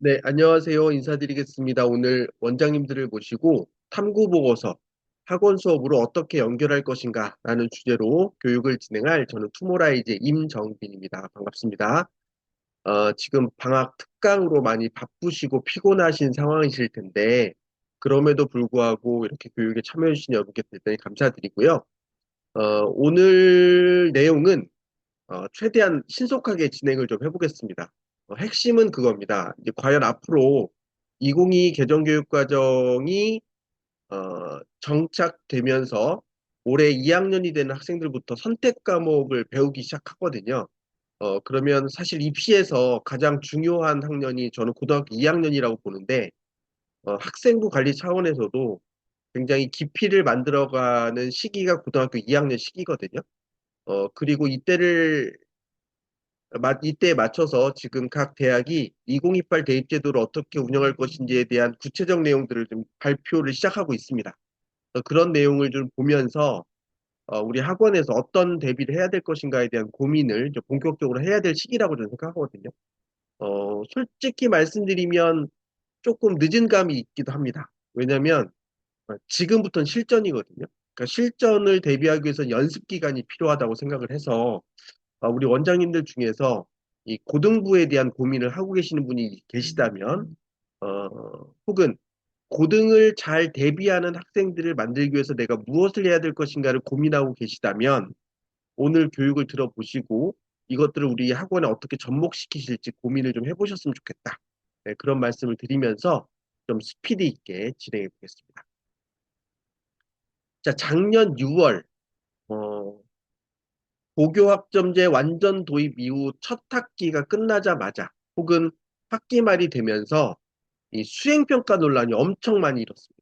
네, 안녕하세요. 인사드리겠습니다. 오늘 원장님들을 모시고 탐구보고서 학원 수업으로 어떻게 연결할 것인가 라는 주제로 교육을 진행할 저는 투모라이즈 임정빈입니다. 반갑습니다. 지금 방학 특강으로 많이 바쁘시고 피곤하신 상황이실 텐데 그럼에도 불구하고 이렇게 교육에 참여해 주신 여러분께 대단히 감사드리고요. 오늘 내용은 최대한 신속하게 진행을 좀 해보겠습니다. 핵심은 그겁니다. 이제 과연 앞으로 2022 개정교육과정이 정착되면서 올해 2학년이 되는 학생들부터 선택 과목을 배우기 시작하거든요. 그러면 사실 입시에서 가장 중요한 학년이 저는 고등학교 2학년이라고 보는데, 학생부 관리 차원에서도 굉장히 깊이를 만들어가는 시기가 고등학교 2학년 시기거든요. 그리고 이때에 맞춰서 지금 각 대학이 2028 대입제도를 어떻게 운영할 것인지에 대한 구체적 내용들을 좀 발표를 시작하고 있습니다. 그런 내용을 좀 보면서 우리 학원에서 어떤 대비를 해야 될 것인가에 대한 고민을 좀 본격적으로 해야 될 시기라고 저는 생각하거든요. 솔직히 말씀드리면 조금 늦은 감이 있기도 합니다. 왜냐하면 지금부터는 실전이거든요. 그러니까 실전을 대비하기 위해서 연습 기간이 필요하다고 생각을 해서 우리 원장님들 중에서 이 고등부에 대한 고민을 하고 계시는 분이 계시다면, 어, 혹은 고등을 잘 대비하는 학생들을 만들기 위해서 내가 무엇을 해야 될 것인가를 고민하고 계시다면, 오늘 교육을 들어보시고 이것들을 우리 학원에 어떻게 접목시키실지 고민을 좀 해보셨으면 좋겠다. 네, 그런 말씀을 드리면서 좀 스피드 있게 진행해 보겠습니다. 자, 작년 6월, 고교학점제 완전 도입 이후 첫 학기가 끝나자마자 혹은 학기 말이 되면서 이 수행평가 논란이 엄청 많이 일었습니다.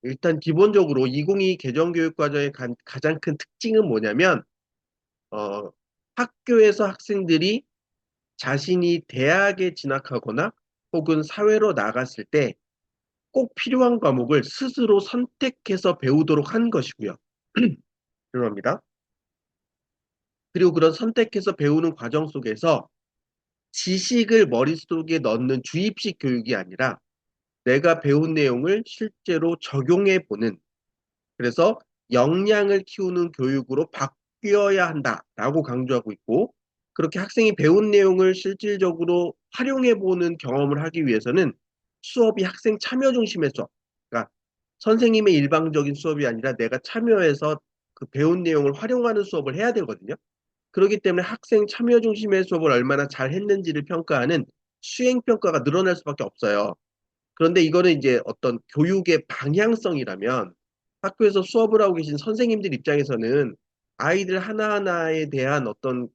일단 기본적으로 2022 개정교육과정의 가장 큰 특징은 뭐냐면 어, 학교에서 학생들이 자신이 대학에 진학하거나 혹은 사회로 나갔을 때 꼭 필요한 과목을 스스로 선택해서 배우도록 한 것이고요. 죄송합니다. 그리고 그런 선택해서 배우는 과정 속에서 지식을 머릿속에 넣는 주입식 교육이 아니라 내가 배운 내용을 실제로 적용해 보는, 그래서 역량을 키우는 교육으로 바뀌어야 한다라고 강조하고 있고, 그렇게 학생이 배운 내용을 실질적으로 활용해 보는 경험을 하기 위해서는 수업이 학생 참여 중심의 수업, 그러니까 선생님의 일방적인 수업이 아니라 내가 참여해서 그 배운 내용을 활용하는 수업을 해야 되거든요. 그렇기 때문에 학생 참여 중심의 수업을 얼마나 잘 했는지를 평가하는 수행 평가가 늘어날 수밖에 없어요. 그런데 이거는 이제 어떤 교육의 방향성이라면 학교에서 수업을 하고 계신 선생님들 입장에서는 아이들 하나하나에 대한 어떤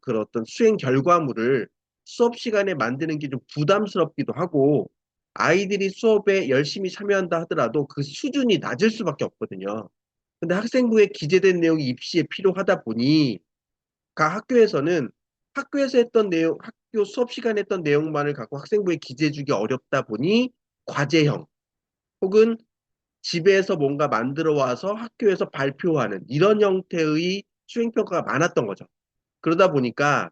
수행 결과물을 수업 시간에 만드는 게 좀 부담스럽기도 하고, 아이들이 수업에 열심히 참여한다 하더라도 그 수준이 낮을 수밖에 없거든요. 근데 학생부에 기재된 내용이 입시에 필요하다 보니 각 학교에서는 학교에서 했던 내용, 학교 수업 시간에 했던 내용만을 갖고 학생부에 기재해주기 어렵다 보니 과제형 혹은 집에서 뭔가 만들어 와서 학교에서 발표하는 이런 형태의 수행평가가 많았던 거죠. 그러다 보니까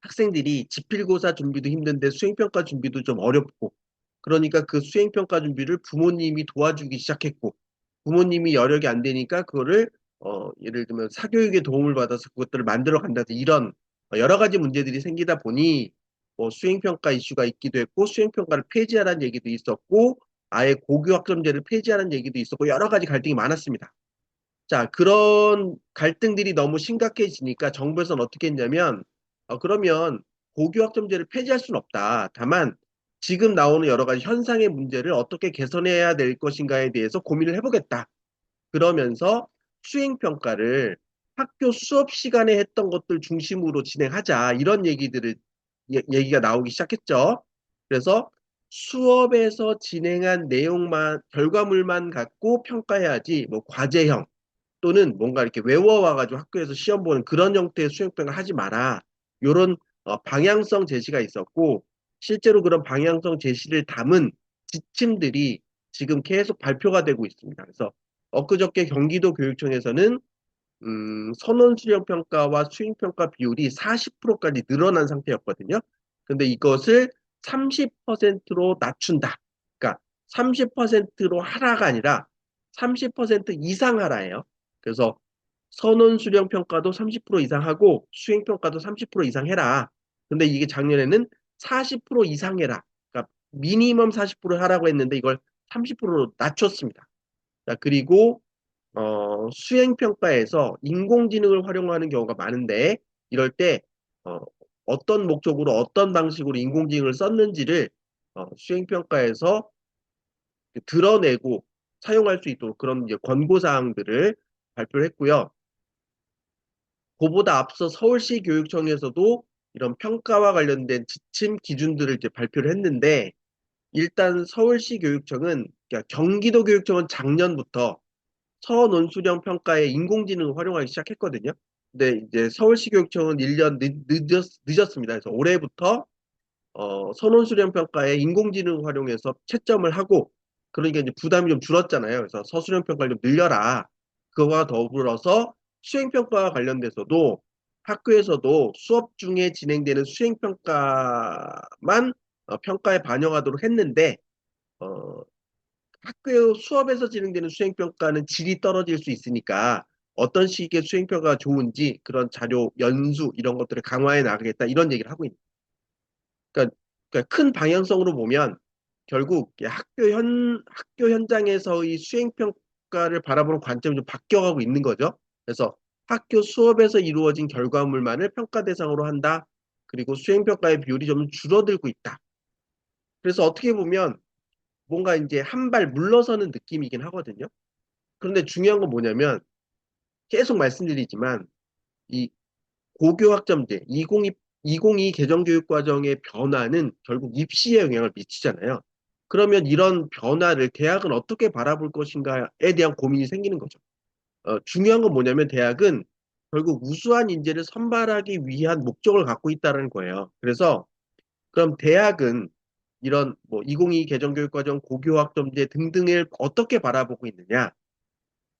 학생들이 지필고사 준비도 힘든데 수행평가 준비도 좀 어렵고, 그러니까 그 수행평가 준비를 부모님이 도와주기 시작했고, 부모님이 여력이 안 되니까 그거를 예를 들면 사교육의 도움을 받아서 그것들을 만들어 간다든지 이런 여러 가지 문제들이 생기다 보니 뭐 수행평가 이슈가 있기도 했고, 수행평가를 폐지하라는 얘기도 있었고, 아예 고교 학점제를 폐지하는 얘기도 있었고, 여러 가지 갈등이 많았습니다. 자, 그런 갈등들이 너무 심각해지니까 정부에서는 어떻게 했냐면, 그러면 고교학점제를 폐지할 수는 없다. 다만, 지금 나오는 여러 가지 현상의 문제를 어떻게 개선해야 될 것인가에 대해서 고민을 해보겠다. 그러면서 수행평가를 학교 수업 시간에 했던 것들 중심으로 진행하자. 이런 얘기가 나오기 시작했죠. 그래서 수업에서 진행한 내용만, 결과물만 갖고 평가해야지, 뭐, 과제형, 또는 뭔가 이렇게 외워와가지고 학교에서 시험 보는 그런 형태의 수행평가를 하지 마라. 요런 방향성 제시가 있었고, 실제로 그런 방향성 제시를 담은 지침들이 지금 계속 발표가 되고 있습니다. 그래서 엊그저께 경기도 교육청에서는 선원 수령 평가와 수행 평가 비율이 40%까지 늘어난 상태였거든요. 근데 이것을 30%로 낮춘다. 그러니까 30%로 하라가 아니라 30% 이상 하라예요. 그래서 선원 수령 평가도 30% 이상 하고 수행 평가도 30% 이상 해라. 근데 이게 작년에는 40% 이상 해라. 그러니까 미니멈 40% 하라고 했는데 이걸 30%로 낮췄습니다. 자, 그리고 수행 평가에서 인공지능을 활용하는 경우가 많은데 이럴 때 어, 어떤 목적으로 어떤 방식으로 인공지능을 썼는지를 수행 평가에서 드러내고 사용할 수 있도록 그런 이제 권고 사항들을 발표를 했고요. 그보다 앞서 서울시 교육청에서도 이런 평가와 관련된 지침 기준들을 이제 발표를 했는데 일단 서울시 교육청은 그러니까 경기도 교육청은 작년부터 서논수령 평가에 인공지능을 활용하기 시작했거든요. 근데 이제 서울시 교육청은 1년 늦었습니다. 그래서 올해부터 선원수령 평가에 인공지능 활용해서 채점을 하고 그러니까 이제 부담이 좀 줄었잖아요. 그래서 서수령 평가를 좀 늘려라. 그거와 더불어서 수행평가와 관련돼서도 학교에서도 수업 중에 진행되는 수행평가만 평가에 반영하도록 했는데 어, 학교 수업에서 진행되는 수행평가는 질이 떨어질 수 있으니까 어떤 식의 수행평가가 좋은지 그런 자료, 연수 이런 것들을 강화해 나가겠다 이런 얘기를 하고 있는 그러니까, 그러니까 큰 방향성으로 보면 결국 학교 현장에서의 수행평가를 바라보는 관점이 좀 바뀌어가고 있는 거죠. 그래서 학교 수업에서 이루어진 결과물만을 평가 대상으로 한다. 그리고 수행평가의 비율이 좀 줄어들고 있다. 그래서 어떻게 보면 뭔가 이제 한 발 물러서는 느낌이긴 하거든요. 그런데 중요한 건 뭐냐면 계속 말씀드리지만 이 고교학점제 2022 개정교육과정의 변화는 결국 입시에 영향을 미치잖아요. 그러면 이런 변화를 대학은 어떻게 바라볼 것인가에 대한 고민이 생기는 거죠. 중요한 건 뭐냐면 대학은 결국 우수한 인재를 선발하기 위한 목적을 갖고 있다는 거예요. 그래서 그럼 대학은 이런 뭐 2022 개정교육과정 고교학점제 등등을 어떻게 바라보고 있느냐?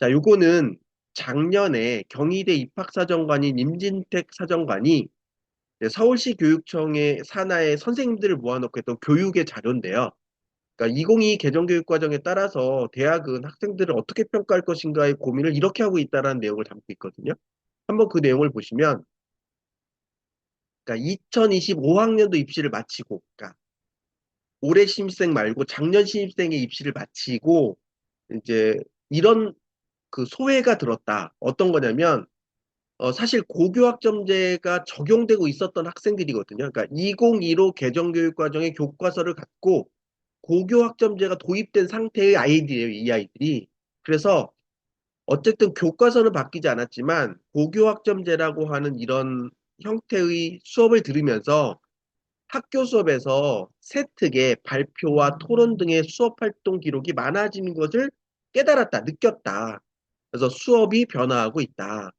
자, 요거는 작년에 경희대 입학사정관인 임진택 사정관이 서울시 교육청의 산하의 선생님들을 모아놓고 했던 교육의 자료인데요. 그러니까 2022 개정교육과정에 따라서 대학은 학생들을 어떻게 평가할 것인가의 고민을 이렇게 하고 있다는 내용을 담고 있거든요. 한번 그 내용을 보시면, 그러니까 2025학년도 입시를 마치고, 그러니까 올해 신입생 말고 작년 신입생의 입시를 마치고, 이제 이런 그 소회가 들었다. 어떤 거냐면, 사실 고교학점제가 적용되고 있었던 학생들이거든요. 그러니까 2015 개정교육과정의 교과서를 갖고 고교학점제가 도입된 상태의 아이들이에요, 이 아이들이. 그래서 어쨌든 교과서는 바뀌지 않았지만 고교학점제라고 하는 이런 형태의 수업을 들으면서 학교 수업에서 세특의 발표와 토론 등의 수업 활동 기록이 많아지는 것을 깨달았다, 느꼈다. 그래서 수업이 변화하고 있다.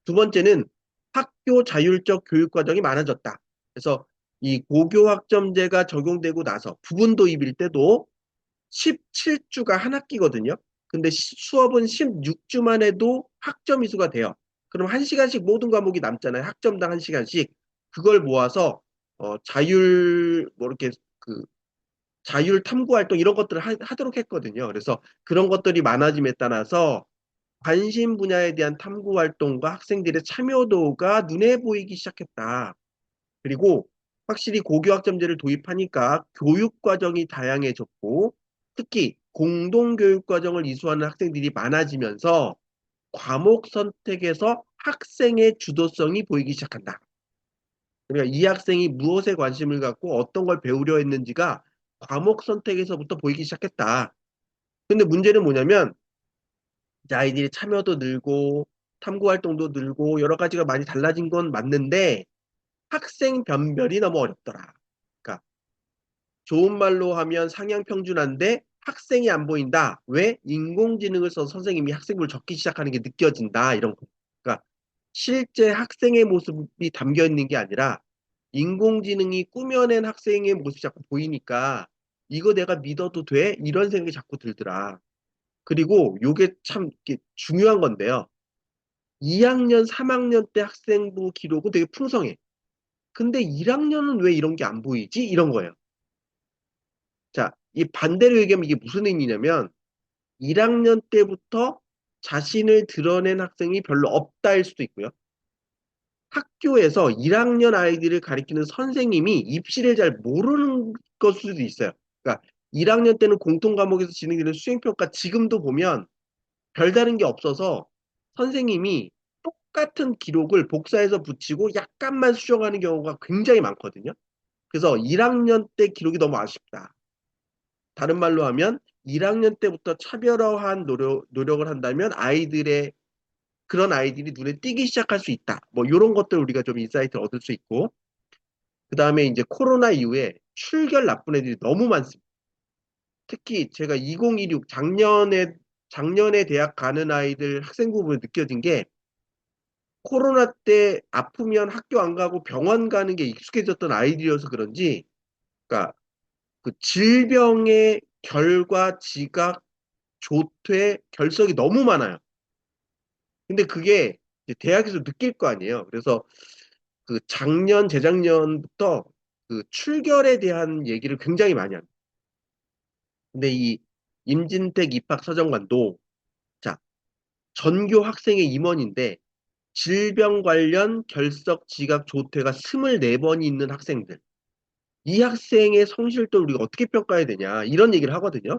두 번째는 학교 자율적 교육 과정이 많아졌다. 그래서 이 고교학점제가 적용되고 나서 부분 도입일 때도 17주가 한 학기거든요. 근데 수업은 16주만 해도 학점 이수가 돼요. 그럼 한 시간씩 모든 과목이 남잖아요. 학점당 한 시간씩. 그걸 모아서 뭐 이렇게 그 자율 탐구 활동 이런 것들을 하도록 했거든요. 그래서 그런 것들이 많아짐에 따라서 관심 분야에 대한 탐구 활동과 학생들의 참여도가 눈에 보이기 시작했다. 그리고 확실히 고교학점제를 도입하니까 교육 과정이 다양해졌고 특히 공동교육 과정을 이수하는 학생들이 많아지면서 과목 선택에서 학생의 주도성이 보이기 시작한다. 그러니까 이 학생이 무엇에 관심을 갖고 어떤 걸 배우려 했는지가 과목 선택에서부터 보이기 시작했다. 근데 문제는 뭐냐면 이제 아이들이 참여도 늘고 탐구 활동도 늘고 여러 가지가 많이 달라진 건 맞는데 학생 변별이 너무 어렵더라. 그러니까 좋은 말로 하면 상향 평준화인데 학생이 안 보인다. 왜? 인공지능을 써서 선생님이 학생부를 적기 시작하는 게 느껴진다. 이런 거. 그러니까 실제 학생의 모습이 담겨 있는 게 아니라 인공지능이 꾸며낸 학생의 모습이 자꾸 보이니까 이거 내가 믿어도 돼? 이런 생각이 자꾸 들더라. 그리고 요게 참 중요한 건데요. 2학년, 3학년 때 학생부 기록은 되게 풍성해. 근데 1학년은 왜 이런 게 안 보이지? 이런 거예요. 이 반대로 얘기하면 이게 무슨 의미냐면 1학년 때부터 자신을 드러낸 학생이 별로 없다일 수도 있고요. 학교에서 1학년 아이들을 가리키는 선생님이 입시를 잘 모르는 것 수도 있어요. 그러니까 1학년 때는 공통 과목에서 진행되는 수행평가 지금도 보면 별다른 게 없어서 선생님이 똑같은 기록을 복사해서 붙이고 약간만 수정하는 경우가 굉장히 많거든요. 그래서 1학년 때 기록이 너무 아쉽다. 다른 말로 하면 1학년 때부터 차별화한 노력을 한다면 그런 아이들이 눈에 띄기 시작할 수 있다. 뭐 이런 것들 우리가 좀 인사이트를 얻을 수 있고 그 다음에 이제 코로나 이후에 출결 나쁜 애들이 너무 많습니다. 특히 제가 2016 작년에 대학 가는 아이들 학생부 보면 느껴진 게 코로나 때 아프면 학교 안 가고 병원 가는 게 익숙해졌던 아이들이어서 그런지 그러니까 그 질병의 결과, 지각, 조퇴, 결석이 너무 많아요. 근데 그게 이제 대학에서 느낄 거 아니에요. 그래서 그 재작년부터 그 출결에 대한 얘기를 굉장히 많이 합니다. 근데 이 임진택 입학사정관도 자, 전교 학생의 임원인데 질병 관련 결석, 지각, 조퇴가 24번이 있는 학생들. 이 학생의 성실도를 우리가 어떻게 평가해야 되냐 이런 얘기를 하거든요.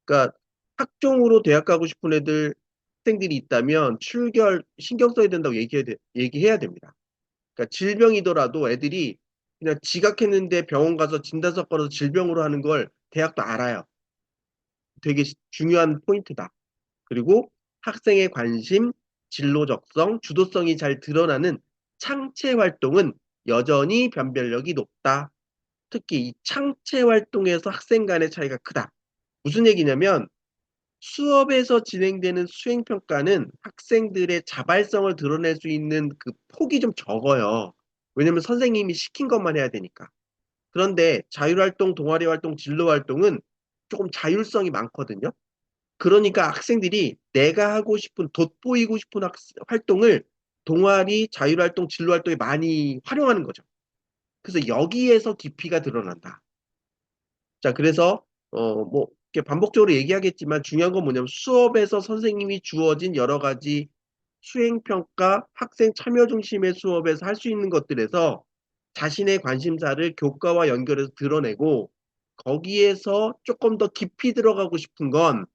그러니까 학종으로 대학 가고 싶은 학생들이 있다면 출결 신경 써야 된다고 얘기해야 됩니다. 그러니까 질병이더라도 애들이 그냥 지각했는데 병원 가서 진단서 걸어서 질병으로 하는 걸 대학도 알아요. 되게 중요한 포인트다. 그리고 학생의 관심, 진로 적성, 주도성이 잘 드러나는 창체 활동은 여전히 변별력이 높다. 특히 이 창체 활동에서 학생 간의 차이가 크다. 무슨 얘기냐면 수업에서 진행되는 수행평가는 학생들의 자발성을 드러낼 수 있는 그 폭이 좀 적어요. 왜냐면 선생님이 시킨 것만 해야 되니까. 그런데 자율활동, 동아리활동, 진로활동은 조금 자율성이 많거든요. 그러니까 학생들이 내가 하고 싶은, 돋보이고 싶은 활동을 동아리, 자율활동, 진로활동에 많이 활용하는 거죠. 그래서 여기에서 깊이가 드러난다. 자, 그래서 뭐 이렇게 반복적으로 얘기하겠지만 중요한 건 뭐냐면 수업에서 선생님이 주어진 여러 가지 수행평가, 학생 참여 중심의 수업에서 할 수 있는 것들에서 자신의 관심사를 교과와 연결해서 드러내고 거기에서 조금 더 깊이 들어가고 싶은 건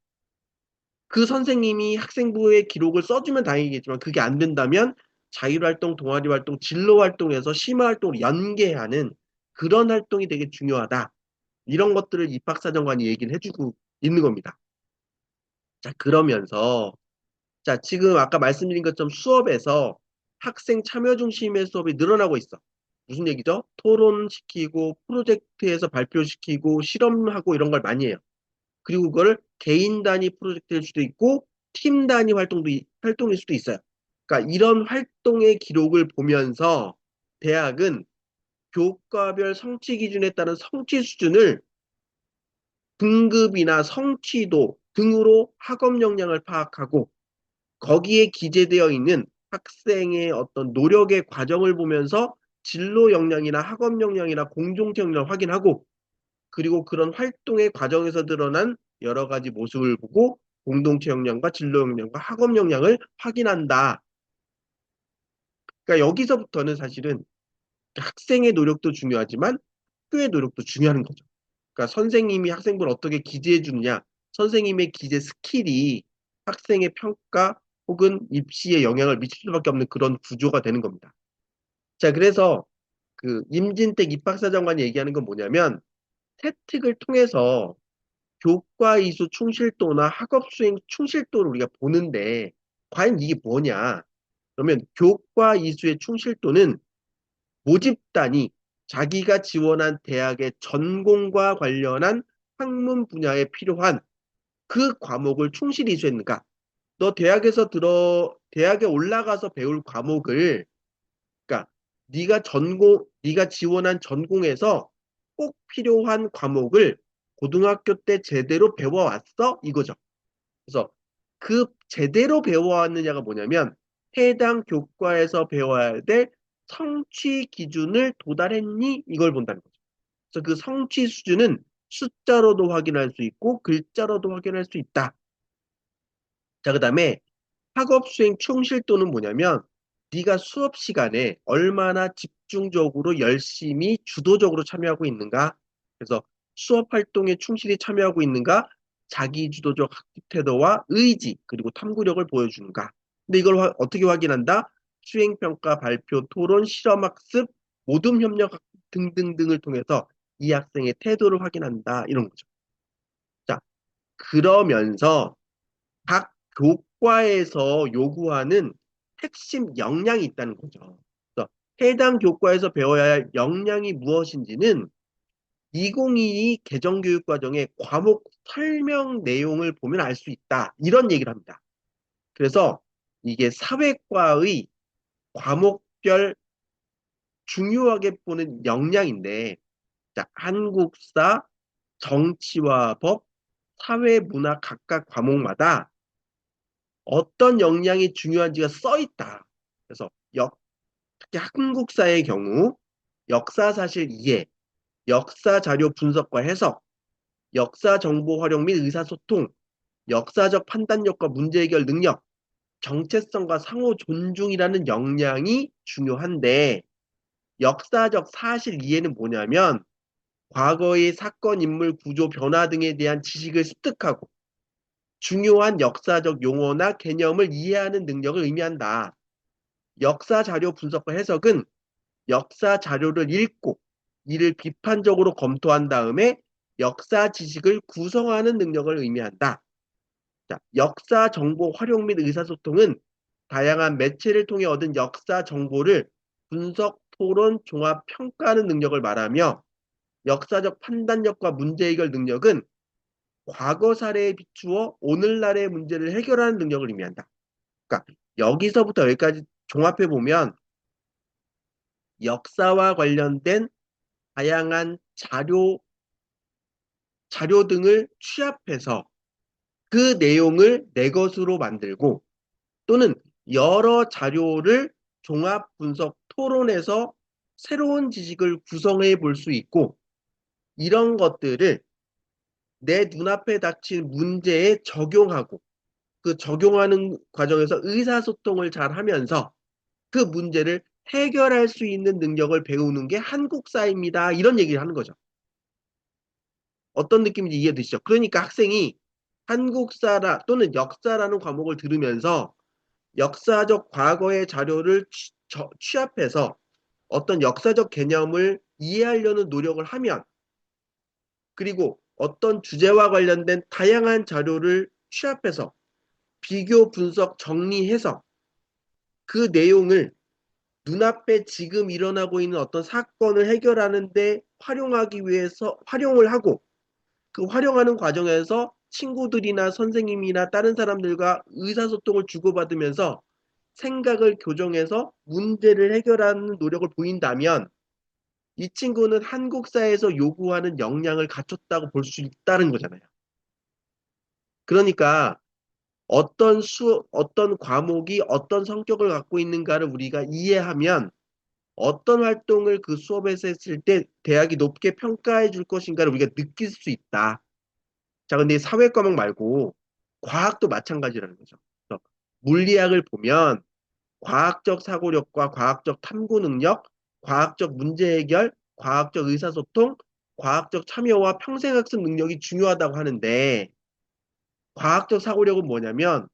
그 선생님이 학생부의 기록을 써주면 다행이겠지만 그게 안 된다면 자율활동, 동아리활동, 진로활동에서 심화활동을 연계하는 그런 활동이 되게 중요하다. 이런 것들을 입학사정관이 얘기를 해주고 있는 겁니다. 자, 그러면서, 자, 지금 아까 말씀드린 것처럼 수업에서 학생 참여 중심의 수업이 늘어나고 있어. 무슨 얘기죠? 토론시키고, 프로젝트에서 발표시키고, 실험하고 이런 걸 많이 해요. 그리고 그걸 개인 단위 프로젝트일 수도 있고, 팀 단위 활동일 수도 있어요. 그러니까 이런 활동의 기록을 보면서 대학은 교과별 성취 기준에 따른 성취 수준을 등급이나 성취도 등으로 학업 역량을 파악하고 거기에 기재되어 있는 학생의 어떤 노력의 과정을 보면서 진로 역량이나 학업 역량이나 공동체 역량을 확인하고 그리고 그런 활동의 과정에서 드러난 여러 가지 모습을 보고 공동체 역량과 진로 역량과 학업 역량을 확인한다. 그러니까 여기서부터는 사실은 학생의 노력도 중요하지만 학교의 노력도 중요한 거죠. 그러니까 선생님이 학생부를 어떻게 기재해 주느냐, 선생님의 기재 스킬이 학생의 평가 혹은 입시에 영향을 미칠 수밖에 없는 그런 구조가 되는 겁니다. 자, 그래서 그 임진택 입학사정관이 얘기하는 건 뭐냐면 채택을 통해서 교과 이수 충실도나 학업 수행 충실도를 우리가 보는데 과연 이게 뭐냐? 그러면 교과 이수의 충실도는 모집단이 자기가 지원한 대학의 전공과 관련한 학문 분야에 필요한 그 과목을 충실히 이수했는가? 너 대학에 올라가서 배울 과목을, 그러니까 네가 지원한 전공에서 꼭 필요한 과목을 고등학교 때 제대로 배워왔어? 이거죠. 그래서 그 제대로 배워왔느냐가 뭐냐면 해당 교과에서 배워야 될 성취 기준을 도달했니? 이걸 본다는 거죠. 그래서 그 성취 수준은 숫자로도 확인할 수 있고 글자로도 확인할 수 있다. 자, 그다음에 학업 수행 충실도는 뭐냐면 네가 수업 시간에 얼마나 집중적으로 열심히 주도적으로 참여하고 있는가. 그래서 수업 활동에 충실히 참여하고 있는가. 자기 주도적 학습 태도와 의지 그리고 탐구력을 보여주는가. 근데 이걸 어떻게 확인한다? 수행평가, 발표, 토론, 실험학습, 모둠 협력 등등등을 통해서 이 학생의 태도를 확인한다. 이런 거죠. 자, 그러면서 각 교과에서 요구하는 핵심 역량이 있다는 거죠. 그래서 해당 교과에서 배워야 할 역량이 무엇인지는 2022 개정교육과정의 과목 설명 내용을 보면 알 수 있다. 이런 얘기를 합니다. 그래서 이게 사회과의 과목별 중요하게 보는 역량인데, 자, 한국사, 정치와 법, 사회, 문화 각각 과목마다 어떤 역량이 중요한지가 써 있다. 그래서 특히 한국사의 경우 역사 사실 이해, 역사 자료 분석과 해석, 역사 정보 활용 및 의사소통, 역사적 판단력과 문제 해결 능력, 정체성과 상호 존중이라는 역량이 중요한데 역사적 사실 이해는 뭐냐면 과거의 사건, 인물, 구조, 변화 등에 대한 지식을 습득하고 중요한 역사적 용어나 개념을 이해하는 능력을 의미한다. 역사 자료 분석과 해석은 역사 자료를 읽고 이를 비판적으로 검토한 다음에 역사 지식을 구성하는 능력을 의미한다. 자, 역사 정보 활용 및 의사소통은 다양한 매체를 통해 얻은 역사 정보를 분석, 토론, 종합, 평가하는 능력을 말하며 역사적 판단력과 문제 해결 능력은 과거 사례에 비추어 오늘날의 문제를 해결하는 능력을 의미한다. 그러니까 여기서부터 여기까지 종합해 보면 역사와 관련된 다양한 자료 등을 취합해서 그 내용을 내 것으로 만들고 또는 여러 자료를 종합 분석 토론해서 새로운 지식을 구성해 볼 수 있고 이런 것들을 내 눈앞에 닥친 문제에 적용하고 그 적용하는 과정에서 의사소통을 잘 하면서 그 문제를 해결할 수 있는 능력을 배우는 게 한국사입니다. 이런 얘기를 하는 거죠. 어떤 느낌인지 이해되시죠? 그러니까 학생이 한국사라 또는 역사라는 과목을 들으면서 역사적 과거의 자료를 취합해서 어떤 역사적 개념을 이해하려는 노력을 하면 그리고 어떤 주제와 관련된 다양한 자료를 취합해서 비교, 분석, 정리해서 그 내용을 눈앞에 지금 일어나고 있는 어떤 사건을 해결하는 데 활용하기 위해서 활용을 하고 그 활용하는 과정에서 친구들이나 선생님이나 다른 사람들과 의사소통을 주고받으면서 생각을 교정해서 문제를 해결하는 노력을 보인다면 이 친구는 한국사에서 요구하는 역량을 갖췄다고 볼 수 있다는 거잖아요. 그러니까 어떤 과목이 어떤 성격을 갖고 있는가를 우리가 이해하면 어떤 활동을 그 수업에서 했을 때 대학이 높게 평가해 줄 것인가를 우리가 느낄 수 있다. 자, 근데 사회 과목 말고 과학도 마찬가지라는 거죠. 그래서 물리학을 보면 과학적 사고력과 과학적 탐구 능력, 과학적 문제 해결, 과학적 의사소통, 과학적 참여와 평생학습 능력이 중요하다고 하는데 과학적 사고력은 뭐냐면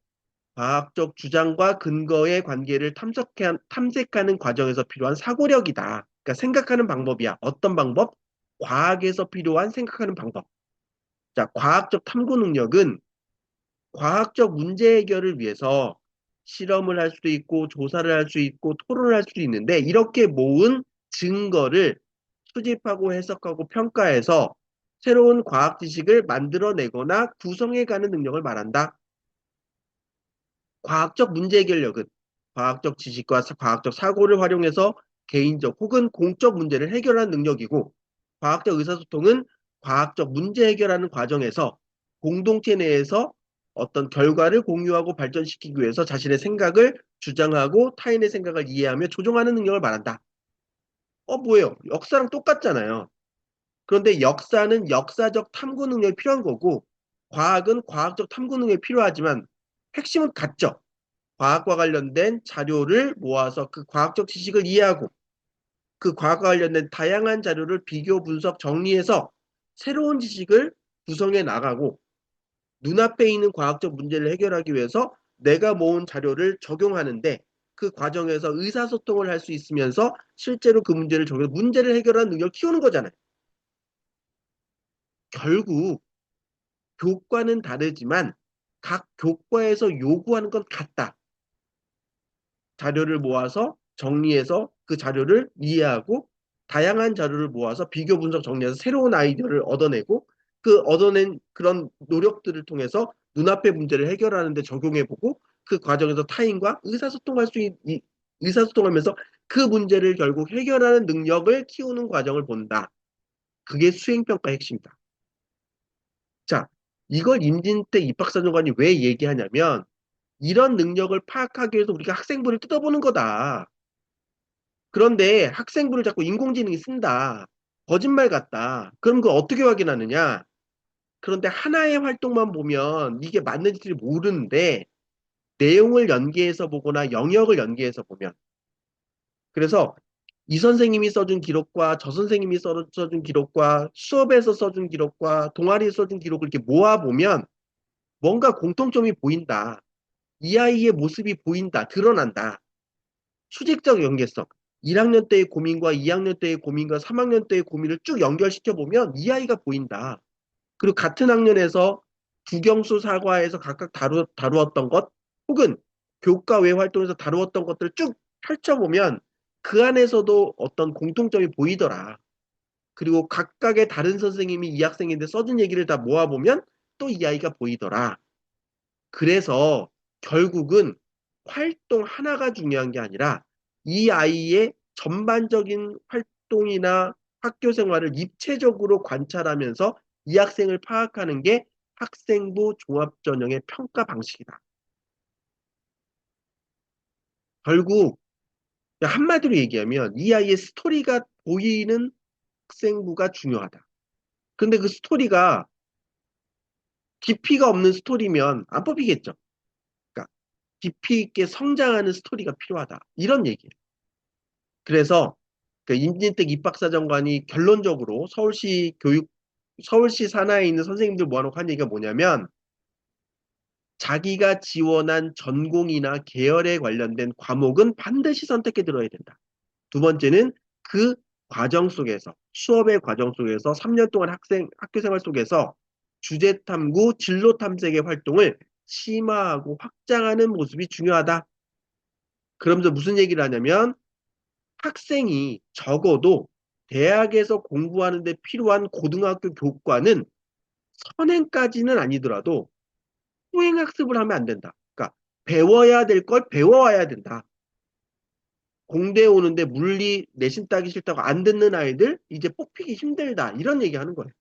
과학적 주장과 근거의 관계를 탐색하는 과정에서 필요한 사고력이다. 그러니까 생각하는 방법이야. 어떤 방법? 과학에서 필요한 생각하는 방법. 자, 과학적 탐구 능력은 과학적 문제 해결을 위해서 실험을 할 수도 있고 조사를 할 수 있고 토론을 할 수도 있는데 이렇게 모은 증거를 수집하고 해석하고 평가해서 새로운 과학 지식을 만들어내거나 구성해가는 능력을 말한다. 과학적 문제 해결력은 과학적 지식과 과학적 사고를 활용해서 개인적 혹은 공적 문제를 해결하는 능력이고 과학적 의사소통은 과학적 문제 해결하는 과정에서 공동체 내에서 어떤 결과를 공유하고 발전시키기 위해서 자신의 생각을 주장하고 타인의 생각을 이해하며 조종하는 능력을 말한다. 뭐예요? 역사랑 똑같잖아요. 그런데 역사는 역사적 탐구 능력이 필요한 거고, 과학은 과학적 탐구 능력이 필요하지만 핵심은 같죠. 과학과 관련된 자료를 모아서 그 과학적 지식을 이해하고 그 과학과 관련된 다양한 자료를 비교, 분석, 정리해서 새로운 지식을 구성해 나가고 눈앞에 있는 과학적 문제를 해결하기 위해서 내가 모은 자료를 적용하는데 그 과정에서 의사소통을 할 수 있으면서 실제로 그 문제를 적용, 문제를 해결하는 능력을 키우는 거잖아요. 결국 교과는 다르지만 각 교과에서 요구하는 건 같다. 자료를 모아서 정리해서 그 자료를 이해하고 다양한 자료를 모아서 비교 분석 정리해서 새로운 아이디어를 얻어내고 그 얻어낸 그런 노력들을 통해서 눈앞의 문제를 해결하는 데 적용해보고 그 과정에서 타인과 의사소통할 수 의사소통하면서 그 문제를 결국 해결하는 능력을 키우는 과정을 본다. 그게 수행평가의 핵심이다. 자, 이걸 임진택 입학사정관이 왜 얘기하냐면 이런 능력을 파악하기 위해서 우리가 학생부를 뜯어보는 거다. 그런데 학생부를 자꾸 인공지능이 쓴다. 거짓말 같다. 그럼 그걸 어떻게 확인하느냐? 그런데 하나의 활동만 보면 이게 맞는지를 모르는데 내용을 연계해서 보거나 영역을 연계해서 보면 그래서 이 선생님이 써준 기록과 저 선생님이 써준 기록과 수업에서 써준 기록과 동아리에서 써준 기록을 이렇게 모아보면 뭔가 공통점이 보인다. 이 아이의 모습이 보인다. 드러난다. 수직적 연계성. 1학년 때의 고민과 2학년 때의 고민과 3학년 때의 고민을 쭉 연결시켜 보면 이 아이가 보인다. 그리고 같은 학년에서 국영수 사과에서 각각 다루었던 것 혹은 교과 외 활동에서 다루었던 것들을 쭉 펼쳐보면 그 안에서도 어떤 공통점이 보이더라. 그리고 각각의 다른 선생님이 이 학생인데 써준 얘기를 다 모아보면 또 이 아이가 보이더라. 그래서 결국은 활동 하나가 중요한 게 아니라 이 아이의 전반적인 활동이나 학교 생활을 입체적으로 관찰하면서 이 학생을 파악하는 게 학생부 종합전형의 평가 방식이다. 결국 한마디로 얘기하면 이 아이의 스토리가 보이는 학생부가 중요하다. 근데 그 스토리가 깊이가 없는 스토리면 안 뽑히겠죠. 그러니까 깊이 있게 성장하는 스토리가 필요하다. 이런 얘기예요. 그래서 그 임진택 입학사정관이 결론적으로 서울시 산하에 있는 선생님들 모아놓고 한 얘기가 뭐냐면 자기가 지원한 전공이나 계열에 관련된 과목은 반드시 선택해 들어야 된다. 두 번째는 그 과정 속에서 수업의 과정 속에서 3년 동안 학교 생활 속에서 주제 탐구, 진로 탐색의 활동을 심화하고 확장하는 모습이 중요하다. 그러면서 무슨 얘기를 하냐면 학생이 적어도 대학에서 공부하는 데 필요한 고등학교 교과는 선행까지는 아니더라도 수행학습을 하면 안 된다. 그러니까 배워야 될 걸 배워와야 된다. 공대에 오는데 물리 내신 따기 싫다고 안 듣는 아이들 이제 뽑히기 힘들다. 이런 얘기하는 거예요.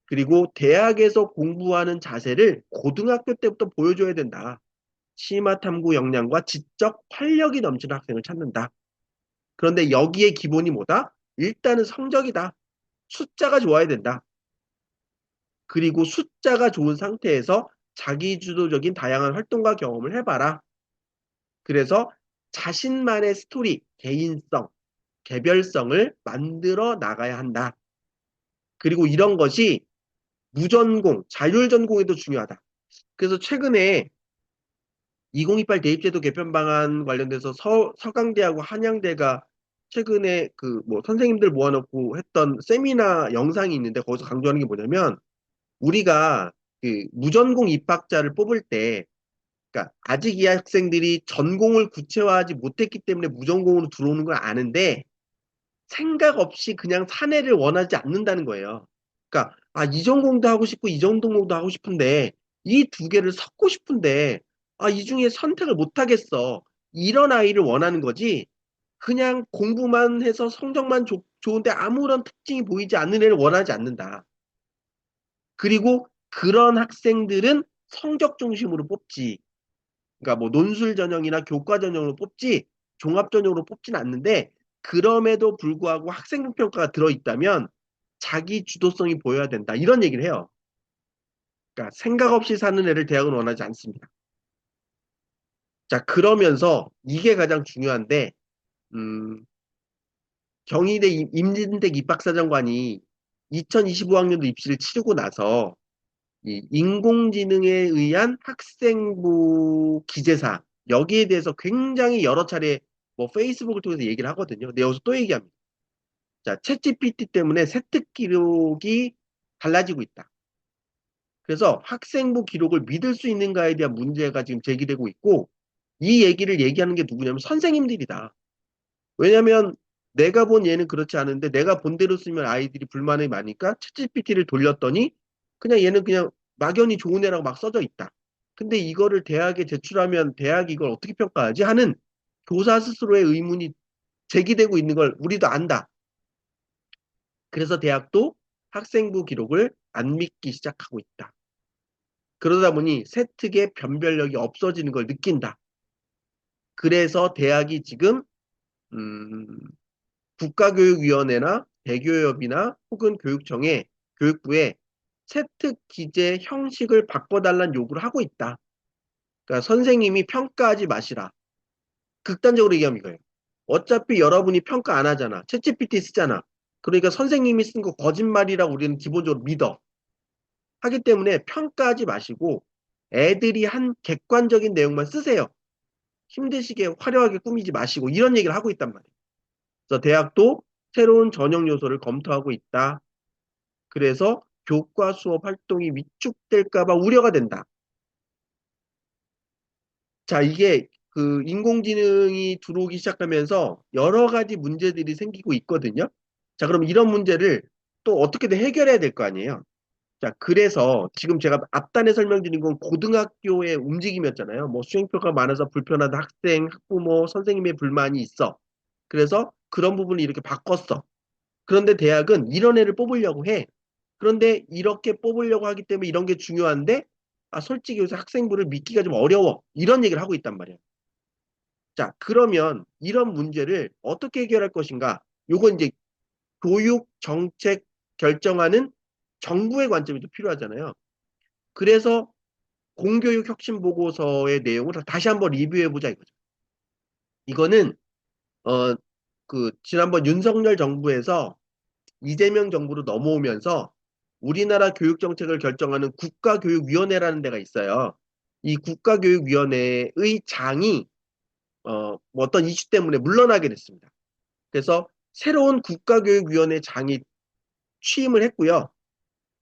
그리고 대학에서 공부하는 자세를 고등학교 때부터 보여줘야 된다. 심화 탐구 역량과 지적 활력이 넘치는 학생을 찾는다. 그런데 여기에 기본이 뭐다? 일단은 성적이다. 숫자가 좋아야 된다. 그리고 숫자가 좋은 상태에서 자기주도적인 다양한 활동과 경험을 해봐라. 그래서 자신만의 스토리, 개인성, 개별성을 만들어 나가야 한다. 그리고 이런 것이 무전공, 자율전공에도 중요하다. 그래서 최근에 2028 대입제도 개편 방안 관련돼서 서강대하고 한양대가 최근에 그 뭐 선생님들 모아놓고 했던 세미나 영상이 있는데 거기서 강조하는 게 뭐냐면 우리가 그 무전공 입학자를 뽑을 때 그러니까 아직 이 학생들이 전공을 구체화하지 못했기 때문에 무전공으로 들어오는 걸 아는데 생각 없이 그냥 사내를 원하지 않는다는 거예요. 그러니까 이 전공도 하고 싶고 이 전공도 하고 싶은데 이 두 개를 섞고 싶은데 이 중에 선택을 못 하겠어. 이런 아이를 원하는 거지. 그냥 공부만 해서 성적만 좋은데 아무런 특징이 보이지 않는 애를 원하지 않는다. 그리고 그런 학생들은 성적 중심으로 뽑지. 그러니까 뭐 논술 전형이나 교과 전형으로 뽑지 종합 전형으로 뽑진 않는데 그럼에도 불구하고 학생부 평가가 들어있다면 자기 주도성이 보여야 된다. 이런 얘기를 해요. 그러니까 생각 없이 사는 애를 대학은 원하지 않습니다. 자, 그러면서 이게 가장 중요한데, 음, 경희대 임진택 입학사정관이 2025학년도 입시를 치르고 나서 이 인공지능에 의한 학생부 기재사 여기에 대해서 굉장히 여러 차례 뭐 페이스북을 통해서 얘기를 하거든요. 근데 여기서 또 얘기합니다. 자, 챗GPT 때문에 세특 기록이 달라지고 있다. 그래서 학생부 기록을 믿을 수 있는가에 대한 문제가 지금 제기되고 있고 이 얘기를 얘기하는 게 누구냐면 선생님들이다. 왜냐면 내가 본 얘는 그렇지 않은데 내가 본 대로 쓰면 아이들이 불만이 많으니까 챗GPT를 돌렸더니 그냥 얘는 그냥 막연히 좋은 애라고 막 써져 있다. 근데 이거를 대학에 제출하면 대학이 이걸 어떻게 평가하지 하는 교사 스스로의 의문이 제기되고 있는 걸 우리도 안다. 그래서 대학도 학생부 기록을 안 믿기 시작하고 있다. 그러다 보니 세특의 변별력이 없어지는 걸 느낀다. 그래서 대학이 지금 음, 국가교육위원회나 대교협이나 혹은 교육청에 교육부에 세특 기재 형식을 바꿔달라는 요구를 하고 있다. 그러니까 선생님이 평가하지 마시라. 극단적으로 얘기하면 이거예요. 어차피 여러분이 평가 안 하잖아. 챗GPT 쓰잖아. 그러니까 선생님이 쓴 거 거짓말이라고 우리는 기본적으로 믿어. 하기 때문에 평가하지 마시고 애들이 한 객관적인 내용만 쓰세요. 힘드시게 화려하게 꾸미지 마시고 이런 얘기를 하고 있단 말이에요. 그래서 대학도 새로운 전형 요소를 검토하고 있다. 그래서 교과 수업 활동이 위축될까 봐 우려가 된다. 자, 이게 그 인공지능이 들어오기 시작하면서 여러 가지 문제들이 생기고 있거든요. 자, 그럼 이런 문제를 또 어떻게든 해결해야 될 거 아니에요. 자, 그래서 지금 제가 앞단에 설명드린 건 고등학교의 움직임이었잖아요. 뭐 수행표가 많아서 불편한 학생, 학부모, 선생님의 불만이 있어. 그래서 그런 부분을 이렇게 바꿨어. 그런데 대학은 이런 애를 뽑으려고 해. 그런데 이렇게 뽑으려고 하기 때문에 이런 게 중요한데, 아, 솔직히 요새 학생부를 믿기가 좀 어려워. 이런 얘기를 하고 있단 말이에요. 자, 그러면 이런 문제를 어떻게 해결할 것인가? 요건 이제 교육 정책 결정하는 정부의 관점이 또 필요하잖아요. 그래서 공교육 혁신 보고서의 내용을 다시 한번 리뷰해 보자 이거죠. 이거는 어 그 지난번 윤석열 정부에서 이재명 정부로 넘어오면서 우리나라 교육 정책을 결정하는 국가교육위원회라는 데가 있어요. 이 국가교육위원회의 장이 뭐 어떤 이슈 때문에 물러나게 됐습니다. 그래서 새로운 국가교육위원회 장이 취임을 했고요.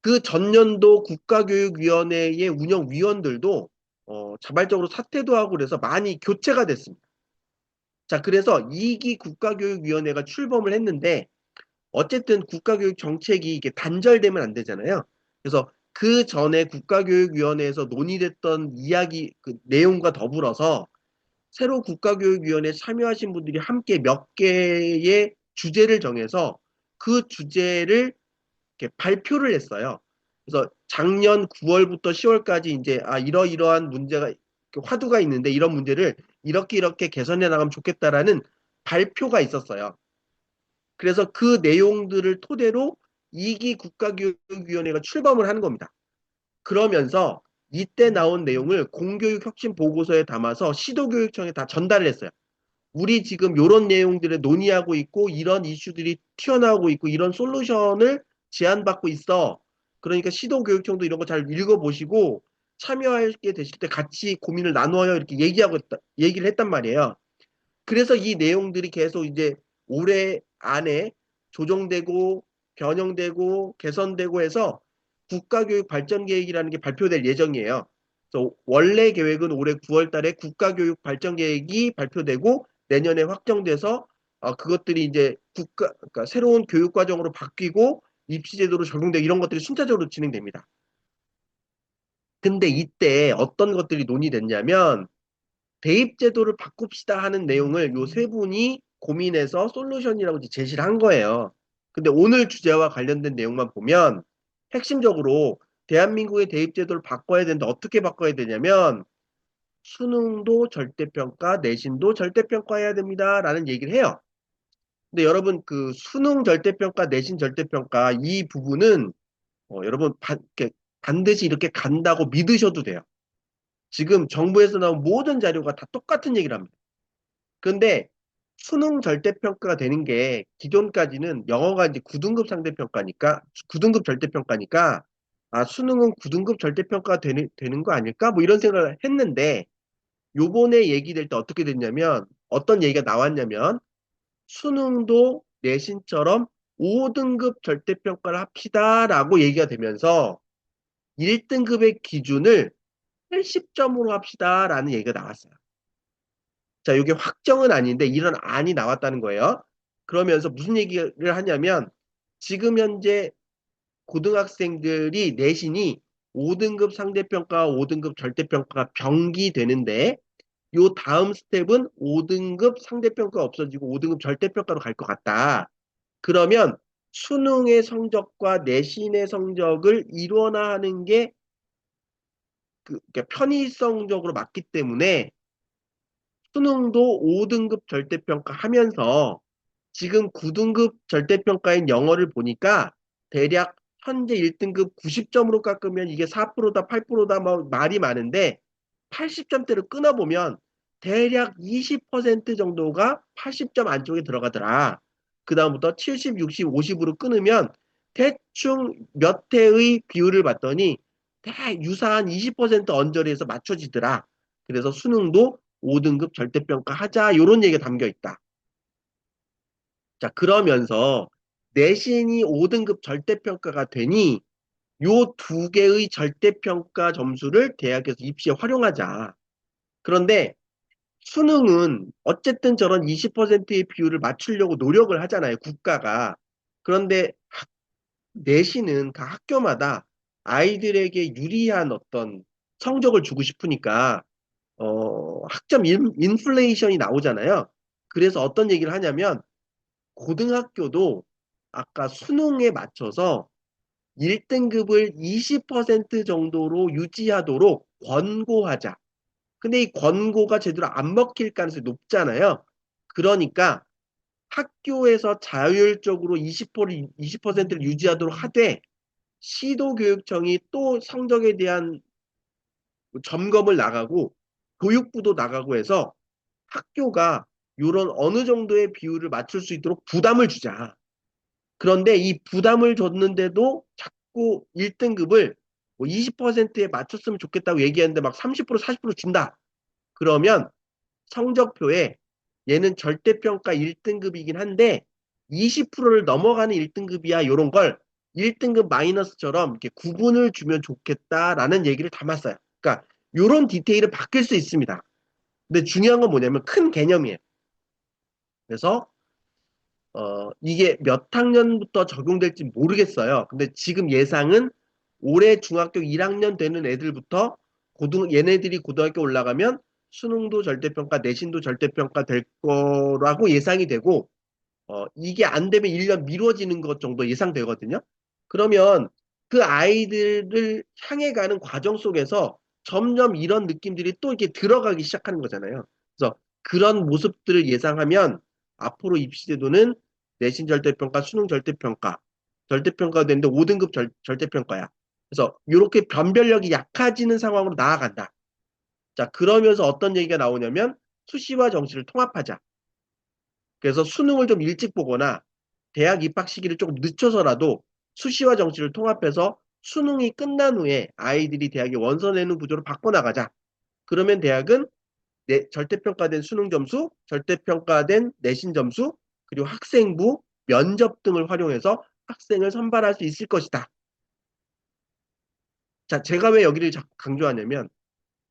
그 전년도 국가교육위원회의 운영위원들도 자발적으로 사퇴도 하고 그래서 많이 교체가 됐습니다. 자, 그래서 2기 국가교육위원회가 출범을 했는데 어쨌든 국가교육 정책이 이게 단절되면 안 되잖아요. 그래서 그 전에 국가교육위원회에서 논의됐던 이야기 그 내용과 더불어서 새로 국가교육위원회에 참여하신 분들이 함께 몇 개의 주제를 정해서 그 주제를 이렇게 발표를 했어요. 그래서 작년 9월부터 10월까지 이제 아 이러이러한 문제가 화두가 있는데 이런 문제를 이렇게 이렇게 개선해 나가면 좋겠다라는 발표가 있었어요. 그래서 그 내용들을 토대로 2기 국가교육위원회가 출범을 하는 겁니다. 그러면서 이때 나온 내용을 공교육 혁신 보고서에 담아서 시도교육청에 다 전달을 했어요. 우리 지금 이런 내용들을 논의하고 있고 이런 이슈들이 튀어나오고 있고 이런 솔루션을 제안받고 있어. 그러니까 시도교육청도 이런 거 잘 읽어보시고 참여하게 되실 때 같이 고민을 나누어요. 이렇게 얘기를 했단 말이에요. 그래서 이 내용들이 계속 이제 올해 안에 조정되고 변형되고 개선되고 해서 국가교육 발전 계획이라는 게 발표될 예정이에요. 그래서 원래 계획은 올해 9월 달에 국가교육 발전 계획이 발표되고 내년에 확정돼서 그것들이 이제 그러니까 새로운 교육 과정으로 바뀌고 입시 제도로 적용되고 이런 것들이 순차적으로 진행됩니다. 근데 이때 어떤 것들이 논의됐냐면 대입 제도를 바꿉시다 하는 내용을 요 세 분이 고민해서 솔루션이라고 제시를 한 거예요. 근데 오늘 주제와 관련된 내용만 보면 핵심적으로 대한민국의 대입 제도를 바꿔야 되는데 어떻게 바꿔야 되냐면 수능도 절대평가, 내신도 절대평가해야 됩니다라는 얘기를 해요. 근데 여러분 그 수능 절대평가, 내신 절대평가 이 부분은 여러분 이렇게 반드시 이렇게 간다고 믿으셔도 돼요. 지금 정부에서 나온 모든 자료가 다 똑같은 얘기를 합니다. 그런데 수능 절대평가가 되는 게 기존까지는 영어가 이제 9등급 상대평가니까 9등급 절대평가니까 아 수능은 9등급 절대평가가 되는 거 아닐까? 뭐 이런 생각을 했는데 요번에 얘기될 때 어떻게 됐냐면 어떤 얘기가 나왔냐면 수능도 내신처럼 5등급 절대평가를 합시다라고 얘기가 되면서 1등급의 기준을 80점으로 합시다라는 얘기가 나왔어요. 자, 이게 확정은 아닌데 이런 안이 나왔다는 거예요. 그러면서 무슨 얘기를 하냐면 지금 현재 고등학생들이 내신이 5등급 상대평가와 5등급 절대평가가 병기되는데 요 다음 스텝은 5등급 상대평가 없어지고 5등급 절대평가로 갈 것 같다. 그러면 수능의 성적과 내신의 성적을 일원화하는 게 그러니까 편의성적으로 맞기 때문에 수능도 5등급 절대평가 하면서 지금 9등급 절대평가인 영어를 보니까 대략 현재 1등급 90점으로 깎으면 이게 4%다 8%다 뭐 말이 많은데 80점대로 끊어보면 대략 20% 정도가 80점 안쪽에 들어가더라. 그 다음부터 70, 60, 50으로 끊으면 대충 몇 회의 비율을 봤더니 대 유사한 20% 언저리에서 맞춰지더라. 그래서 수능도 5등급 절대평가 하자 이런 얘기가 담겨 있다. 자, 그러면서 내신이 5등급 절대평가가 되니 요 두 개의 절대평가 점수를 대학에서 입시에 활용하자. 그런데 수능은 어쨌든 저런 20%의 비율을 맞추려고 노력을 하잖아요, 국가가. 그런데 내신은 각 학교마다 아이들에게 유리한 어떤 성적을 주고 싶으니까 학점 인플레이션이 나오잖아요. 그래서 어떤 얘기를 하냐면 고등학교도 아까 수능에 맞춰서 1등급을 20% 정도로 유지하도록 권고하자. 근데 이 권고가 제대로 안 먹힐 가능성이 높잖아요. 그러니까 학교에서 자율적으로 20%를 유지하도록 하되 시도교육청이 또 성적에 대한 점검을 나가고 교육부도 나가고 해서 학교가 이런 어느 정도의 비율을 맞출 수 있도록 부담을 주자. 그런데 이 부담을 줬는데도 자꾸 1등급을 뭐 20%에 맞췄으면 좋겠다고 얘기했는데 막 30%, 40% 준다. 그러면 성적표에 얘는 절대평가 1등급이긴 한데 20%를 넘어가는 1등급이야. 이런 걸 1등급 마이너스처럼 이렇게 구분을 주면 좋겠다라는 얘기를 담았어요. 그러니까 이런 디테일은 바뀔 수 있습니다. 근데 중요한 건 뭐냐면 큰 개념이에요. 그래서 이게 몇 학년부터 적용될지 모르겠어요. 근데 지금 예상은 올해 중학교 1학년 되는 애들부터 얘네들이 고등학교 올라가면 수능도 절대평가, 내신도 절대평가 될 거라고 예상이 되고, 이게 안 되면 1년 미뤄지는 것 정도 예상되거든요. 그러면 그 아이들을 향해 가는 과정 속에서 점점 이런 느낌들이 또 이렇게 들어가기 시작하는 거잖아요. 그래서 그런 모습들을 예상하면 앞으로 입시제도는 내신 절대평가, 수능 절대평가, 절대평가가 되는데 5등급 절대평가야. 그래서 이렇게 변별력이 약해지는 상황으로 나아간다. 자, 그러면서 어떤 얘기가 나오냐면 수시와 정시를 통합하자. 그래서 수능을 좀 일찍 보거나 대학 입학 시기를 조금 늦춰서라도 수시와 정시를 통합해서 수능이 끝난 후에 아이들이 대학에 원서 내는 구조로 바꿔나가자. 그러면 대학은 절대평가된 수능 점수, 절대평가된 내신 점수, 그리고 학생부, 면접 등을 활용해서 학생을 선발할 수 있을 것이다. 자, 제가 왜 여기를 자꾸 강조하냐면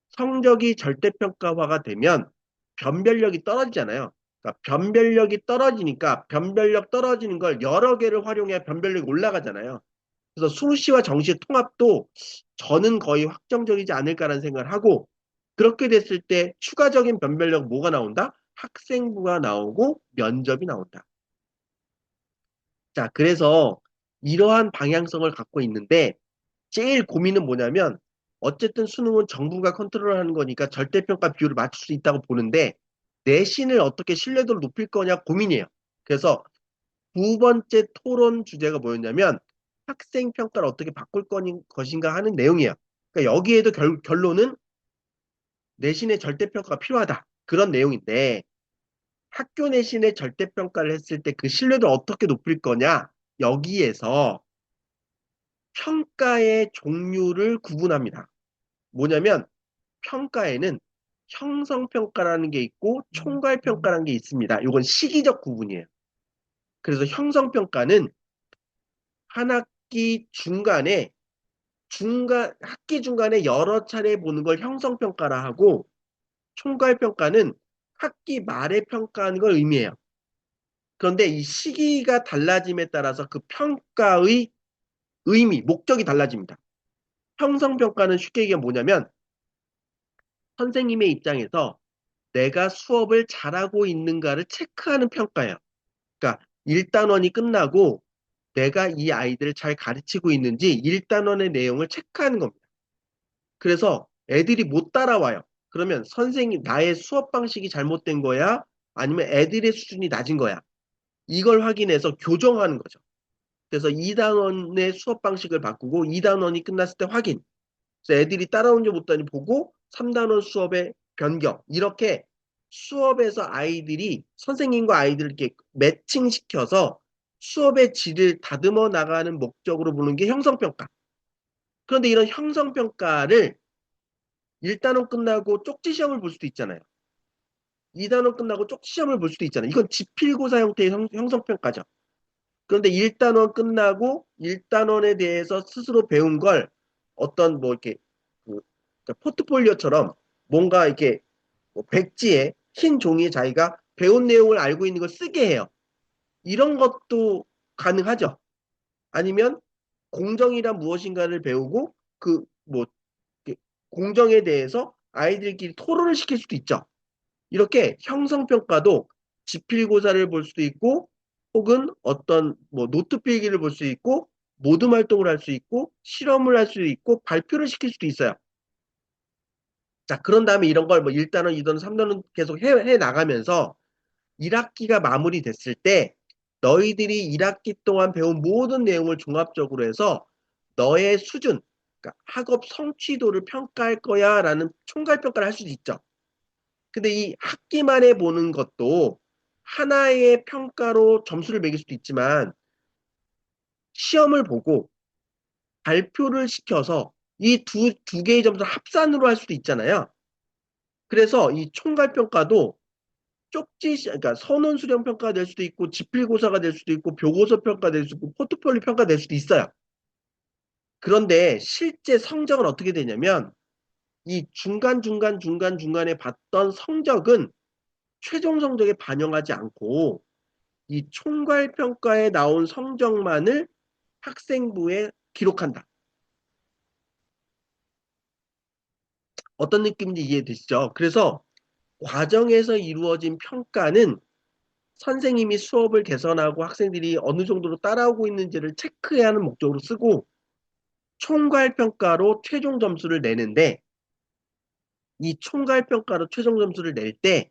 성적이 절대평가화가 되면 변별력이 떨어지잖아요. 그러니까 변별력이 떨어지니까 변별력 떨어지는 걸 여러 개를 활용해야 변별력이 올라가잖아요. 그래서 수시와 정시의 통합도 저는 거의 확정적이지 않을까라는 생각을 하고 그렇게 됐을 때 추가적인 변별력 뭐가 나온다? 학생부가 나오고 면접이 나온다. 자, 그래서 이러한 방향성을 갖고 있는데 제일 고민은 뭐냐면 어쨌든 수능은 정부가 컨트롤하는 거니까 절대평가 비율을 맞출 수 있다고 보는데 내신을 어떻게 신뢰도를 높일 거냐 고민이에요. 그래서 두 번째 토론 주제가 뭐였냐면 학생 평가를 어떻게 바꿀 것인가 하는 내용이에요. 그러니까 여기에도 결론은 내신의 절대평가가 필요하다. 그런 내용인데 학교 내신의 절대평가를 했을 때 그 신뢰도를 어떻게 높일 거냐? 여기에서 평가의 종류를 구분합니다. 뭐냐면 평가에는 형성평가라는 게 있고 총괄평가라는 게 있습니다. 이건 시기적 구분이에요. 그래서 형성평가는 한 학기 중간에 학기 중간에 여러 차례 보는 걸 형성평가라 하고 총괄평가는 학기 말에 평가하는 걸 의미해요. 그런데 이 시기가 달라짐에 따라서 그 평가의 의미, 목적이 달라집니다. 형성평가는 쉽게 얘기하면 뭐냐면 선생님의 입장에서 내가 수업을 잘하고 있는가를 체크하는 평가예요. 그러니까 1단원이 끝나고 내가 이 아이들을 잘 가르치고 있는지 1단원의 내용을 체크하는 겁니다. 그래서 애들이 못 따라와요. 그러면 선생님, 나의 수업 방식이 잘못된 거야? 아니면 애들의 수준이 낮은 거야? 이걸 확인해서 교정하는 거죠. 그래서 2단원의 수업 방식을 바꾸고 2단원이 끝났을 때 확인. 그래서 애들이 따라온지 못하는지 보고 3단원 수업의 변경. 이렇게 수업에서 아이들이 선생님과 아이들을 이렇게 매칭시켜서 수업의 질을 다듬어 나가는 목적으로 보는 게 형성평가. 그런데 이런 형성평가를 1단원 끝나고 쪽지 시험을 볼 수도 있잖아요. 2단원 끝나고 쪽지 시험을 볼 수도 있잖아요. 이건 지필고사 형태의 형성평가죠. 그런데 1단원 끝나고 1단원에 대해서 스스로 배운 걸 어떤 뭐 이렇게 그 그러니까 포트폴리오처럼 뭔가 이렇게 뭐 백지에 흰 종이에 자기가 배운 내용을 알고 있는 걸 쓰게 해요. 이런 것도 가능하죠. 아니면 공정이란 무엇인가를 배우고 그 뭐 공정에 대해서 아이들끼리 토론을 시킬 수도 있죠. 이렇게 형성평가도 지필고사를 볼 수도 있고 혹은 어떤 뭐 노트 필기를 볼 수 있고 모둠 활동을 할 수 있고 실험을 할 수 있고 발표를 시킬 수도 있어요. 자, 그런 다음에 이런 걸 뭐 1단원, 2단원, 3단원 계속 해 나가면서 1학기가 마무리됐을 때 너희들이 1학기 동안 배운 모든 내용을 종합적으로 해서 너의 수준, 그러니까 학업 성취도를 평가할 거야 라는 총괄평가를 할 수도 있죠. 근데 이 학기만에 보는 것도 하나의 평가로 점수를 매길 수도 있지만 시험을 보고 발표를 시켜서 이 두 개의 점수를 합산으로 할 수도 있잖아요. 그래서 이 총괄평가도 그러니까 선원 수련 평가가 될 수도 있고 지필고사가 될 수도 있고 교고서 평가 될 수도 있고 포트폴리오 평가 될 수도 있어요. 그런데 실제 성적은 어떻게 되냐면 이 중간에 봤던 성적은 최종 성적에 반영하지 않고 이 총괄평가에 나온 성적만을 학생부에 기록한다. 어떤 느낌인지 이해되시죠? 그래서 과정에서 이루어진 평가는 선생님이 수업을 개선하고 학생들이 어느 정도로 따라오고 있는지를 체크해야 하는 목적으로 쓰고 총괄평가로 최종 점수를 내는데 이 총괄평가로 최종 점수를 낼 때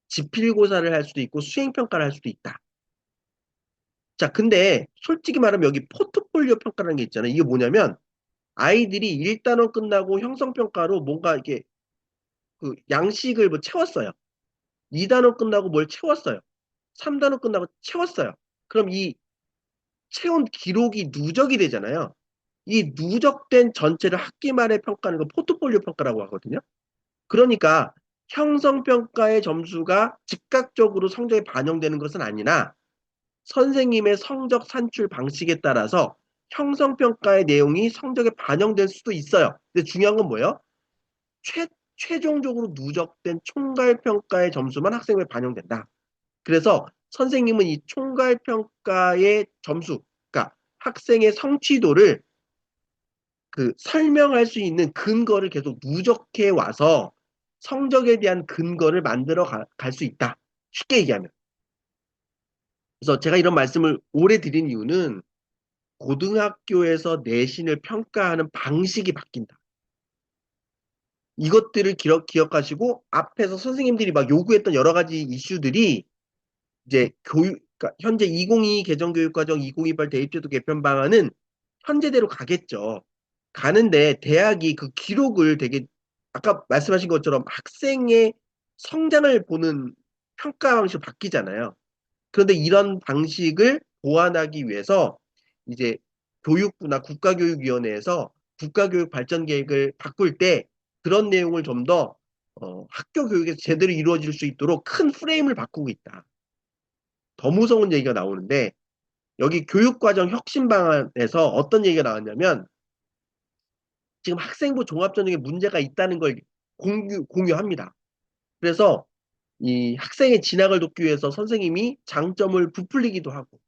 지필고사를 할 수도 있고 수행평가를 할 수도 있다. 자, 근데 솔직히 말하면 여기 포트폴리오 평가라는 게 있잖아요. 이게 뭐냐면 아이들이 1단원 끝나고 형성평가로 뭔가 이렇게 그 양식을 뭐 채웠어요. 2단원 끝나고 뭘 채웠어요. 3단원 끝나고 채웠어요. 그럼 이 채운 기록이 누적이 되잖아요. 이 누적된 전체를 학기 말에 평가하는 걸 포트폴리오 평가라고 하거든요. 그러니까 형성평가의 점수가 즉각적으로 성적에 반영되는 것은 아니나 선생님의 성적 산출 방식에 따라서 형성평가의 내용이 성적에 반영될 수도 있어요. 근데 중요한 건 뭐예요? 최종적으로 누적된 총괄평가의 점수만 학생부에 반영된다. 그래서 선생님은 이 총괄평가의 점수, 그러니까 학생의 성취도를 그 설명할 수 있는 근거를 계속 누적해 와서 성적에 대한 근거를 만들어 갈 수 있다. 쉽게 얘기하면. 그래서 제가 이런 말씀을 오래 드린 이유는 고등학교에서 내신을 평가하는 방식이 바뀐다. 이것들을 기억하시고 앞에서 선생님들이 막 요구했던 여러 가지 이슈들이 이제 그러니까 현재 2022 개정교육과정 2028 대입제도 개편 방안은 현재대로 가겠죠. 가는데 대학이 그 기록을 되게 아까 말씀하신 것처럼 학생의 성장을 보는 평가 방식으로 바뀌잖아요. 그런데 이런 방식을 보완하기 위해서 이제 교육부나 국가교육위원회에서 국가교육 발전 계획을 바꿀 때 그런 내용을 좀 더 학교 교육에서 제대로 이루어질 수 있도록 큰 프레임을 바꾸고 있다. 더 무서운 얘기가 나오는데 여기 교육과정 혁신 방안에서 어떤 얘기가 나왔냐면 지금 학생부 종합전형에 문제가 있다는 걸 공유합니다. 그래서 이 학생의 진학을 돕기 위해서 선생님이 장점을 부풀리기도 하고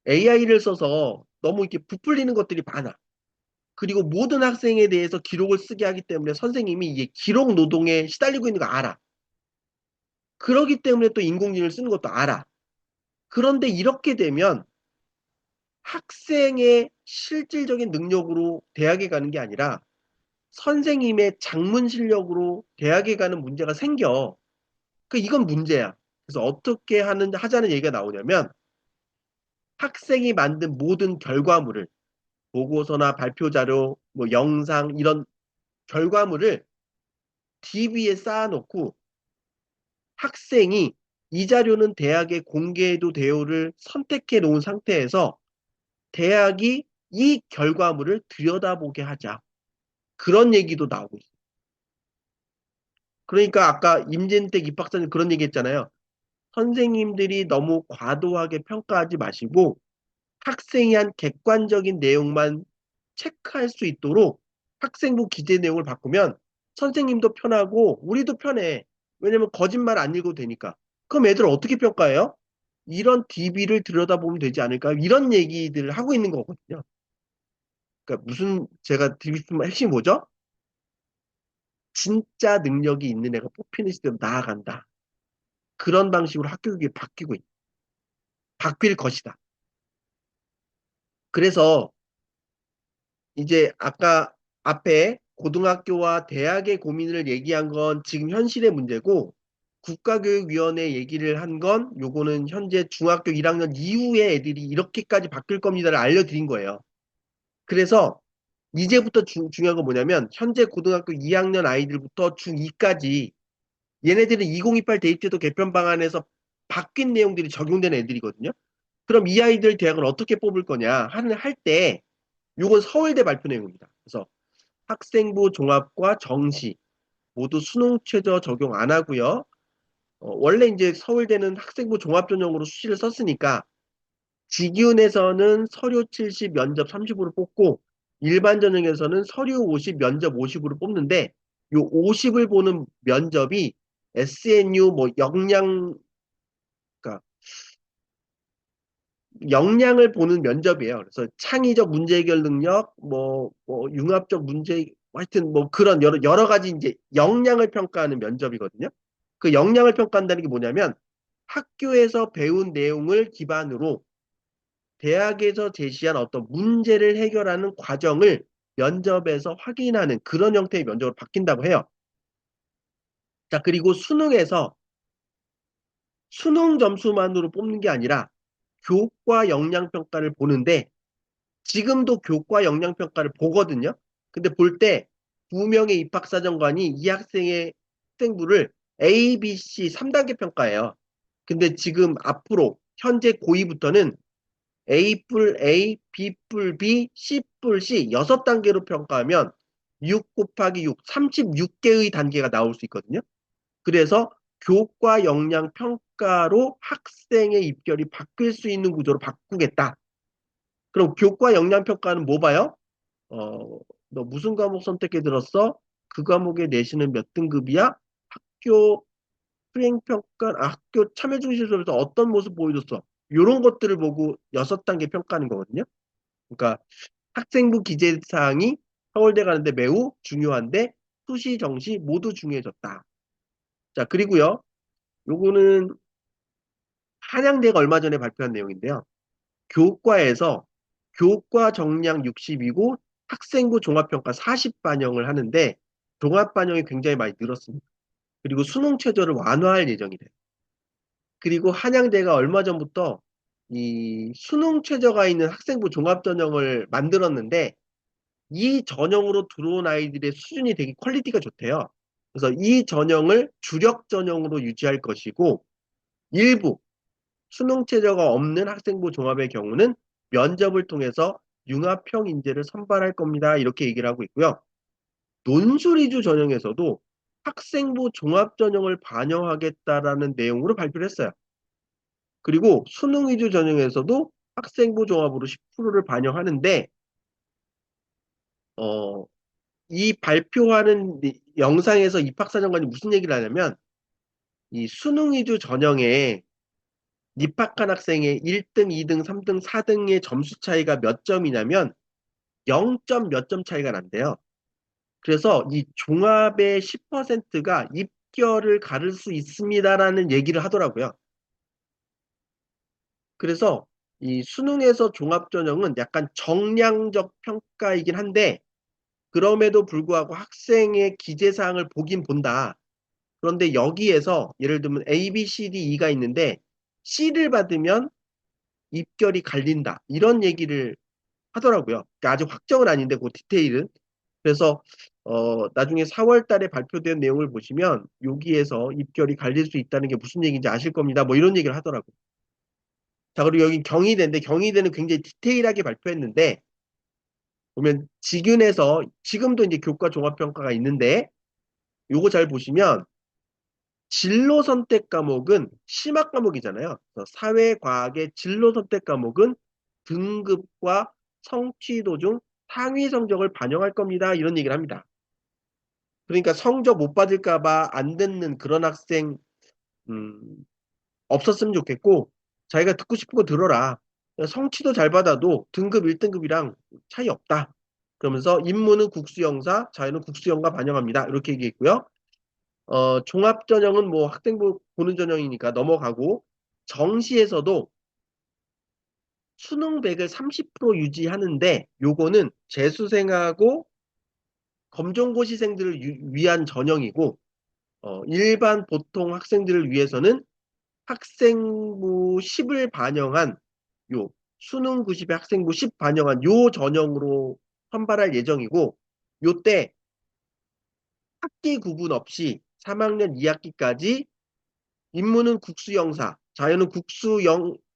AI를 써서 너무 이렇게 부풀리는 것들이 많아. 그리고 모든 학생에 대해서 기록을 쓰게 하기 때문에 선생님이 이게 기록 노동에 시달리고 있는 거 알아. 그러기 때문에 또 인공지능을 쓰는 것도 알아. 그런데 이렇게 되면 학생의 실질적인 능력으로 대학에 가는 게 아니라 선생님의 작문 실력으로 대학에 가는 문제가 생겨. 이건 문제야. 그래서 어떻게 하자는 얘기가 나오냐면 학생이 만든 모든 결과물을 보고서나 발표 자료, 뭐 영상 이런 결과물을 DB에 쌓아놓고 학생이 이 자료는 대학에 공개해도 돼요를 선택해 놓은 상태에서 대학이 이 결과물을 들여다보게 하자. 그런 얘기도 나오고 있어요. 그러니까 아까 임진택 입학사님 그런 얘기 했잖아요. 선생님들이 너무 과도하게 평가하지 마시고 학생이 한 객관적인 내용만 체크할 수 있도록 학생부 기재 내용을 바꾸면 선생님도 편하고 우리도 편해. 왜냐면 거짓말 안 읽어도 되니까. 그럼 애들 어떻게 평가해요? 이런 DB를 들여다보면 되지 않을까? 이런 얘기들을 하고 있는 거거든요. 그러니까 무슨 제가 드리고 싶은 핵심이 뭐죠? 진짜 능력이 있는 애가 뽑히는 시대로 나아간다. 그런 방식으로 학교 교육이 바뀔 것이다. 그래서 이제 아까 앞에 고등학교와 대학의 고민을 얘기한 건 지금 현실의 문제고 국가교육위원회 얘기를 한 건 요거는 현재 중학교 1학년 이후에 애들이 이렇게까지 바뀔 겁니다를 알려드린 거예요. 그래서 이제부터 중요한 건 뭐냐면 현재 고등학교 2학년 아이들부터 중2까지 얘네들은 2028 대입제도 개편 방안에서 바뀐 내용들이 적용되는 애들이거든요. 그럼 이 아이들 대학을 어떻게 뽑을 거냐 할 때 요건 서울대 발표 내용입니다. 그래서 학생부 종합과 정시 모두 수능 최저 적용 안 하고요. 원래 이제 서울대는 학생부 종합 전형으로 수시를 썼으니까 직윤에서는 서류 70, 면접 30으로 뽑고 일반 전형에서는 서류 50, 면접 50으로 뽑는데 요 50을 보는 면접이 SNU 뭐 그러니까 역량을 보는 면접이에요. 그래서 창의적 문제 해결 능력, 뭐 융합적 문제, 하여튼 뭐 그런 여러 가지 이제 역량을 평가하는 면접이거든요. 그 역량을 평가한다는 게 뭐냐면 학교에서 배운 내용을 기반으로 대학에서 제시한 어떤 문제를 해결하는 과정을 면접에서 확인하는 그런 형태의 면접으로 바뀐다고 해요. 자, 그리고 수능에서 수능 점수만으로 뽑는 게 아니라 교과 역량 평가를 보는데 지금도 교과 역량 평가를 보거든요. 근데 볼 때 두 명의 입학사정관이 이 학생의 학생부를 A, B, C 3단계 평가해요. 근데 지금 앞으로 현재 고2부터는 A뿔 A, B뿔 B, C뿔 C 6단계로 평가하면 6 곱하기 6, 36개의 단계가 나올 수 있거든요. 그래서 교과 역량 평가로 학생의 입결이 바뀔 수 있는 구조로 바꾸겠다. 그럼 교과 역량 평가는 뭐 봐요? 어, 너 무슨 과목 선택해 들었어? 그 과목의 내신은 몇 등급이야? 학교 수행평가, 학교 참여중심 수업에서 어떤 모습 보여줬어? 이런 것들을 보고 6단계 평가하는 거거든요. 그러니까 학생부 기재사항이 서울대 가는데 매우 중요한데 수시, 정시 모두 중요해졌다. 자, 그리고요. 요거는 한양대가 얼마 전에 발표한 내용인데요. 교과에서 교과 정량 60이고 학생부 종합평가 40 반영을 하는데 종합 반영이 굉장히 많이 늘었습니다. 그리고 수능 최저를 완화할 예정이래요. 그리고 한양대가 얼마 전부터 이 수능 최저가 있는 학생부 종합전형을 만들었는데 이 전형으로 들어온 아이들의 수준이 되게 퀄리티가 좋대요. 그래서 이 전형을 주력 전형으로 유지할 것이고 일부 수능 최저가 없는 학생부 종합의 경우는 면접을 통해서 융합형 인재를 선발할 겁니다. 이렇게 얘기를 하고 있고요. 논술위주 전형에서도 학생부 종합 전형을 반영하겠다라는 내용으로 발표를 했어요. 그리고 수능 위주 전형에서도 학생부 종합으로 10%를 반영하는데 어, 이 발표하는 영상에서 입학사정관이 무슨 얘기를 하냐면 이 수능 위주 전형에 입학한 학생의 1등, 2등, 3등, 4등의 점수 차이가 몇 점이냐면 0점 몇 점 차이가 난대요. 그래서 이 종합의 10%가 입결을 가를 수 있습니다라는 얘기를 하더라고요. 그래서 이 수능에서 종합전형은 약간 정량적 평가이긴 한데 그럼에도 불구하고 학생의 기재사항을 보긴 본다. 그런데 여기에서 예를 들면 A, B, C, D, E가 있는데 C를 받으면 입결이 갈린다. 이런 얘기를 하더라고요. 그러니까 아직 확정은 아닌데 그 디테일은. 그래서 나중에 4월 달에 발표된 내용을 보시면 여기에서 입결이 갈릴 수 있다는 게 무슨 얘기인지 아실 겁니다. 뭐 이런 얘기를 하더라고요. 자, 그리고 여기 경희대인데 경희대는 굉장히 디테일하게 발표했는데 보면 직윤에서 지금도 이제 교과 종합평가가 있는데 요거 잘 보시면 진로 선택 과목은 심화 과목이잖아요. 그래서 사회과학의 진로 선택 과목은 등급과 성취도 중 상위 성적을 반영할 겁니다. 이런 얘기를 합니다. 그러니까 성적 못 받을까 봐 안 듣는 그런 학생 음, 없었으면 좋겠고 자기가 듣고 싶은 거 들어라. 성취도 잘 받아도 등급 1등급이랑 차이 없다. 그러면서 임무는 국수영사, 자유는 국수영과 반영합니다. 이렇게 얘기했고요. 종합전형은 뭐 학생부 보는 전형이니까 넘어가고 정시에서도 수능 100을 30% 유지하는데 요거는 재수생하고 검정고시생들을 위한 전형이고 일반 보통 학생들을 위해서는 학생부 10을 반영한 요 수능 90에 학생부 10 반영한 요 전형으로 선발할 예정이고 요때 학기 구분 없이 3학년 2학기까지 인문은 국수영사, 자연은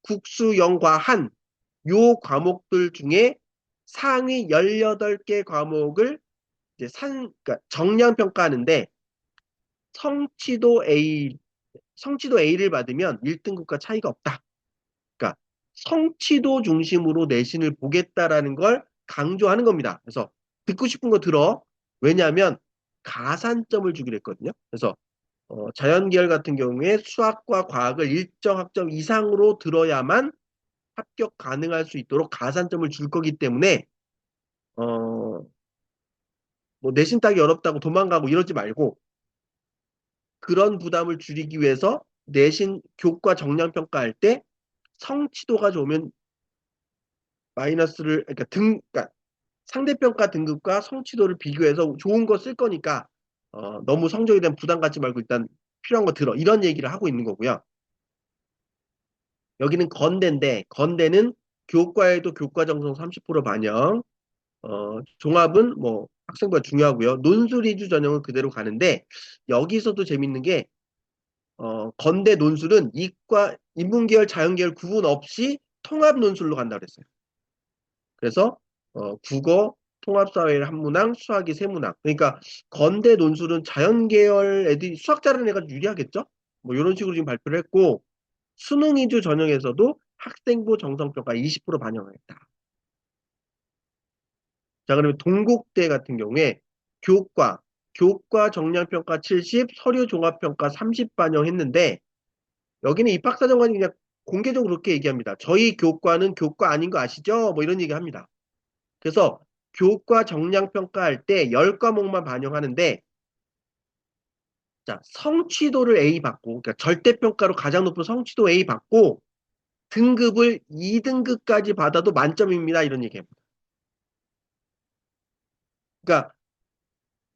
국수영과 한 요 과목들 중에 상위 18개 과목을 이제 그러니까 정량 평가하는데 성취도 A, 성취도 A를 받으면 1등급과 차이가 없다. 그러니까 성취도 중심으로 내신을 보겠다라는 걸 강조하는 겁니다. 그래서 듣고 싶은 거 들어. 왜냐하면 가산점을 주기로 했거든요. 그래서 자연계열 같은 경우에 수학과 과학을 일정 학점 이상으로 들어야만 합격 가능할 수 있도록 가산점을 줄 거기 때문에 어, 뭐 내신 따기 어렵다고 도망가고 이러지 말고 그런 부담을 줄이기 위해서 내신 교과 정량 평가할 때 성취도가 좋으면 마이너스를 그러니까 상대평가 등급과 성취도를 비교해서 좋은 거 쓸 거니까 너무 성적에 대한 부담 갖지 말고 일단 필요한 거 들어 이런 얘기를 하고 있는 거고요. 여기는 건대인데 건대는 교과에도 교과 정성 30% 반영, 종합은 뭐 학생부가 중요하고요. 논술 위주 전형은 그대로 가는데 여기서도 재밌는 게 건대 논술은 이과 인문계열, 자연계열 구분 없이 통합 논술로 간다고 그랬어요. 그래서 국어, 통합사회 한문항, 수학이 세문항. 그러니까 건대 논술은 자연계열 애들이 수학 잘하는 애가 유리하겠죠? 뭐 이런 식으로 지금 발표를 했고 수능 위주 전형에서도 학생부 정성평가 20% 반영하겠다. 자, 그러면 동국대 같은 경우에 교과, 교과 정량평가 70, 서류 종합평가 30 반영했는데 여기는 입학사정관이 그냥 공개적으로 그렇게 얘기합니다. 저희 교과는 교과 아닌 거 아시죠? 뭐 이런 얘기 합니다. 그래서 교과 정량 평가할 때 10과목만 반영하는데 자, 성취도를 A 받고 그러니까 절대평가로 가장 높은 성취도 A 받고 등급을 2등급까지 받아도 만점입니다. 이런 얘기입니다. 그러니까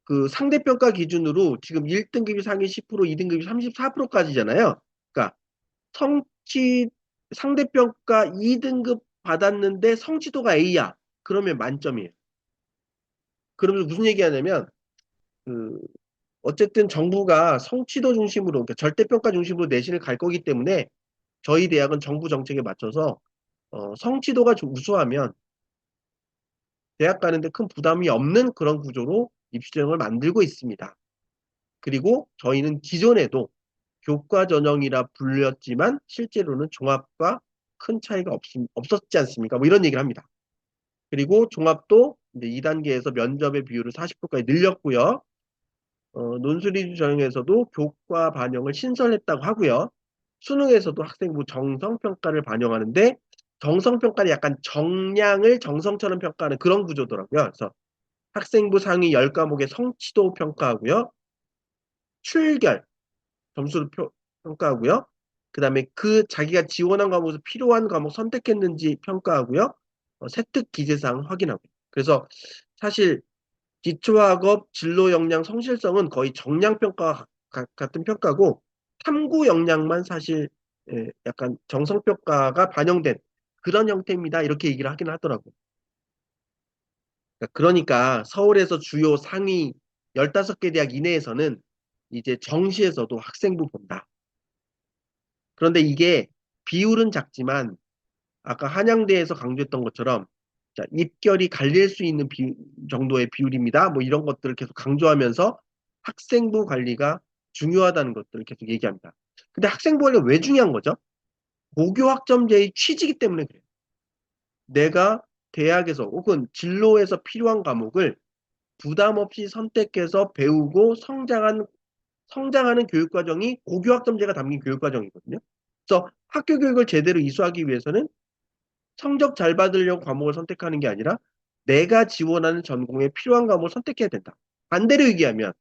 그 상대평가 기준으로 지금 1등급이 상위 10%, 2등급이 34%까지잖아요. 그러니까 성취, 상대평가 2등급 받았는데 성취도가 A야. 그러면 만점이에요. 그러면서 무슨 얘기하냐면, 그, 어쨌든 정부가 성취도 중심으로, 그러니까 절대평가 중심으로 내신을 갈 거기 때문에 저희 대학은 정부 정책에 맞춰서 성취도가 좀 우수하면 대학 가는데 큰 부담이 없는 그런 구조로 입시제도를 만들고 있습니다. 그리고 저희는 기존에도 교과 전형이라 불렸지만 실제로는 종합과 큰 차이가 없었지 않습니까? 뭐 이런 얘기를 합니다. 그리고 종합도 이제 2단계에서 면접의 비율을 40%까지 늘렸고요. 논술위주 전형에서도 교과 반영을 신설했다고 하고요. 수능에서도 학생부 정성평가를 반영하는데 정성평가는 약간 정량을 정성처럼 평가하는 그런 구조더라고요. 그래서 학생부 상위 10과목의 성취도 평가하고요. 출결, 점수를 평가하고요. 그 다음에 그 자기가 지원한 과목에서 필요한 과목 선택했는지 평가하고요. 세특 기재사항 확인하고. 그래서 사실 기초학업 진로 역량 성실성은 거의 정량 평가 같은 평가고 탐구 역량만 사실 약간 정성 평가가 반영된 그런 형태입니다. 이렇게 얘기를 하긴 하더라고요. 그러니까 서울에서 주요 상위 15개 대학 이내에서는 이제 정시에서도 학생부 본다. 그런데 이게 비율은 작지만 아까 한양대에서 강조했던 것처럼 자, 입결이 갈릴 수 있는 정도의 비율입니다. 뭐 이런 것들을 계속 강조하면서 학생부 관리가 중요하다는 것들을 계속 얘기합니다. 근데 학생부 관리가 왜 중요한 거죠? 고교 학점제의 취지이기 때문에 그래요. 내가 대학에서 혹은 진로에서 필요한 과목을 부담 없이 선택해서 배우고 성장하는 교육 과정이 고교 학점제가 담긴 교육 과정이거든요. 그래서 학교 교육을 제대로 이수하기 위해서는 성적 잘 받으려고 과목을 선택하는 게 아니라 내가 지원하는 전공에 필요한 과목을 선택해야 된다. 반대로 얘기하면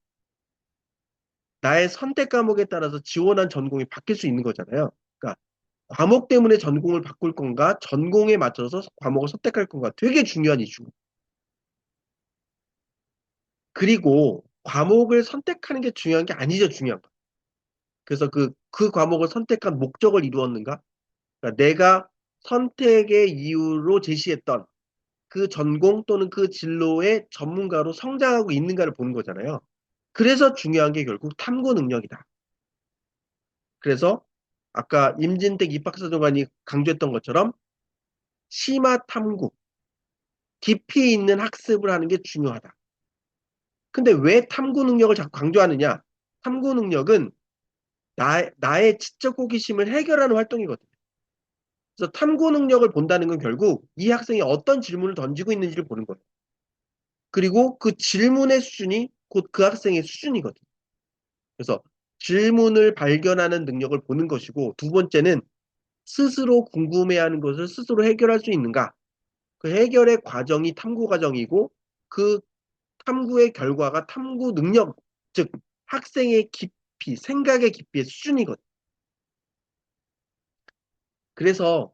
나의 선택 과목에 따라서 지원한 전공이 바뀔 수 있는 거잖아요. 그러니까 과목 때문에 전공을 바꿀 건가, 전공에 맞춰서 과목을 선택할 건가 되게 중요한 이슈고. 그리고 과목을 선택하는 게 중요한 게 아니죠, 중요한 거. 그래서 그 과목을 선택한 목적을 이루었는가? 그러니까 내가 선택의 이유로 제시했던 그 전공 또는 그 진로의 전문가로 성장하고 있는가를 보는 거잖아요. 그래서 중요한 게 결국 탐구 능력이다. 그래서 아까 임진택 입학사 정관이 강조했던 것처럼 심화 탐구, 깊이 있는 학습을 하는 게 중요하다. 근데 왜 탐구 능력을 자꾸 강조하느냐? 탐구 능력은 나의 지적 호기심을 해결하는 활동이거든요. 그래서 탐구 능력을 본다는 건 결국 이 학생이 어떤 질문을 던지고 있는지를 보는 거예요. 그리고 그 질문의 수준이 곧 그 학생의 수준이거든요. 그래서 질문을 발견하는 능력을 보는 것이고, 두 번째는 스스로 궁금해하는 것을 스스로 해결할 수 있는가? 그 해결의 과정이 탐구 과정이고, 그 탐구의 결과가 탐구 능력, 즉 학생의 깊이, 생각의 깊이의 수준이거든요. 그래서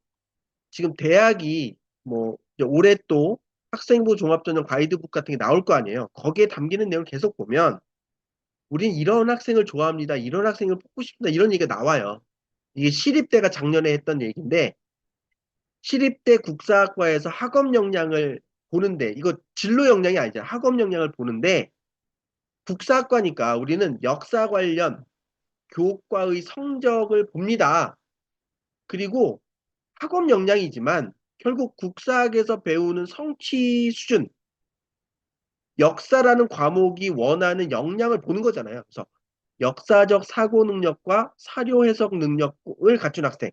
지금 대학이 뭐 이제 올해 또 학생부 종합전형 가이드북 같은 게 나올 거 아니에요. 거기에 담기는 내용을 계속 보면 우린 이런 학생을 좋아합니다. 이런 학생을 뽑고 싶다. 이런 얘기가 나와요. 이게 시립대가 작년에 했던 얘기인데 시립대 국사학과에서 학업 역량을 보는데 이거 진로 역량이 아니잖아. 학업 역량을 보는데 국사학과니까 우리는 역사 관련 교과의 성적을 봅니다. 그리고 학업 역량이지만 결국 국사학에서 배우는 성취 수준, 역사라는 과목이 원하는 역량을 보는 거잖아요. 그래서 역사적 사고 능력과 사료 해석 능력을 갖춘 학생,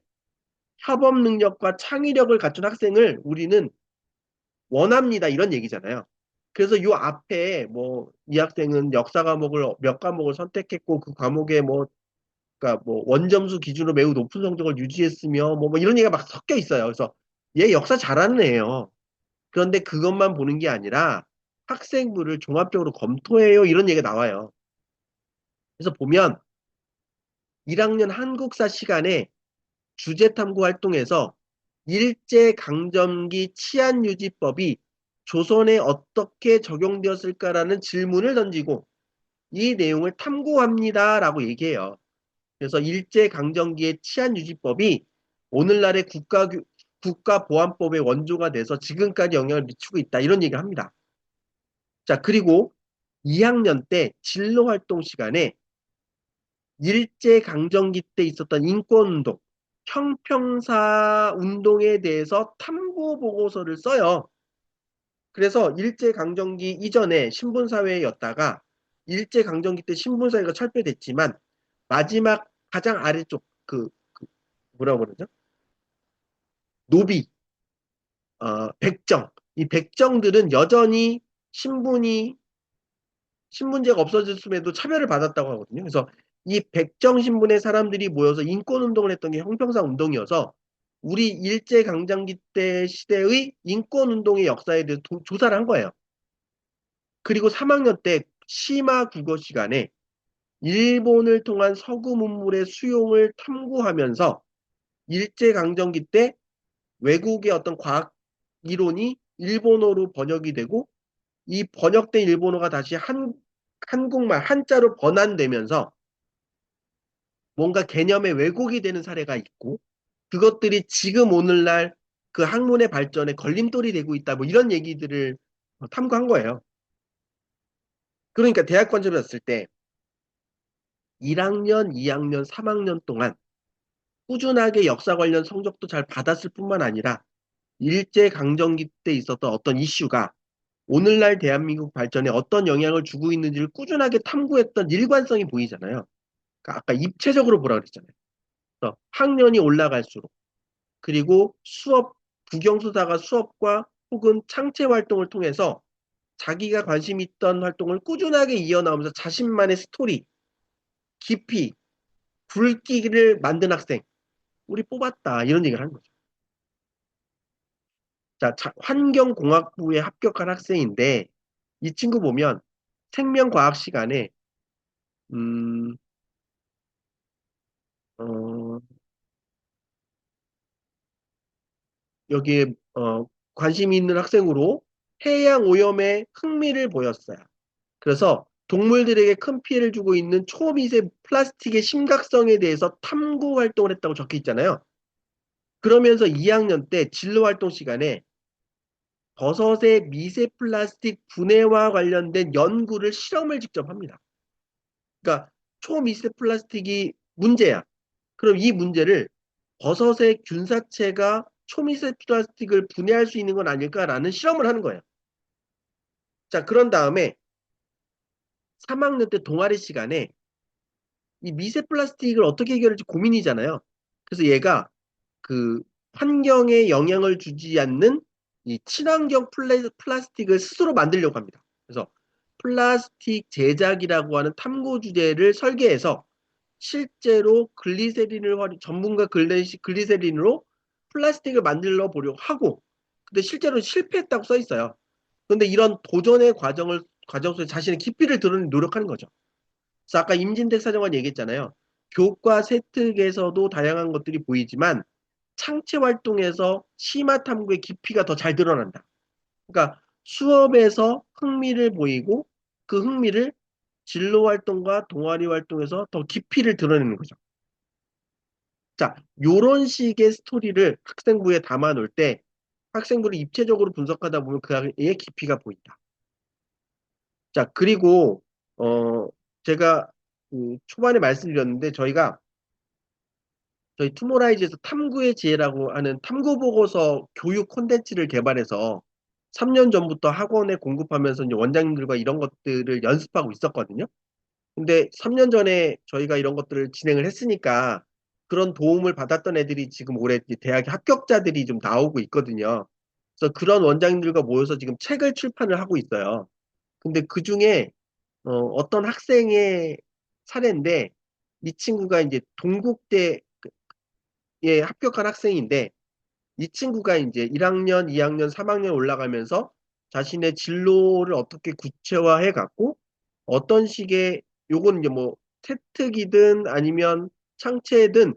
협업 능력과 창의력을 갖춘 학생을 우리는 원합니다. 이런 얘기잖아요. 그래서 요 앞에 뭐 이 학생은 역사 과목을 몇 과목을 선택했고 그 과목에 뭐 그러니까 뭐 원점수 기준으로 매우 높은 성적을 유지했으며 뭐 이런 얘기가 막 섞여 있어요. 그래서 얘 역사 잘하는 애예요. 그런데 그것만 보는 게 아니라 학생부를 종합적으로 검토해요. 이런 얘기가 나와요. 그래서 보면 1학년 한국사 시간에 주제탐구 활동에서 일제강점기 치안유지법이 조선에 어떻게 적용되었을까라는 질문을 던지고 이 내용을 탐구합니다라고 얘기해요. 그래서 일제강점기의 치안유지법이 오늘날의 국가보안법의 원조가 돼서 지금까지 영향을 미치고 있다. 이런 얘기를 합니다. 자, 그리고 2학년 때 진로활동 시간에 일제강점기 때 있었던 인권운동, 형평사 운동에 대해서 탐구 보고서를 써요. 그래서 일제강점기 이전에 신분사회였다가 일제강점기 때 신분사회가 철폐됐지만 마지막 가장 아래쪽 뭐라고 그러죠? 노비, 백정. 이 백정들은 여전히 신분이 신분제가 없어졌음에도 차별을 받았다고 하거든요. 그래서 이 백정 신분의 사람들이 모여서 인권 운동을 했던 게 형평사 운동이어서 우리 일제강점기 때 시대의 인권 운동의 역사에 대해서 조사를 한 거예요. 그리고 3학년 때 심화 국어 시간에 일본을 통한 서구 문물의 수용을 탐구하면서 일제강점기 때 외국의 어떤 과학 이론이 일본어로 번역이 되고 이 번역된 일본어가 다시 한국말, 한자로 번안되면서 뭔가 개념의 왜곡이 되는 사례가 있고 그것들이 지금 오늘날 그 학문의 발전에 걸림돌이 되고 있다. 뭐 이런 얘기들을 탐구한 거예요. 그러니까 대학 관점에서 봤을 때 1학년, 2학년, 3학년 동안 꾸준하게 역사 관련 성적도 잘 받았을 뿐만 아니라 일제강점기 때 있었던 어떤 이슈가 오늘날 대한민국 발전에 어떤 영향을 주고 있는지를 꾸준하게 탐구했던 일관성이 보이잖아요. 그러니까 아까 입체적으로 보라 그랬잖아요. 그래서 학년이 올라갈수록 그리고 국영수사가 수업과 혹은 창체 활동을 통해서 자기가 관심 있던 활동을 꾸준하게 이어나오면서 자신만의 스토리, 깊이, 굵기를 만든 학생, 우리 뽑았다. 이런 얘기를 하는 거죠. 자, 환경공학부에 합격한 학생인데 이 친구 보면 생명과학 시간에 음, 어, 여기에 관심이 있는 학생으로 해양 오염에 흥미를 보였어요. 그래서 동물들에게 큰 피해를 주고 있는 초미세 플라스틱의 심각성에 대해서 탐구 활동을 했다고 적혀 있잖아요. 그러면서 2학년 때 진로 활동 시간에 버섯의 미세 플라스틱 분해와 관련된 연구를 실험을 직접 합니다. 그러니까 초미세 플라스틱이 문제야. 그럼 이 문제를 버섯의 균사체가 초미세 플라스틱을 분해할 수 있는 건 아닐까라는 실험을 하는 거예요. 자, 그런 다음에 3학년 때 동아리 시간에 이 미세 플라스틱을 어떻게 해결할지 고민이잖아요. 그래서 얘가 그 환경에 영향을 주지 않는 이 친환경 플라스틱을 스스로 만들려고 합니다. 그래서 플라스틱 제작이라고 하는 탐구 주제를 설계해서 실제로 전문가 글리세린으로 플라스틱을 만들어 보려고 하고 근데 실제로 실패했다고 써 있어요. 그런데 이런 도전의 과정 속에 자신의 깊이를 드러내는 노력하는 거죠. 그래서 아까 임진택 사정관 얘기했잖아요. 교과 세특에서도 다양한 것들이 보이지만 창체 활동에서 심화 탐구의 깊이가 더 잘 드러난다. 그러니까 수업에서 흥미를 보이고 그 흥미를 진로 활동과 동아리 활동에서 더 깊이를 드러내는 거죠. 자, 요런 식의 스토리를 학생부에 담아 놓을 때 학생부를 입체적으로 분석하다 보면 그 아이의 깊이가 보인다. 자, 그리고 제가 그 초반에 말씀드렸는데 저희 투모라이즈에서 탐구의 지혜라고 하는 탐구 보고서 교육 콘텐츠를 개발해서 3년 전부터 학원에 공급하면서 이제 원장님들과 이런 것들을 연습하고 있었거든요. 근데 3년 전에 저희가 이런 것들을 진행을 했으니까 그런 도움을 받았던 애들이 지금 올해 대학 합격자들이 좀 나오고 있거든요. 그래서 그런 원장님들과 모여서 지금 책을 출판을 하고 있어요. 근데 그 중에 어떤 학생의 사례인데 이 친구가 이제 동국대에 합격한 학생인데 이 친구가 이제 1학년, 2학년, 3학년 올라가면서 자신의 진로를 어떻게 구체화해 갖고 어떤 식의 요건 이제 뭐 태특이든 아니면 창체든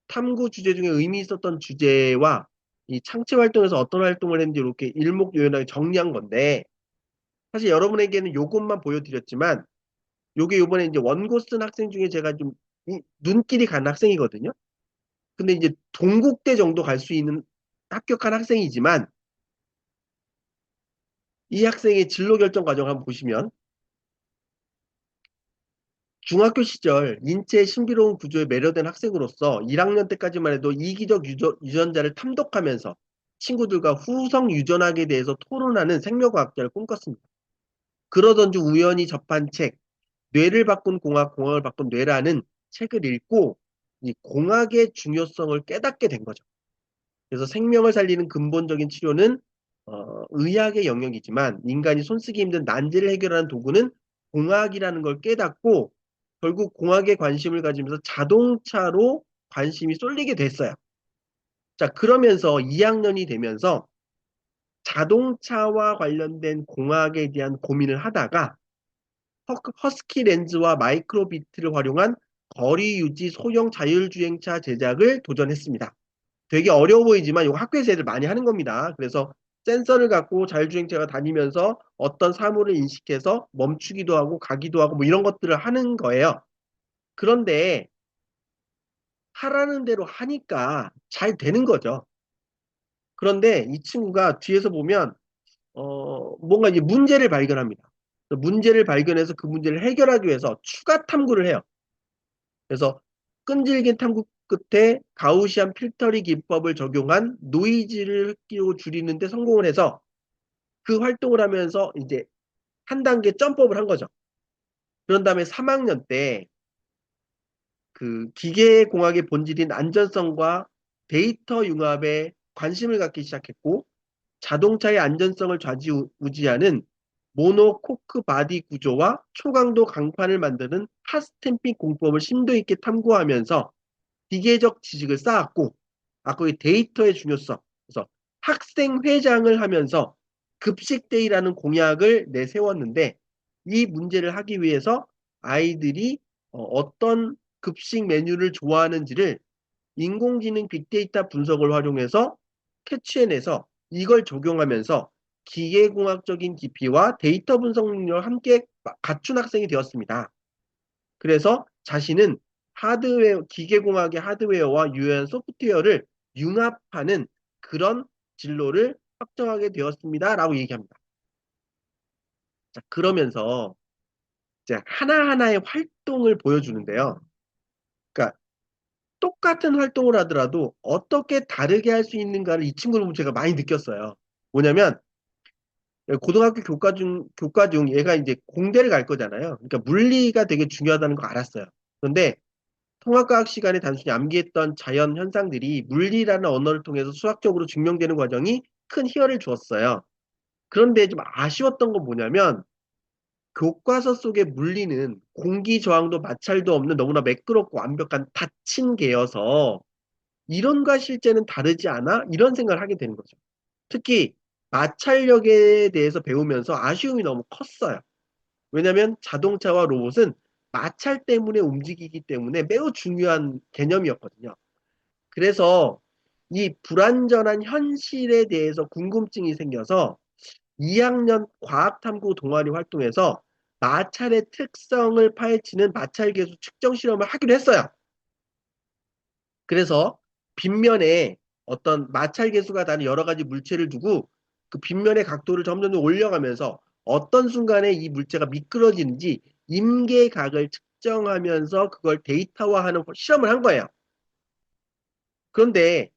탐구 주제 중에 의미 있었던 주제와 이 창체 활동에서 어떤 활동을 했는지 이렇게 일목요연하게 정리한 건데 사실 여러분에게는 요것만 보여드렸지만 요게 요번에 이제 원고 쓴 학생 중에 제가 좀 눈길이 간 학생이거든요. 근데 이제 동국대 정도 갈 수 있는 합격한 학생이지만 이 학생의 진로 결정 과정 한번 보시면 중학교 시절 인체의 신비로운 구조에 매료된 학생으로서 1학년 때까지만 해도 이기적 유전자를 탐독하면서 친구들과 후성 유전학에 대해서 토론하는 생명과학자를 꿈꿨습니다. 그러던 중 우연히 접한 책, 뇌를 바꾼 공학, 공학을 바꾼 뇌라는 책을 읽고 이 공학의 중요성을 깨닫게 된 거죠. 그래서 생명을 살리는 근본적인 치료는 의학의 영역이지만 인간이 손쓰기 힘든 난제를 해결하는 도구는 공학이라는 걸 깨닫고 결국 공학에 관심을 가지면서 자동차로 관심이 쏠리게 됐어요. 자, 그러면서 2학년이 되면서 자동차와 관련된 공학에 대한 고민을 하다가 허스키 렌즈와 마이크로비트를 활용한 거리 유지 소형 자율주행차 제작을 도전했습니다. 되게 어려워 보이지만 이거 학교에서 애들 많이 하는 겁니다. 그래서 센서를 갖고 자율주행차가 다니면서 어떤 사물을 인식해서 멈추기도 하고 가기도 하고 뭐 이런 것들을 하는 거예요. 그런데 하라는 대로 하니까 잘 되는 거죠. 그런데 이 친구가 뒤에서 보면 뭔가 이제 문제를 발견합니다. 문제를 발견해서 그 문제를 해결하기 위해서 추가 탐구를 해요. 그래서 끈질긴 탐구 끝에 가우시안 필터링 기법을 적용한 노이즈를 흡기로 줄이는 데 성공을 해서 그 활동을 하면서 이제 한 단계 점프업을 한 거죠. 그런 다음에 3학년 때 그 기계공학의 본질인 안전성과 데이터 융합에 관심을 갖기 시작했고 자동차의 안전성을 좌지우지하는 모노코크 바디 구조와 초강도 강판을 만드는 핫스탬핑 공법을 심도 있게 탐구하면서 기계적 지식을 쌓았고, 아까 이 데이터의 중요성, 그래서 학생 회장을 하면서 급식데이라는 공약을 내세웠는데, 이 문제를 하기 위해서 아이들이 떤 급식 메뉴를 좋아하는지를 인공지능 빅데이터 분석을 활용해서 캐치해내서 이걸 적용하면서 기계공학적인 깊이와 데이터 분석 능력을 함께 갖춘 학생이 되었습니다. 그래서 자신은 하드웨어, 기계공학의 하드웨어와 유효한 소프트웨어를 융합하는 그런 진로를 확정하게 되었습니다. 라고 얘기합니다. 자, 그러면서 이제 하나하나의 활동을 보여주는데요. 그러니까 똑같은 활동을 하더라도 어떻게 다르게 할 수 있는가를 이 친구를 보면 제가 많이 느꼈어요. 뭐냐면 고등학교 교과 중 얘가 이제 공대를 갈 거잖아요. 그러니까 물리가 되게 중요하다는 거 알았어요. 그런데 통합과학 시간에 단순히 암기했던 자연 현상들이 물리라는 언어를 통해서 수학적으로 증명되는 과정이 큰 희열을 주었어요. 그런데 좀 아쉬웠던 건 뭐냐면 교과서 속의 물리는 공기 저항도 마찰도 없는 너무나 매끄럽고 완벽한 닫힌 개여서 이론과 실제는 다르지 않아? 이런 생각을 하게 되는 거죠. 특히 마찰력에 대해서 배우면서 아쉬움이 너무 컸어요. 왜냐하면 자동차와 로봇은 마찰 때문에 움직이기 때문에 매우 중요한 개념이었거든요. 그래서 이 불완전한 현실에 대해서 궁금증이 생겨서 2학년 과학탐구 동아리 활동에서 마찰의 특성을 파헤치는 마찰계수 측정 실험을 하기로 했어요. 그래서 빗면에 어떤 마찰계수가 다른 여러 가지 물체를 두고 그 빗면의 각도를 점점 올려가면서 어떤 순간에 이 물체가 미끄러지는지 임계각을 측정하면서 그걸 데이터화하는 실험을 한 거예요. 그런데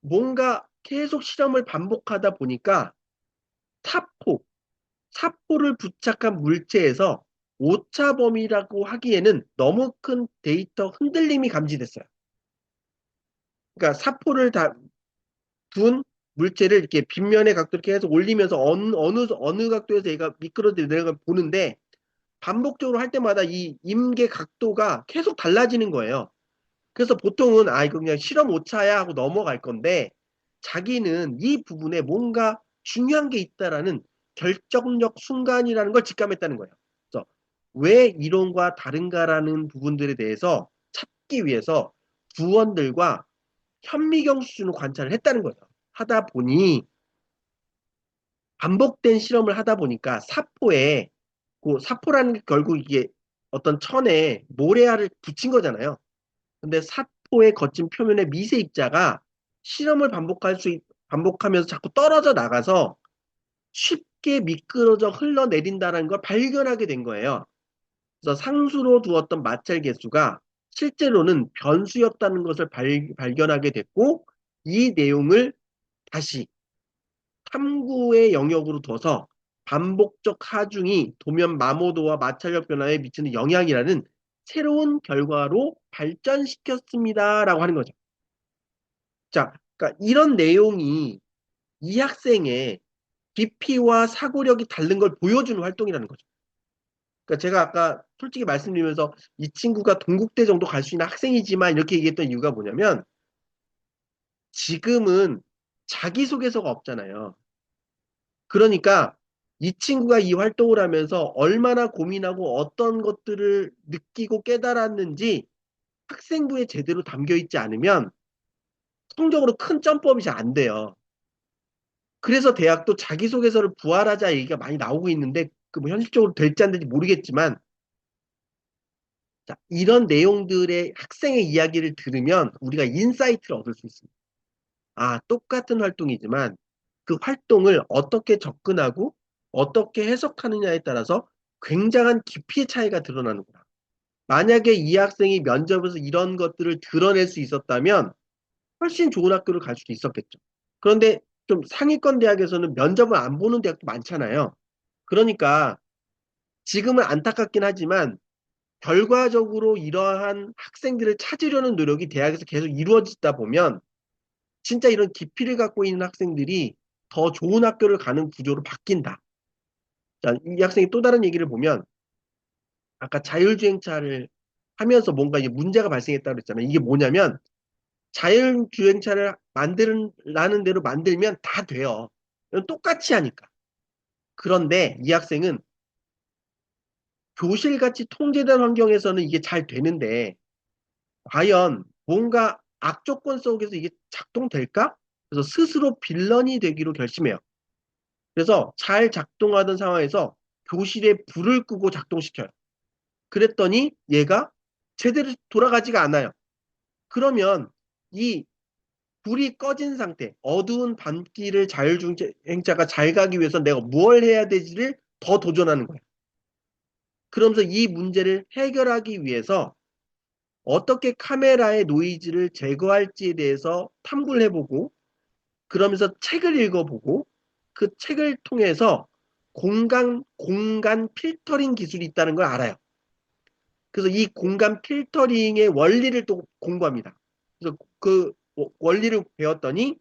뭔가 계속 실험을 반복하다 보니까 사포, 사포를 부착한 물체에서 오차 범위라고 하기에는 너무 큰 데이터 흔들림이 감지됐어요. 그러니까 사포를 둔 물체를 이렇게 빗면의 각도 이렇게 해서 올리면서 어느 각도에서 얘가 미끄러져 내려가 보는데 반복적으로 할 때마다 이 임계 각도가 계속 달라지는 거예요. 그래서 보통은 아 이거 그냥 실험 오차야 하고 넘어갈 건데 자기는 이 부분에 뭔가 중요한 게 있다라는 결정적 순간이라는 걸 직감했다는 거예요. 그래서 왜 이론과 다른가라는 부분들에 대해서 찾기 위해서 부원들과 현미경 수준으로 관찰을 했다는 거죠. 하다 보니 반복된 실험을 하다 보니까 사포에 그 사포라는 게 결국 이게 어떤 천에 모래알을 붙인 거잖아요. 근데 사포의 거친 표면에 미세 입자가 실험을 반복하면서 자꾸 떨어져 나가서 쉽게 미끄러져 흘러내린다는 걸 발견하게 된 거예요. 그래서 상수로 두었던 마찰 계수가 실제로는 변수였다는 것을 발견하게 됐고, 이 내용을 다시 탐구의 영역으로 둬서 반복적 하중이 도면 마모도와 마찰력 변화에 미치는 영향이라는 새로운 결과로 발전시켰습니다라고 하는 거죠. 자, 그러니까 이런 내용이 이 학생의 깊이와 사고력이 다른 걸 보여주는 활동이라는 거죠. 그러니까 제가 아까 솔직히 말씀드리면서 이 친구가 동국대 정도 갈 수 있는 학생이지만 이렇게 얘기했던 이유가 뭐냐면, 지금은 자기소개서가 없잖아요. 그러니까 이 친구가 이 활동을 하면서 얼마나 고민하고 어떤 것들을 느끼고 깨달았는지 학생부에 제대로 담겨 있지 않으면 성적으로 큰 점프업이 잘 안 돼요. 그래서 대학도 자기소개서를 부활하자 얘기가 많이 나오고 있는데, 그 뭐 현실적으로 될지 안 될지 모르겠지만, 자, 이런 내용들의 학생의 이야기를 들으면 우리가 인사이트를 얻을 수 있습니다. 아, 똑같은 활동이지만 그 활동을 어떻게 접근하고 어떻게 해석하느냐에 따라서 굉장한 깊이의 차이가 드러나는구나. 만약에 이 학생이 면접에서 이런 것들을 드러낼 수 있었다면 훨씬 좋은 학교를 갈 수도 있었겠죠. 그런데 좀 상위권 대학에서는 면접을 안 보는 대학도 많잖아요. 그러니까 지금은 안타깝긴 하지만 결과적으로 이러한 학생들을 찾으려는 노력이 대학에서 계속 이루어지다 보면 진짜 이런 깊이를 갖고 있는 학생들이 더 좋은 학교를 가는 구조로 바뀐다. 자, 이 학생이 또 다른 얘기를 보면, 아까 자율주행차를 하면서 뭔가 이제 문제가 발생했다고 그랬잖아요. 이게 뭐냐면 자율주행차를 만들라는 대로 만들면 다 돼요. 똑같이 하니까. 그런데 이 학생은 교실같이 통제된 환경에서는 이게 잘 되는데 과연 뭔가 악조건 속에서 이게 작동될까? 그래서 스스로 빌런이 되기로 결심해요. 그래서 잘 작동하던 상황에서 교실에 불을 끄고 작동시켜요. 그랬더니 얘가 제대로 돌아가지가 않아요. 그러면 이 불이 꺼진 상태, 어두운 밤길을 자율주행자가 잘 가기 위해서 내가 뭘 해야 되지를 더 도전하는 거예요. 그러면서 이 문제를 해결하기 위해서 어떻게 카메라의 노이즈를 제거할지에 대해서 탐구를 해보고, 그러면서 책을 읽어보고, 그 책을 통해서 공간 필터링 기술이 있다는 걸 알아요. 그래서 이 공간 필터링의 원리를 또 공부합니다. 그래서 그 원리를 배웠더니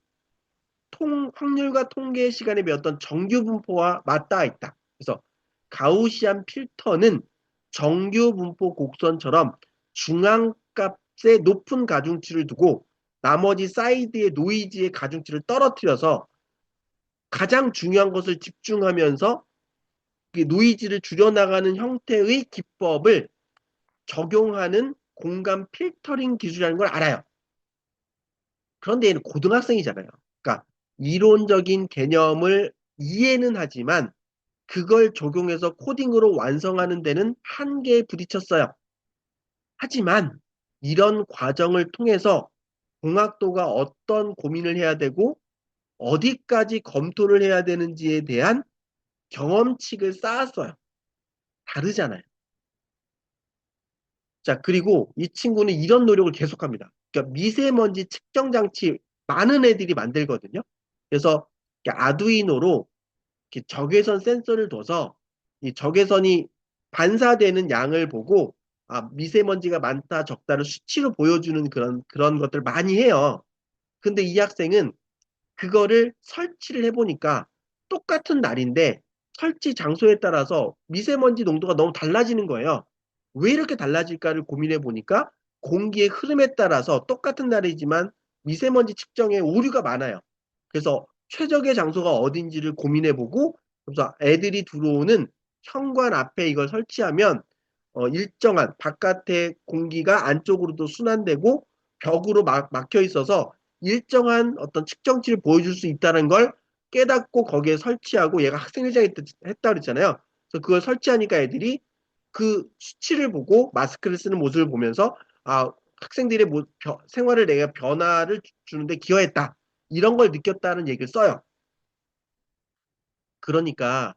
확률과 통계 시간에 배웠던 정규 분포와 맞닿아 있다. 그래서 가우시안 필터는 정규 분포 곡선처럼 중앙값에 높은 가중치를 두고 나머지 사이드의 노이즈의 가중치를 떨어뜨려서 가장 중요한 것을 집중하면서 노이즈를 줄여나가는 형태의 기법을 적용하는 공간 필터링 기술이라는 걸 알아요. 그런데 얘는 고등학생이잖아요. 그러니까 이론적인 개념을 이해는 하지만 그걸 적용해서 코딩으로 완성하는 데는 한계에 부딪혔어요. 하지만 이런 과정을 통해서 공학도가 어떤 고민을 해야 되고 어디까지 검토를 해야 되는지에 대한 경험치를 쌓았어요. 다르잖아요. 자, 그리고 이 친구는 이런 노력을 계속합니다. 그러니까 미세먼지 측정 장치 많은 애들이 만들거든요. 그래서 아두이노로 이렇게 적외선 센서를 둬서 이 적외선이 반사되는 양을 보고 미세먼지가 많다 적다를 수치로 보여주는 그런 것들 많이 해요. 근데 이 학생은 그거를 설치를 해보니까 똑같은 날인데 설치 장소에 따라서 미세먼지 농도가 너무 달라지는 거예요. 왜 이렇게 달라질까를 고민해 보니까 공기의 흐름에 따라서 똑같은 날이지만 미세먼지 측정에 오류가 많아요. 그래서 최적의 장소가 어딘지를 고민해 보고, 그래서 애들이 들어오는 현관 앞에 이걸 설치하면 일정한 바깥의 공기가 안쪽으로도 순환되고 벽으로 막혀 있어서 일정한 어떤 측정치를 보여줄 수 있다는 걸 깨닫고 거기에 설치하고, 얘가 학생회장이 했다 그랬잖아요. 그래서 그걸 설치하니까 애들이 그 수치를 보고 마스크를 쓰는 모습을 보면서 아, 학생들의 생활을 내가 변화를 주는데 기여했다. 이런 걸 느꼈다는 얘기를 써요. 그러니까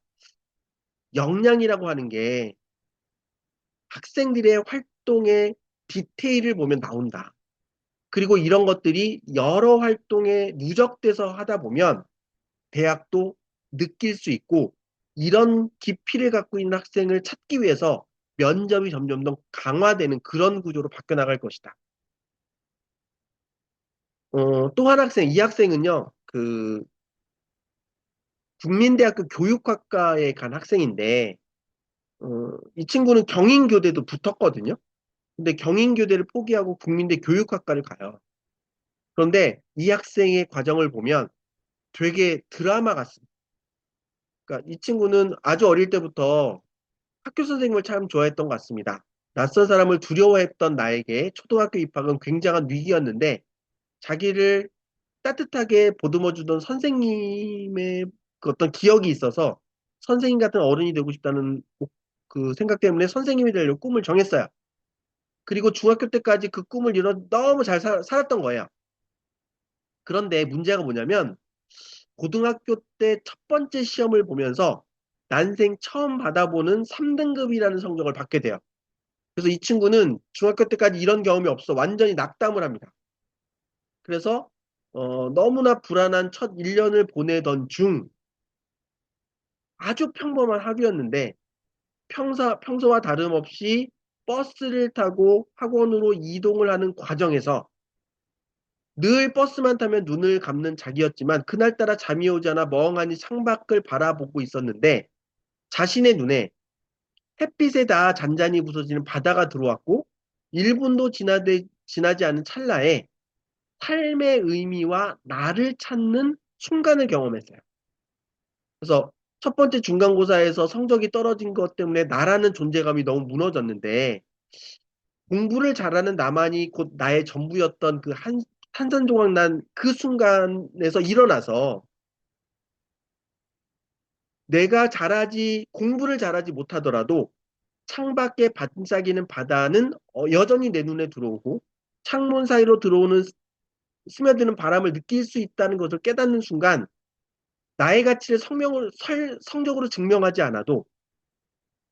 역량이라고 하는 게 학생들의 활동의 디테일을 보면 나온다. 그리고 이런 것들이 여러 활동에 누적돼서 하다 보면 대학도 느낄 수 있고 이런 깊이를 갖고 있는 학생을 찾기 위해서 면접이 점점 더 강화되는 그런 구조로 바뀌어 나갈 것이다. 또 한 학생, 이 학생은요, 국민대학교 교육학과에 간 학생인데, 이 친구는 경인교대도 붙었거든요. 근데 경인교대를 포기하고 국민대 교육학과를 가요. 그런데 이 학생의 과정을 보면 되게 드라마 같습니다. 그러니까 이 친구는 아주 어릴 때부터 학교 선생님을 참 좋아했던 것 같습니다. 낯선 사람을 두려워했던 나에게 초등학교 입학은 굉장한 위기였는데 자기를 따뜻하게 보듬어주던 선생님의 그 어떤 기억이 있어서 선생님 같은 어른이 되고 싶다는 그 생각 때문에 선생님이 되려고 꿈을 정했어요. 그리고 중학교 때까지 그 꿈을 이뤄 너무 잘 살았던 거예요. 그런데 문제가 뭐냐면 고등학교 때 첫 번째 시험을 보면서 난생 처음 받아보는 3등급이라는 성적을 받게 돼요. 그래서 이 친구는 중학교 때까지 이런 경험이 없어 완전히 낙담을 합니다. 그래서 너무나 불안한 첫 1년을 보내던 중 아주 평범한 하루였는데 평소와 다름없이 버스를 타고 학원으로 이동을 하는 과정에서 늘 버스만 타면 눈을 감는 자기였지만 그날따라 잠이 오지 않아 멍하니 창밖을 바라보고 있었는데 자신의 눈에 햇빛에 다 잔잔히 부서지는 바다가 들어왔고 1분도 지나지 않은 찰나에 삶의 의미와 나를 찾는 순간을 경험했어요. 그래서 첫 번째 중간고사에서 성적이 떨어진 것 때문에 나라는 존재감이 너무 무너졌는데 공부를 잘하는 나만이 곧 나의 전부였던 그 한산조각 난 그 순간에서 일어나서 내가 공부를 잘하지 못하더라도 창밖에 반짝이는 바다는 여전히 내 눈에 들어오고 창문 사이로 들어오는 스며드는 바람을 느낄 수 있다는 것을 깨닫는 순간 나의 가치를 성적으로 증명하지 않아도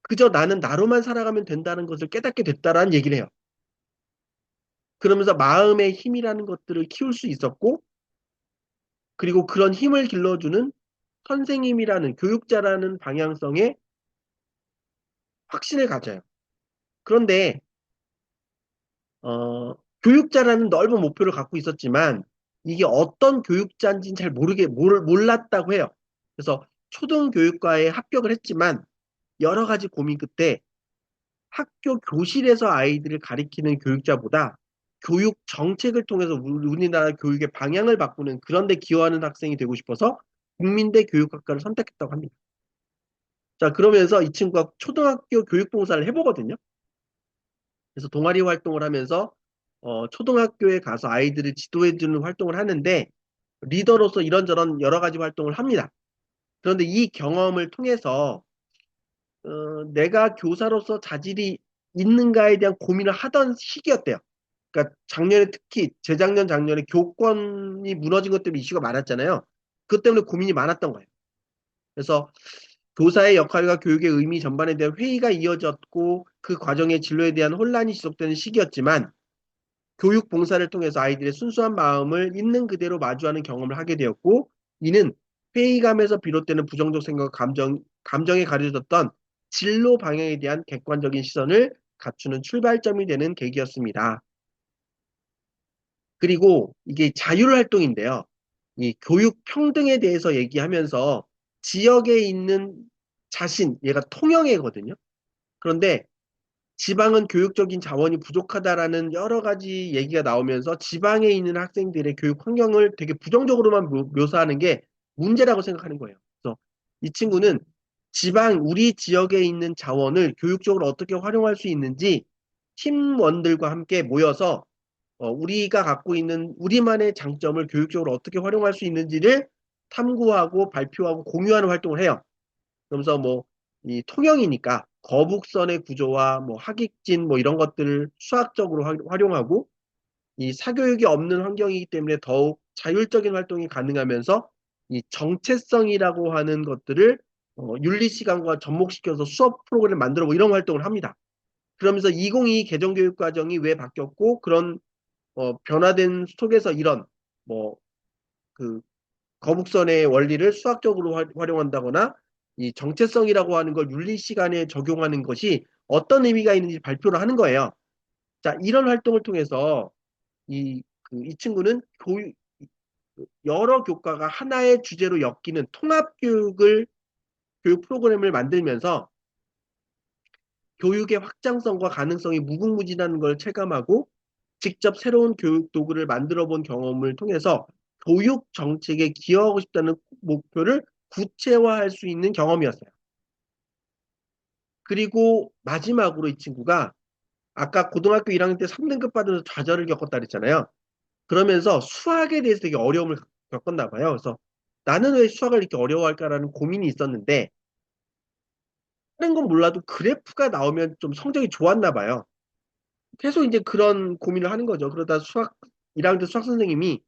그저 나는 나로만 살아가면 된다는 것을 깨닫게 됐다라는 얘기를 해요. 그러면서 마음의 힘이라는 것들을 키울 수 있었고 그리고 그런 힘을 길러주는 선생님이라는 교육자라는 방향성에 확신을 가져요. 그런데 교육자라는 넓은 목표를 갖고 있었지만 이게 어떤 교육자인지는 잘 몰랐다고 해요. 그래서 초등교육과에 합격을 했지만 여러 가지 고민 끝에 학교 교실에서 아이들을 가리키는 교육자보다 교육 정책을 통해서 우리나라 교육의 방향을 바꾸는 그런 데 기여하는 학생이 되고 싶어서 국민대 교육학과를 선택했다고 합니다. 자, 그러면서 이 친구가 초등학교 교육봉사를 해보거든요. 그래서 동아리 활동을 하면서 초등학교에 가서 아이들을 지도해주는 활동을 하는데 리더로서 이런저런 여러 가지 활동을 합니다. 그런데 이 경험을 통해서 내가 교사로서 자질이 있는가에 대한 고민을 하던 시기였대요. 그러니까 작년에 특히 재작년 작년에 교권이 무너진 것 때문에 이슈가 많았잖아요. 그것 때문에 고민이 많았던 거예요. 그래서 교사의 역할과 교육의 의미 전반에 대한 회의가 이어졌고 그 과정의 진로에 대한 혼란이 지속되는 시기였지만 교육 봉사를 통해서 아이들의 순수한 마음을 있는 그대로 마주하는 경험을 하게 되었고 이는 회의감에서 비롯되는 부정적 생각, 감정에 가려졌던 진로 방향에 대한 객관적인 시선을 갖추는 출발점이 되는 계기였습니다. 그리고 이게 자율활동인데요. 이 교육 평등에 대해서 얘기하면서 지역에 있는 얘가 통영애거든요. 그런데 지방은 교육적인 자원이 부족하다라는 여러 가지 얘기가 나오면서 지방에 있는 학생들의 교육 환경을 되게 부정적으로만 묘사하는 게 문제라고 생각하는 거예요. 그래서 이 친구는 우리 지역에 있는 자원을 교육적으로 어떻게 활용할 수 있는지 팀원들과 함께 모여서 우리가 갖고 있는 우리만의 장점을 교육적으로 어떻게 활용할 수 있는지를 탐구하고 발표하고 공유하는 활동을 해요. 그러면서 뭐 이 통영이니까 거북선의 구조와 뭐 하객진 뭐 이런 것들을 수학적으로 활용하고 이 사교육이 없는 환경이기 때문에 더욱 자율적인 활동이 가능하면서 이 정체성이라고 하는 것들을 윤리 시간과 접목시켜서 수업 프로그램을 만들고 이런 활동을 합니다. 그러면서 2022 개정교육 과정이 왜 바뀌었고 그런 변화된 속에서 이런 뭐 그 거북선의 원리를 수학적으로 활용한다거나 이 정체성이라고 하는 걸 윤리 시간에 적용하는 것이 어떤 의미가 있는지 발표를 하는 거예요. 자, 이런 활동을 통해서 이 친구는 여러 교과가 하나의 주제로 엮이는 교육 프로그램을 만들면서 교육의 확장성과 가능성이 무궁무진한 걸 체감하고 직접 새로운 교육 도구를 만들어 본 경험을 통해서 교육 정책에 기여하고 싶다는 목표를 구체화할 수 있는 경험이었어요. 그리고 마지막으로 이 친구가 아까 고등학교 1학년 때 3등급 받으면서 좌절을 겪었다 그랬잖아요. 그러면서 수학에 대해서 되게 어려움을 겪었나 봐요. 그래서 나는 왜 수학을 이렇게 어려워할까라는 고민이 있었는데 다른 건 몰라도 그래프가 나오면 좀 성적이 좋았나 봐요. 계속 이제 그런 고민을 하는 거죠. 그러다 1학년 때 수학 선생님이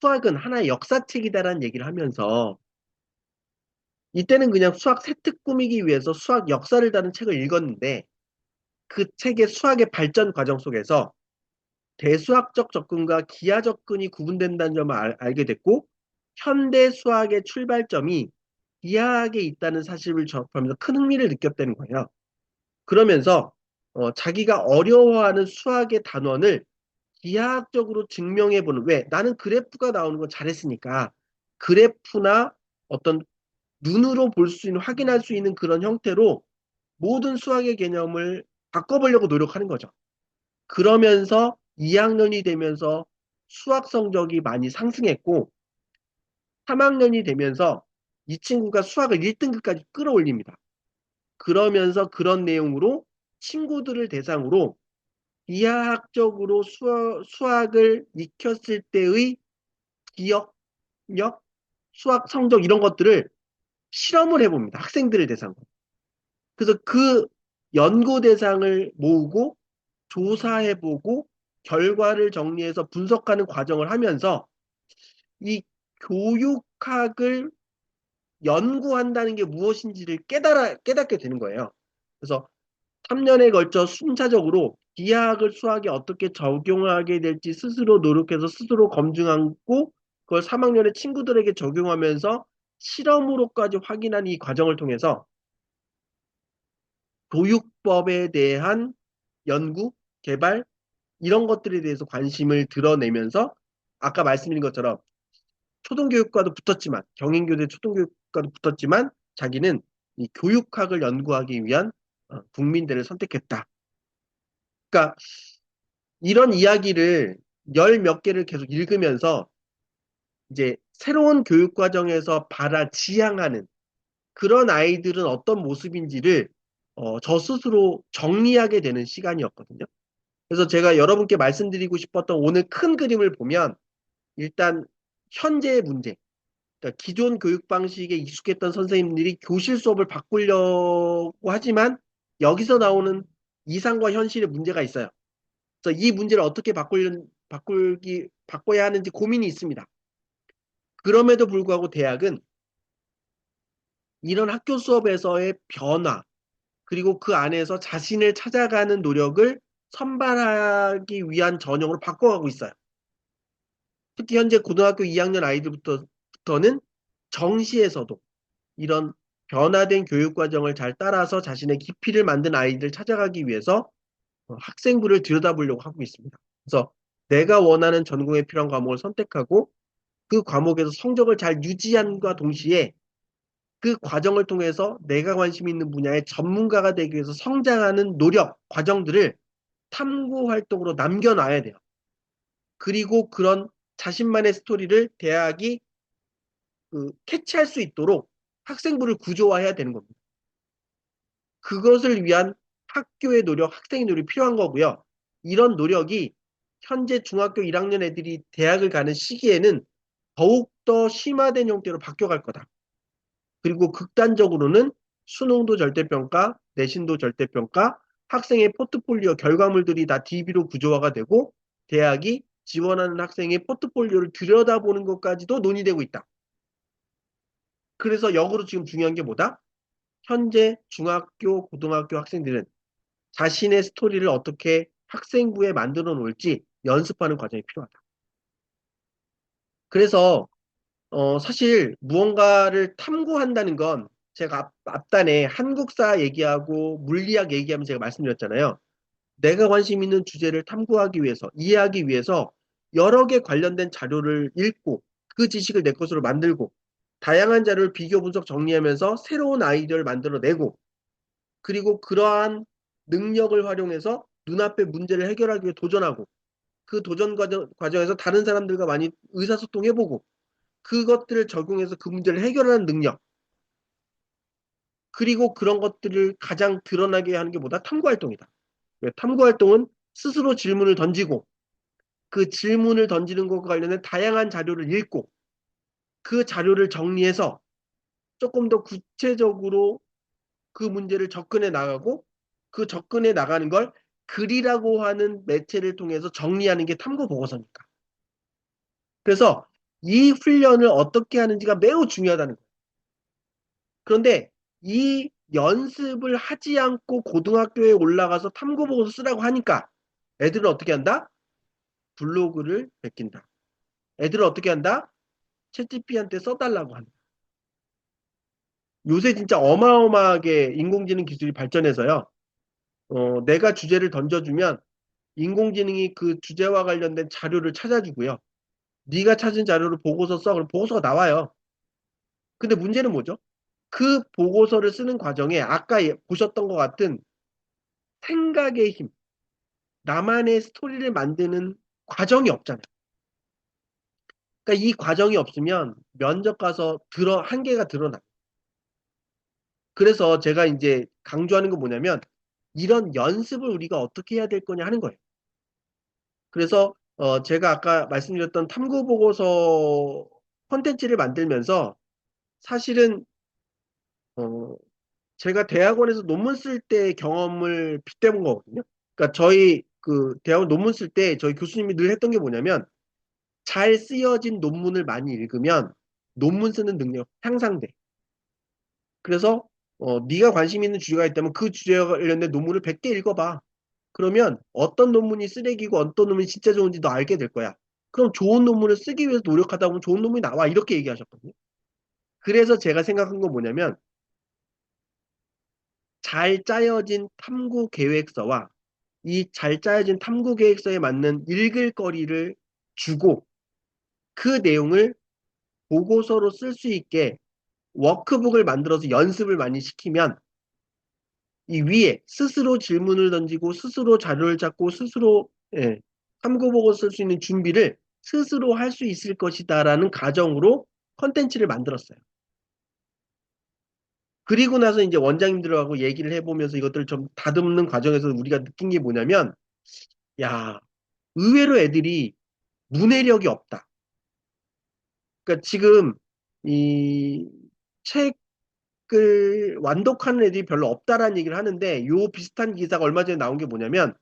수학은 하나의 역사책이다라는 얘기를 하면서 이때는 그냥 수학 세특 꾸미기 위해서 수학 역사를 다룬 책을 읽었는데 그 책의 수학의 발전 과정 속에서 대수학적 접근과 기하 접근이 구분된다는 점을 알게 됐고 현대 수학의 출발점이 기하학에 있다는 사실을 접하면서 큰 흥미를 느꼈다는 거예요. 그러면서 자기가 어려워하는 수학의 단원을 기하학적으로 증명해보는 왜 나는 그래프가 나오는 건 잘했으니까 그래프나 어떤 눈으로 볼 수 있는 확인할 수 있는 그런 형태로 모든 수학의 개념을 바꿔보려고 노력하는 거죠. 그러면서 2학년이 되면서 수학 성적이 많이 상승했고 3학년이 되면서 이 친구가 수학을 1등급까지 끌어올립니다. 그러면서 그런 내용으로 친구들을 대상으로 이하학적으로 수학을 익혔을 때의 기억력, 수학 성적 이런 것들을 실험을 해봅니다. 학생들을 대상으로. 그래서 그 연구 대상을 모으고 조사해보고 결과를 정리해서 분석하는 과정을 하면서 이 교육학을 연구한다는 게 무엇인지를 깨닫게 되는 거예요. 그래서 3년에 걸쳐 순차적으로 기하학을 수학에 어떻게 적용하게 될지 스스로 노력해서 스스로 검증하고 그걸 3학년의 친구들에게 적용하면서 실험으로까지 확인한 이 과정을 통해서 교육법에 대한 연구, 개발 이런 것들에 대해서 관심을 드러내면서 아까 말씀드린 것처럼 초등교육과도 붙었지만 경인교대 초등교육과도 붙었지만 자기는 이 교육학을 연구하기 위한 국민대를 선택했다. 그러니까 이런 이야기를 열 몇 개를 계속 읽으면서 이제 새로운 교육 과정에서 지향하는 그런 아이들은 어떤 모습인지를 저 스스로 정리하게 되는 시간이었거든요. 그래서 제가 여러분께 말씀드리고 싶었던 오늘 큰 그림을 보면 일단 현재의 문제, 그러니까 기존 교육 방식에 익숙했던 선생님들이 교실 수업을 바꾸려고 하지만 여기서 나오는 이상과 현실의 문제가 있어요. 그래서 이 문제를 어떻게 바꿔야 하는지 고민이 있습니다. 그럼에도 불구하고 대학은 이런 학교 수업에서의 변화, 그리고 그 안에서 자신을 찾아가는 노력을 선발하기 위한 전형으로 바꿔가고 있어요. 특히 현재 고등학교 2학년 아이들부터는 정시에서도 이런 변화된 교육 과정을 잘 따라서 자신의 깊이를 만든 아이들을 찾아가기 위해서 학생부를 들여다보려고 하고 있습니다. 그래서 내가 원하는 전공에 필요한 과목을 선택하고 그 과목에서 성적을 잘 유지함과 동시에 그 과정을 통해서 내가 관심 있는 분야의 전문가가 되기 위해서 성장하는 노력, 과정들을 탐구 활동으로 남겨놔야 돼요. 그리고 그런 자신만의 스토리를 대학이 캐치할 수 있도록 학생부를 구조화해야 되는 겁니다. 그것을 위한 학교의 노력, 학생의 노력이 필요한 거고요. 이런 노력이 현재 중학교 1학년 애들이 대학을 가는 시기에는 더욱더 심화된 형태로 바뀌어갈 거다. 그리고 극단적으로는 수능도 절대평가, 내신도 절대평가, 학생의 포트폴리오 결과물들이 다 DB로 구조화가 되고 대학이 지원하는 학생의 포트폴리오를 들여다보는 것까지도 논의되고 있다. 그래서 역으로 지금 중요한 게 뭐다? 현재 중학교, 고등학교 학생들은 자신의 스토리를 어떻게 학생부에 만들어 놓을지 연습하는 과정이 필요하다. 그래서 사실 무언가를 탐구한다는 건 제가 앞단에 한국사 얘기하고 물리학 얘기하면 제가 말씀드렸잖아요. 내가 관심 있는 주제를 탐구하기 위해서, 이해하기 위해서 여러 개 관련된 자료를 읽고 그 지식을 내 것으로 만들고 다양한 자료를 비교 분석 정리하면서 새로운 아이디어를 만들어내고 그리고 그러한 능력을 활용해서 눈앞의 문제를 해결하기 위해 도전하고 그 도전 과정에서 다른 사람들과 많이 의사소통해보고 그것들을 적용해서 그 문제를 해결하는 능력 그리고 그런 것들을 가장 드러나게 하는 게 뭐다? 탐구활동이다. 탐구활동은 스스로 질문을 던지고 그 질문을 던지는 것과 관련된 다양한 자료를 읽고 그 자료를 정리해서 조금 더 구체적으로 그 문제를 접근해 나가고 그 접근해 나가는 걸 글이라고 하는 매체를 통해서 정리하는 게 탐구 보고서니까. 그래서 이 훈련을 어떻게 하는지가 매우 중요하다는 거예요. 그런데 이 연습을 하지 않고 고등학교에 올라가서 탐구 보고서 쓰라고 하니까 애들은 어떻게 한다? 블로그를 베낀다. 애들은 어떻게 한다? 챗GPT한테 써달라고 한다. 요새 진짜 어마어마하게 인공지능 기술이 발전해서요. 내가 주제를 던져주면 인공지능이 그 주제와 관련된 자료를 찾아주고요. 네가 찾은 자료를 보고서 써. 그럼 보고서가 나와요. 근데 문제는 뭐죠? 그 보고서를 쓰는 과정에 아까 보셨던 것 같은 생각의 힘, 나만의 스토리를 만드는 과정이 없잖아요. 그러니까 이 과정이 없으면 면접 가서 한계가 드러나. 그래서 제가 이제 강조하는 건 뭐냐면 이런 연습을 우리가 어떻게 해야 될 거냐 하는 거예요. 그래서 제가 아까 말씀드렸던 탐구 보고서 콘텐츠를 만들면서 사실은 어, 제가 대학원에서 논문 쓸 때 경험을 빗대본 거거든요. 그러니까 저희 그 대학원 논문 쓸 때 저희 교수님이 늘 했던 게 뭐냐면 잘 쓰여진 논문을 많이 읽으면 논문 쓰는 능력 향상돼. 그래서 네가 관심 있는 주제가 있다면 그 주제와 관련된 논문을 100개 읽어봐. 그러면 어떤 논문이 쓰레기고 어떤 논문이 진짜 좋은지 너 알게 될 거야. 그럼 좋은 논문을 쓰기 위해서 노력하다 보면 좋은 논문이 나와. 이렇게 얘기하셨거든요. 그래서 제가 생각한 건 뭐냐면 잘 짜여진 탐구 계획서와 이 잘 짜여진 탐구 계획서에 맞는 읽을 거리를 주고 그 내용을 보고서로 쓸 수 있게 워크북을 만들어서 연습을 많이 시키면 이 위에 스스로 질문을 던지고 스스로 자료를 찾고 스스로 탐구 보고 쓸 수 있는 준비를 스스로 할 수 있을 것이다라는 가정으로 컨텐츠를 만들었어요. 그리고 나서 이제 원장님들하고 얘기를 해보면서 이것들을 좀 다듬는 과정에서 우리가 느낀 게 뭐냐면, 야, 의외로 애들이 문해력이 없다. 그러니까 지금 이 책을 완독하는 애들이 별로 없다라는 얘기를 하는데, 요 비슷한 기사가 얼마 전에 나온 게 뭐냐면,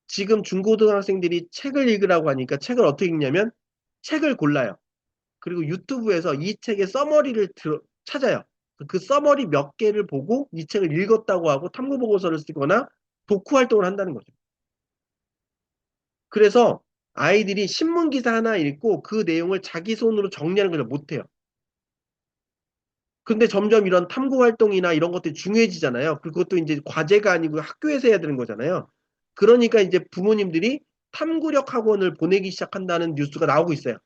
지금 중고등학생들이 책을 읽으라고 하니까 책을 어떻게 읽냐면 책을 골라요. 그리고 유튜브에서 이 책의 서머리를 찾아요. 그 서머리 몇 개를 보고 이 책을 읽었다고 하고 탐구 보고서를 쓰거나 독후 활동을 한다는 거죠. 그래서 아이들이 신문 기사 하나 읽고 그 내용을 자기 손으로 정리하는 걸 못해요. 근데 점점 이런 탐구 활동이나 이런 것들이 중요해지잖아요. 그것도 이제 과제가 아니고 학교에서 해야 되는 거잖아요. 그러니까 이제 부모님들이 탐구력 학원을 보내기 시작한다는 뉴스가 나오고 있어요.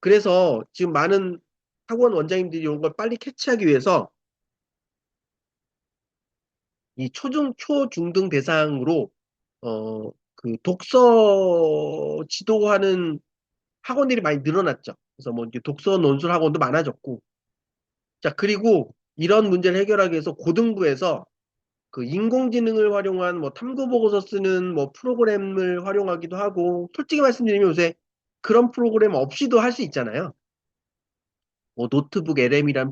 그래서 지금 많은 학원 원장님들이 이런 걸 빨리 캐치하기 위해서 이 초중등 대상으로 그 독서 지도하는 학원들이 많이 늘어났죠. 그래서 뭐 이제 독서 논술 학원도 많아졌고, 자 그리고 이런 문제를 해결하기 위해서 고등부에서 그 인공지능을 활용한 뭐 탐구 보고서 쓰는 뭐 프로그램을 활용하기도 하고, 솔직히 말씀드리면 요새 그런 프로그램 없이도 할 수 있잖아요. 뭐 노트북 LM이란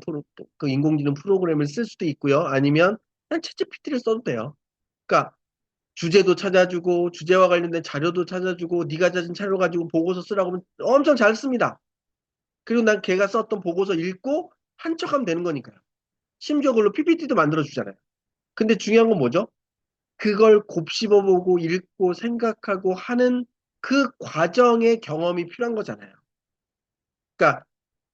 그 인공지능 프로그램을 쓸 수도 있고요. 아니면 그냥 챗GPT를 써도 돼요. 그러니까 주제도 찾아주고 주제와 관련된 자료도 찾아주고 네가 찾은 자료 가지고 보고서 쓰라고 하면 엄청 잘 씁니다. 그리고 난 걔가 썼던 보고서 읽고 한 척하면 되는 거니까요. 심지어 그걸로 PPT도 만들어 주잖아요. 근데 중요한 건 뭐죠? 그걸 곱씹어보고 읽고 생각하고 하는 그 과정의 경험이 필요한 거잖아요. 그러니까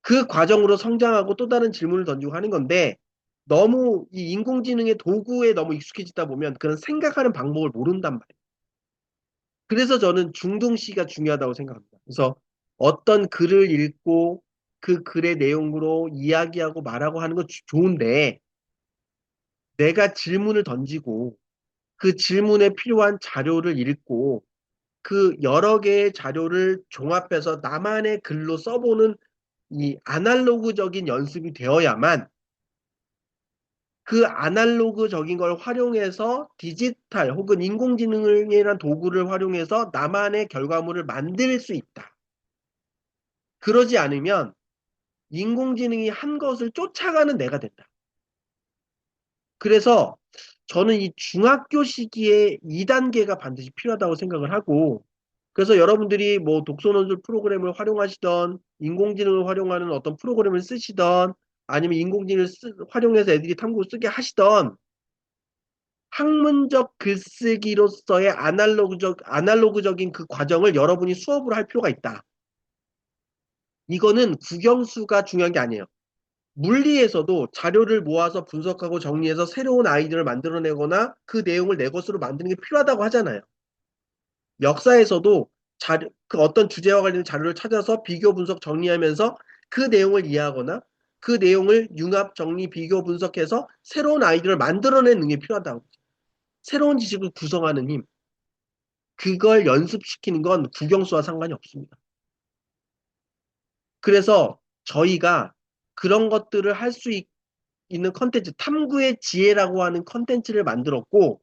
그 과정으로 성장하고 또 다른 질문을 던지고 하는 건데 너무 이 인공지능의 도구에 너무 익숙해지다 보면 그런 생각하는 방법을 모른단 말이에요. 그래서 저는 중동시가 중요하다고 생각합니다. 그래서 어떤 글을 읽고 그 글의 내용으로 이야기하고 말하고 하는 건 좋은데 내가 질문을 던지고 그 질문에 필요한 자료를 읽고 그 여러 개의 자료를 종합해서 나만의 글로 써보는 이 아날로그적인 연습이 되어야만 그 아날로그적인 걸 활용해서 디지털 혹은 인공지능이라는 도구를 활용해서 나만의 결과물을 만들 수 있다. 그러지 않으면 인공지능이 한 것을 쫓아가는 내가 된다. 그래서 저는 이 중학교 시기에 2단계가 반드시 필요하다고 생각을 하고, 그래서 여러분들이 뭐 독서논술 프로그램을 활용하시던, 인공지능을 활용하는 어떤 프로그램을 쓰시던, 아니면 인공지능을 활용해서 애들이 탐구 쓰게 하시던, 학문적 글쓰기로서의 아날로그적인 그 과정을 여러분이 수업으로 할 필요가 있다. 이거는 국영수가 중요한 게 아니에요. 물리에서도 자료를 모아서 분석하고 정리해서 새로운 아이디어를 만들어내거나 그 내용을 내 것으로 만드는 게 필요하다고 하잖아요. 역사에서도 그 어떤 주제와 관련된 자료를 찾아서 비교 분석 정리하면서 그 내용을 이해하거나 그 내용을 융합 정리 비교 분석해서 새로운 아이디어를 만들어내는 능력이 필요하다고. 새로운 지식을 구성하는 힘. 그걸 연습시키는 건 국영수와 상관이 없습니다. 그래서 저희가 그런 것들을 할 수 있는 컨텐츠, 탐구의 지혜라고 하는 컨텐츠를 만들었고,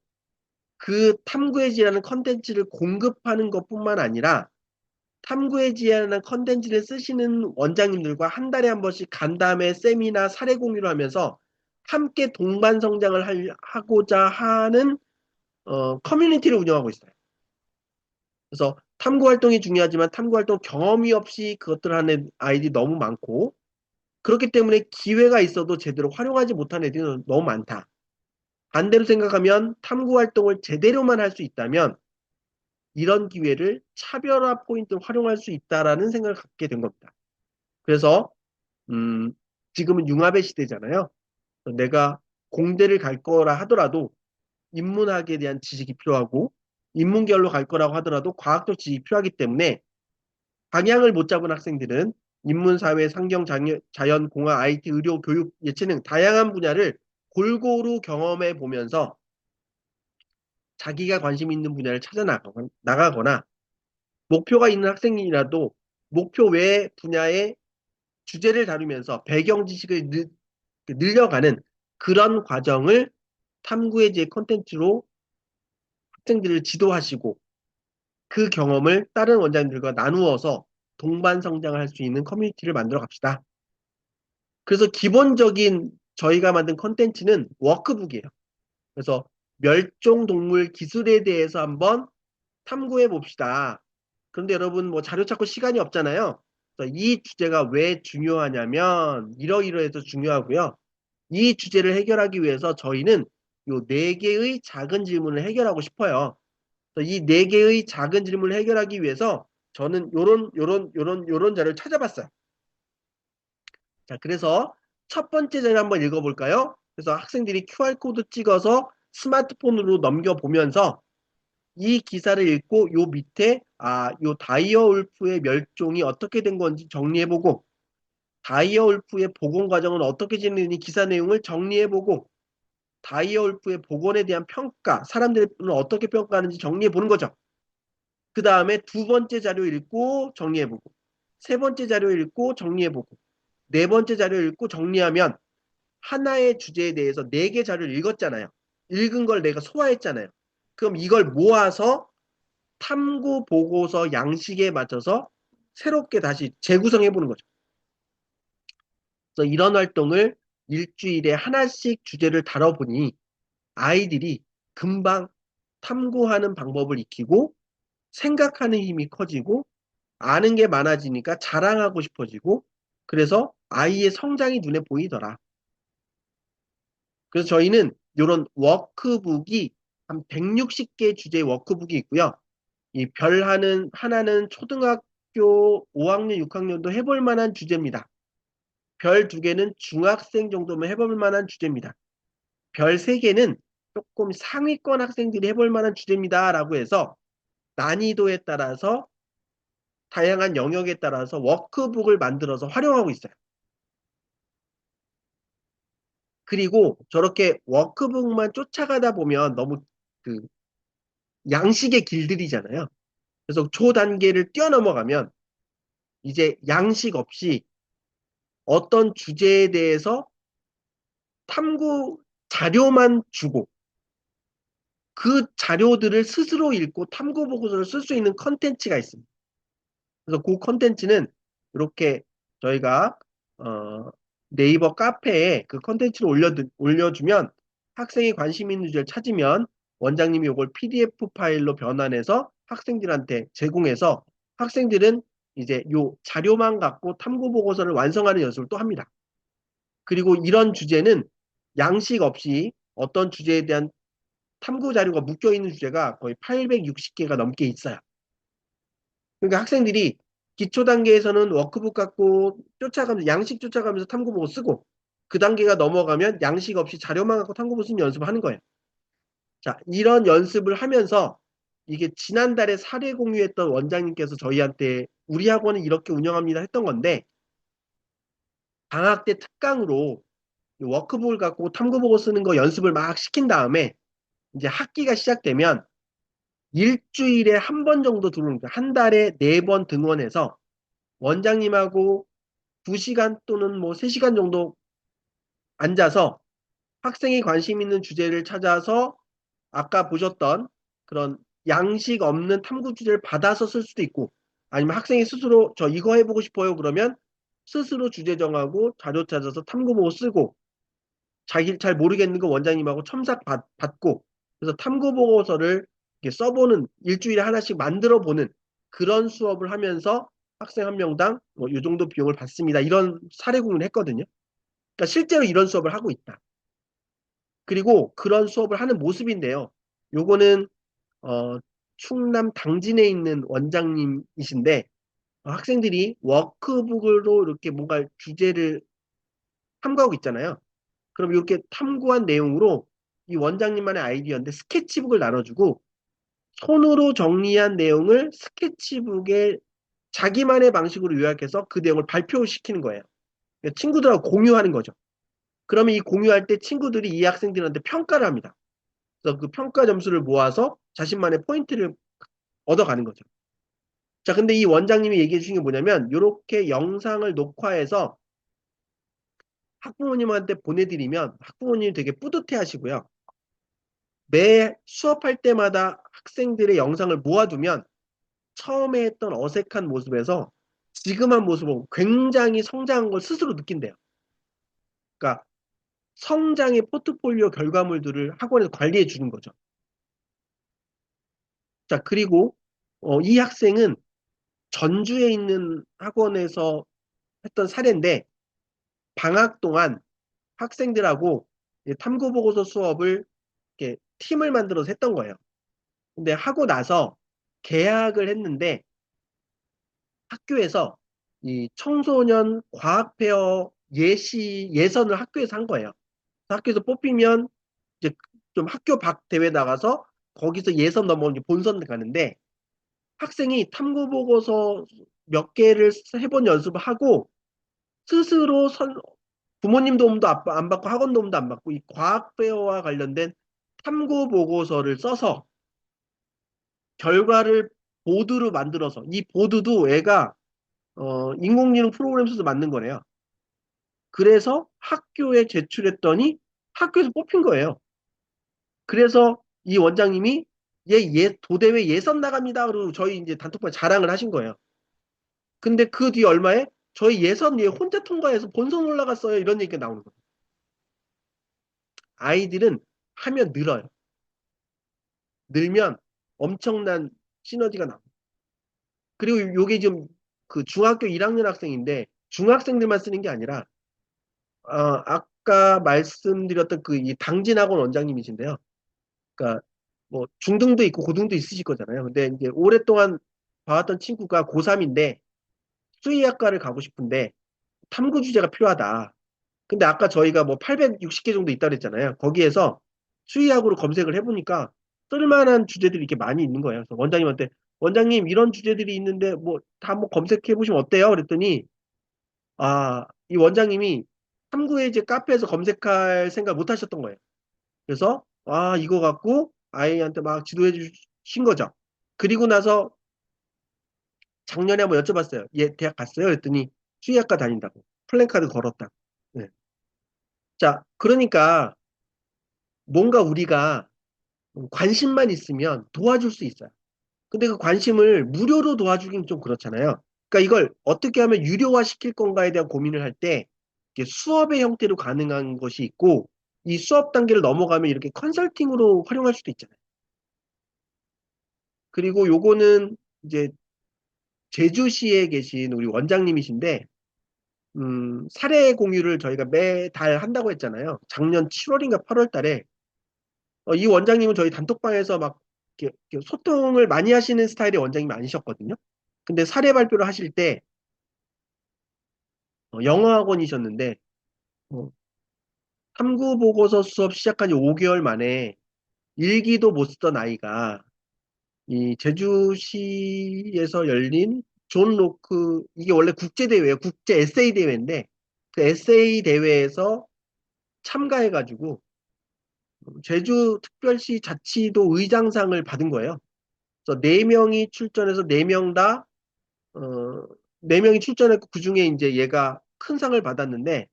그 탐구의 지혜라는 컨텐츠를 공급하는 것뿐만 아니라, 탐구의 지혜라는 컨텐츠를 쓰시는 원장님들과 한 달에 한 번씩 간담회, 세미나, 사례 공유를 하면서 함께 동반 성장을 하고자 하는 커뮤니티를 운영하고 있어요. 그래서 탐구 활동이 중요하지만 탐구 활동 경험이 없이 그것들 하는 아이들이 너무 많고, 그렇기 때문에 기회가 있어도 제대로 활용하지 못한 애들이 너무 많다. 반대로 생각하면 탐구 활동을 제대로만 할 수 있다면 이런 기회를 차별화 포인트로 활용할 수 있다라는 생각을 갖게 된 겁니다. 그래서 지금은 융합의 시대잖아요. 내가 공대를 갈 거라 하더라도 인문학에 대한 지식이 필요하고 인문계열로 갈 거라고 하더라도 과학적 지식이 필요하기 때문에 방향을 못 잡은 학생들은 인문사회, 상경, 자연, 공학, IT, 의료, 교육, 예체능 다양한 분야를 골고루 경험해 보면서 자기가 관심 있는 분야를 찾아 나가거나 목표가 있는 학생이라도 목표 외 분야의 주제를 다루면서 배경 지식을 늘려가는 그런 과정을 탐구의 제 콘텐츠로 학생들을 지도하시고 그 경험을 다른 원장님들과 나누어서 동반 성장을 할 수 있는 커뮤니티를 만들어 갑시다. 그래서 기본적인 저희가 만든 콘텐츠는 워크북이에요. 그래서 멸종동물 기술에 대해서 한번 탐구해 봅시다. 그런데 여러분 뭐 자료 찾고 시간이 없잖아요. 그래서 이 주제가 왜 중요하냐면 이러이러해서 중요하고요. 이 주제를 해결하기 위해서 저희는 요 네 개의 작은 질문을 해결하고 싶어요. 이 네 개의 작은 질문을 해결하기 위해서 저는 요런 자료를 찾아봤어요. 자, 그래서 첫 번째 자료 한번 읽어볼까요? 그래서 학생들이 QR코드 찍어서 스마트폰으로 넘겨보면서 이 기사를 읽고 요 밑에 요 다이어울프의 멸종이 어떻게 된 건지 정리해보고 다이어울프의 복원 과정은 어떻게 진행되는지 기사 내용을 정리해보고 다이어울프의 복원에 대한 평가, 사람들은 어떻게 평가하는지 정리해보는 거죠. 그 다음에 두 번째 자료 읽고 정리해보고 세 번째 자료 읽고 정리해보고 네 번째 자료 읽고 정리하면 하나의 주제에 대해서 네 개 자료를 읽었잖아요. 읽은 걸 내가 소화했잖아요. 그럼 이걸 모아서 탐구 보고서 양식에 맞춰서 새롭게 다시 재구성해 보는 거죠. 그래서 이런 활동을 일주일에 하나씩 주제를 다뤄보니 아이들이 금방 탐구하는 방법을 익히고 생각하는 힘이 커지고 아는 게 많아지니까 자랑하고 싶어지고 그래서 아이의 성장이 눈에 보이더라. 그래서 저희는 이런 워크북이 한 160개 주제의 워크북이 있고요. 이 별 하나는 초등학교 5학년, 6학년도 해볼 만한 주제입니다. 별 2개는 중학생 정도면 해볼 만한 주제입니다. 별 3개는 조금 상위권 학생들이 해볼 만한 주제입니다. 라고 해서 난이도에 따라서 다양한 영역에 따라서 워크북을 만들어서 활용하고 있어요. 그리고 저렇게 워크북만 쫓아가다 보면 너무 그 양식에 길들이잖아요. 그래서 초단계를 뛰어넘어가면 이제 양식 없이 어떤 주제에 대해서 탐구 자료만 주고 그 자료들을 스스로 읽고 탐구 보고서를 쓸 수 있는 컨텐츠가 있습니다. 그래서 그 컨텐츠는 이렇게 저희가 네이버 카페에 그 컨텐츠를 올려주면 학생이 관심 있는 주제를 찾으면 원장님이 이걸 PDF 파일로 변환해서 학생들한테 제공해서 학생들은 이제 요 자료만 갖고 탐구 보고서를 완성하는 연습을 또 합니다. 그리고 이런 주제는 양식 없이 어떤 주제에 대한 탐구 자료가 묶여 있는 주제가 거의 860개가 넘게 있어요. 그러니까 학생들이 기초 단계에서는 워크북 갖고 쫓아가면서 양식 쫓아가면서 탐구보고 쓰고 그 단계가 넘어가면 양식 없이 자료만 갖고 탐구보고 쓰는 연습을 하는 거예요. 자, 이런 연습을 하면서 이게 지난달에 사례 공유했던 원장님께서 저희한테 우리 학원은 이렇게 운영합니다 했던 건데 방학 때 특강으로 워크북을 갖고 탐구보고 쓰는 거 연습을 막 시킨 다음에 이제 학기가 시작되면 일주일에 한 번 정도 들어오는 거예요. 한 달에 4번 등원해서 원장님하고 2시간 또는 뭐 3시간 정도 앉아서 학생이 관심 있는 주제를 찾아서 아까 보셨던 그런 양식 없는 탐구 주제를 받아서 쓸 수도 있고 아니면 학생이 스스로 저 이거 해보고 싶어요 그러면 스스로 주제 정하고 자료 찾아서 탐구 보고 쓰고 자기 잘 모르겠는 거 원장님하고 첨삭 받고 그래서 탐구 보고서를 써보는 일주일에 하나씩 만들어 보는 그런 수업을 하면서 학생 한 명당 뭐 이 정도 비용을 받습니다. 이런 사례 공유를 했거든요. 그러니까 실제로 이런 수업을 하고 있다. 그리고 그런 수업을 하는 모습인데요. 요거는 충남 당진에 있는 원장님이신데 학생들이 워크북으로 이렇게 뭔가 주제를 탐구하고 있잖아요. 그럼 이렇게 탐구한 내용으로 이 원장님만의 아이디어인데 스케치북을 나눠주고 손으로 정리한 내용을 스케치북에 자기만의 방식으로 요약해서 그 내용을 발표시키는 거예요. 그러니까 친구들하고 공유하는 거죠. 그러면 이 공유할 때 친구들이 이 학생들한테 평가를 합니다. 그래서 그 평가 점수를 모아서 자신만의 포인트를 얻어가는 거죠. 자, 근데 이 원장님이 얘기해 주신 게 뭐냐면 이렇게 영상을 녹화해서 학부모님한테 보내드리면 학부모님이 되게 뿌듯해 하시고요. 매 수업할 때마다 학생들의 영상을 모아두면 처음에 했던 어색한 모습에서 지금 한 모습은 굉장히 성장한 걸 스스로 느낀대요. 그러니까 성장의 포트폴리오 결과물들을 학원에서 관리해 주는 거죠. 자, 그리고 이 학생은 전주에 있는 학원에서 했던 사례인데 방학 동안 학생들하고 탐구보고서 수업을 이렇게 팀을 만들어서 했던 거예요. 근데 하고 나서 개학을 했는데 학교에서 이 청소년 과학페어 예선을 학교에서 한 거예요. 학교에서 뽑히면 이제 좀 학교 밖 대회 나가서 거기서 예선 넘어오는 본선 가는데 학생이 탐구 보고서 몇 개를 해본 연습을 하고 스스로 부모님 도움도 안 받고 학원 도움도 안 받고 이 과학 페어와 관련된 탐구 보고서를 써서 결과를 보드로 만들어서 이 보드도 애가 인공지능 프로그램 써서 만든 거래요. 그래서 학교에 제출했더니 학교에서 뽑힌 거예요. 그래서 이 원장님이 도대회 예선 나갑니다. 그리고 저희 이제 단톡방에 자랑을 하신 거예요. 근데 그 뒤 얼마에 저희 예선 얘 혼자 통과해서 본선 올라갔어요. 이런 얘기가 나오는 거예요. 아이들은 하면 늘어요. 늘면 엄청난 시너지가 나와요. 그리고 요게 지금 그 중학교 1학년 학생인데 중학생들만 쓰는 게 아니라 아까 말씀드렸던 그 이 당진학원 원장님이신데요. 그러니까 뭐 중등도 있고 고등도 있으실 거잖아요. 근데 이제 오랫동안 봐왔던 친구가 고3인데 수의학과를 가고 싶은데 탐구 주제가 필요하다. 근데 아까 저희가 뭐 860개 정도 있다 그랬잖아요. 거기에서 수의학으로 검색을 해보니까 쓸만한 주제들이 이렇게 많이 있는 거예요. 그래서 원장님한테 원장님 이런 주제들이 있는데 뭐 다 한번 검색해 보시면 어때요? 그랬더니 이 원장님이 탐구의 이제 카페에서 검색할 생각 못 하셨던 거예요. 그래서 이거 갖고 아이한테 막 지도해 주신 거죠. 그리고 나서 작년에 한번 여쭤봤어요. 얘 대학 갔어요? 그랬더니 수의학과 다닌다고. 플랜카드 걸었다고. 네. 자, 그러니까 뭔가 우리가 관심만 있으면 도와줄 수 있어요. 근데 그 관심을 무료로 도와주긴 좀 그렇잖아요. 그러니까 이걸 어떻게 하면 유료화 시킬 건가에 대한 고민을 할 때 수업의 형태로 가능한 것이 있고 이 수업 단계를 넘어가면 이렇게 컨설팅으로 활용할 수도 있잖아요. 그리고 요거는 이제 제주시에 계신 우리 원장님이신데 사례 공유를 저희가 매달 한다고 했잖아요. 작년 7월인가 8월 달에 이 원장님은 저희 단톡방에서 막 이렇게 소통을 많이 하시는 스타일의 원장님이 아니셨거든요. 근데 사례 발표를 하실 때 영어 학원이셨는데 어, 탐구 보고서 수업 시작한 지 5개월 만에 일기도 못 쓰던 아이가 이 제주시에서 열린 존 로크 이게 원래 국제 대회예요. 국제 에세이 대회인데 그 에세이 대회에서 참가해가지고 제주특별시 자치도 의장상을 받은 거예요. 그래서 네 명이 출전해서 네 명 다, 네 명이 출전했고, 그 중에 이제 얘가 큰 상을 받았는데,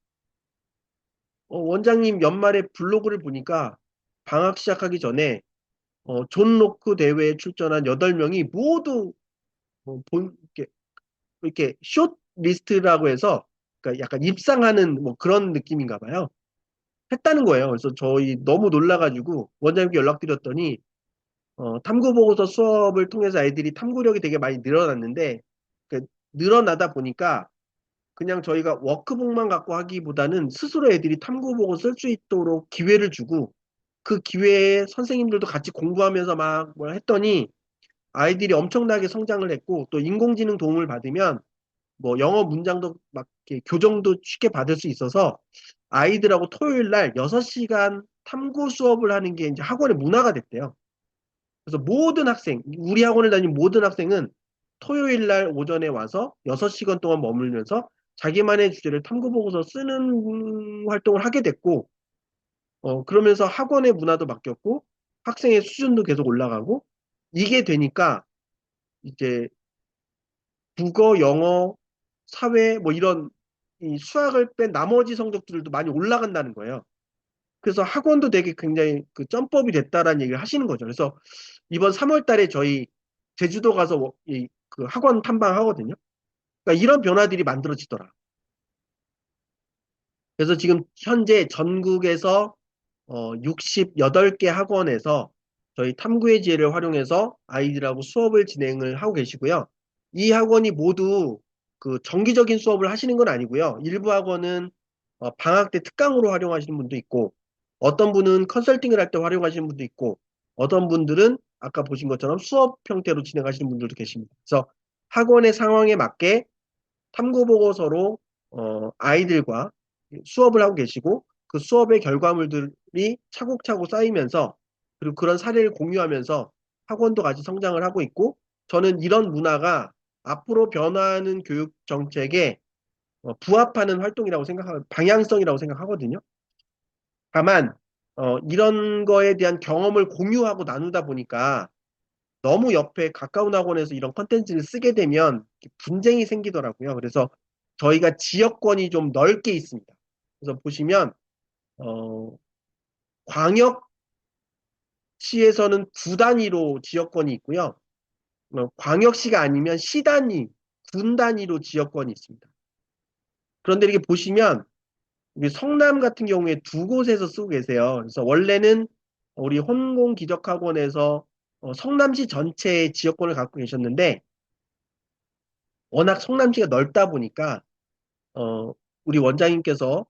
원장님 연말에 블로그를 보니까 방학 시작하기 전에, 존 로크 대회에 출전한 8명이 모두, 이렇게 숏 리스트라고 해서, 그러니까 약간 입상하는 뭐 그런 느낌인가 봐요. 했다는 거예요. 그래서 저희 너무 놀라가지고 원장님께 연락드렸더니, 탐구 보고서 수업을 통해서 아이들이 탐구력이 되게 많이 늘어났는데, 그 늘어나다 보니까 그냥 저희가 워크북만 갖고 하기보다는 스스로 애들이 탐구 보고 쓸 수 있도록 기회를 주고, 그 기회에 선생님들도 같이 공부하면서 막 뭘 했더니 아이들이 엄청나게 성장을 했고, 또 인공지능 도움을 받으면 뭐 영어 문장도 막 이렇게 교정도 쉽게 받을 수 있어서 아이들하고 토요일 날 6시간 탐구 수업을 하는 게 이제 학원의 문화가 됐대요. 그래서 모든 학생, 우리 학원을 다니는 모든 학생은 토요일 날 오전에 와서 6시간 동안 머물면서 자기만의 주제를 탐구보고서 쓰는 활동을 하게 됐고, 그러면서 학원의 문화도 바뀌었고, 학생의 수준도 계속 올라가고, 이게 되니까 이제 국어, 영어, 사회, 뭐 이런 이 수학을 뺀 나머지 성적들도 많이 올라간다는 거예요. 그래서 학원도 되게 굉장히 그 점법이 됐다라는 얘기를 하시는 거죠. 그래서 이번 3월 달에 저희 제주도 가서 그 학원 탐방하거든요. 그러니까 이런 변화들이 만들어지더라. 그래서 지금 현재 전국에서 68개 학원에서 저희 탐구의 지혜를 활용해서 아이들하고 수업을 진행을 하고 계시고요. 이 학원이 모두 그 정기적인 수업을 하시는 건 아니고요. 일부 학원은 방학 때 특강으로 활용하시는 분도 있고, 어떤 분은 컨설팅을 할 때 활용하시는 분도 있고, 어떤 분들은 아까 보신 것처럼 수업 형태로 진행하시는 분들도 계십니다. 그래서 학원의 상황에 맞게 탐구 보고서로 아이들과 수업을 하고 계시고 그 수업의 결과물들이 차곡차곡 쌓이면서 그리고 그런 사례를 공유하면서 학원도 같이 성장을 하고 있고 저는 이런 문화가 앞으로 변화하는 교육 정책에 부합하는 활동이라고 생각하고 방향성이라고 생각하거든요. 다만 이런 거에 대한 경험을 공유하고 나누다 보니까 너무 옆에 가까운 학원에서 이런 컨텐츠를 쓰게 되면 분쟁이 생기더라고요. 그래서 저희가 지역권이 좀 넓게 있습니다. 그래서 보시면 어, 광역시에서는 구 단위로 지역권이 있고요. 광역시가 아니면 시 단위, 군 단위로 지역권이 있습니다. 그런데 이렇게 보시면 우리 성남 같은 경우에 두 곳에서 쓰고 계세요. 그래서 원래는 우리 혼공기적학원에서 성남시 전체의 지역권을 갖고 계셨는데 워낙 성남시가 넓다 보니까 어, 우리 원장님께서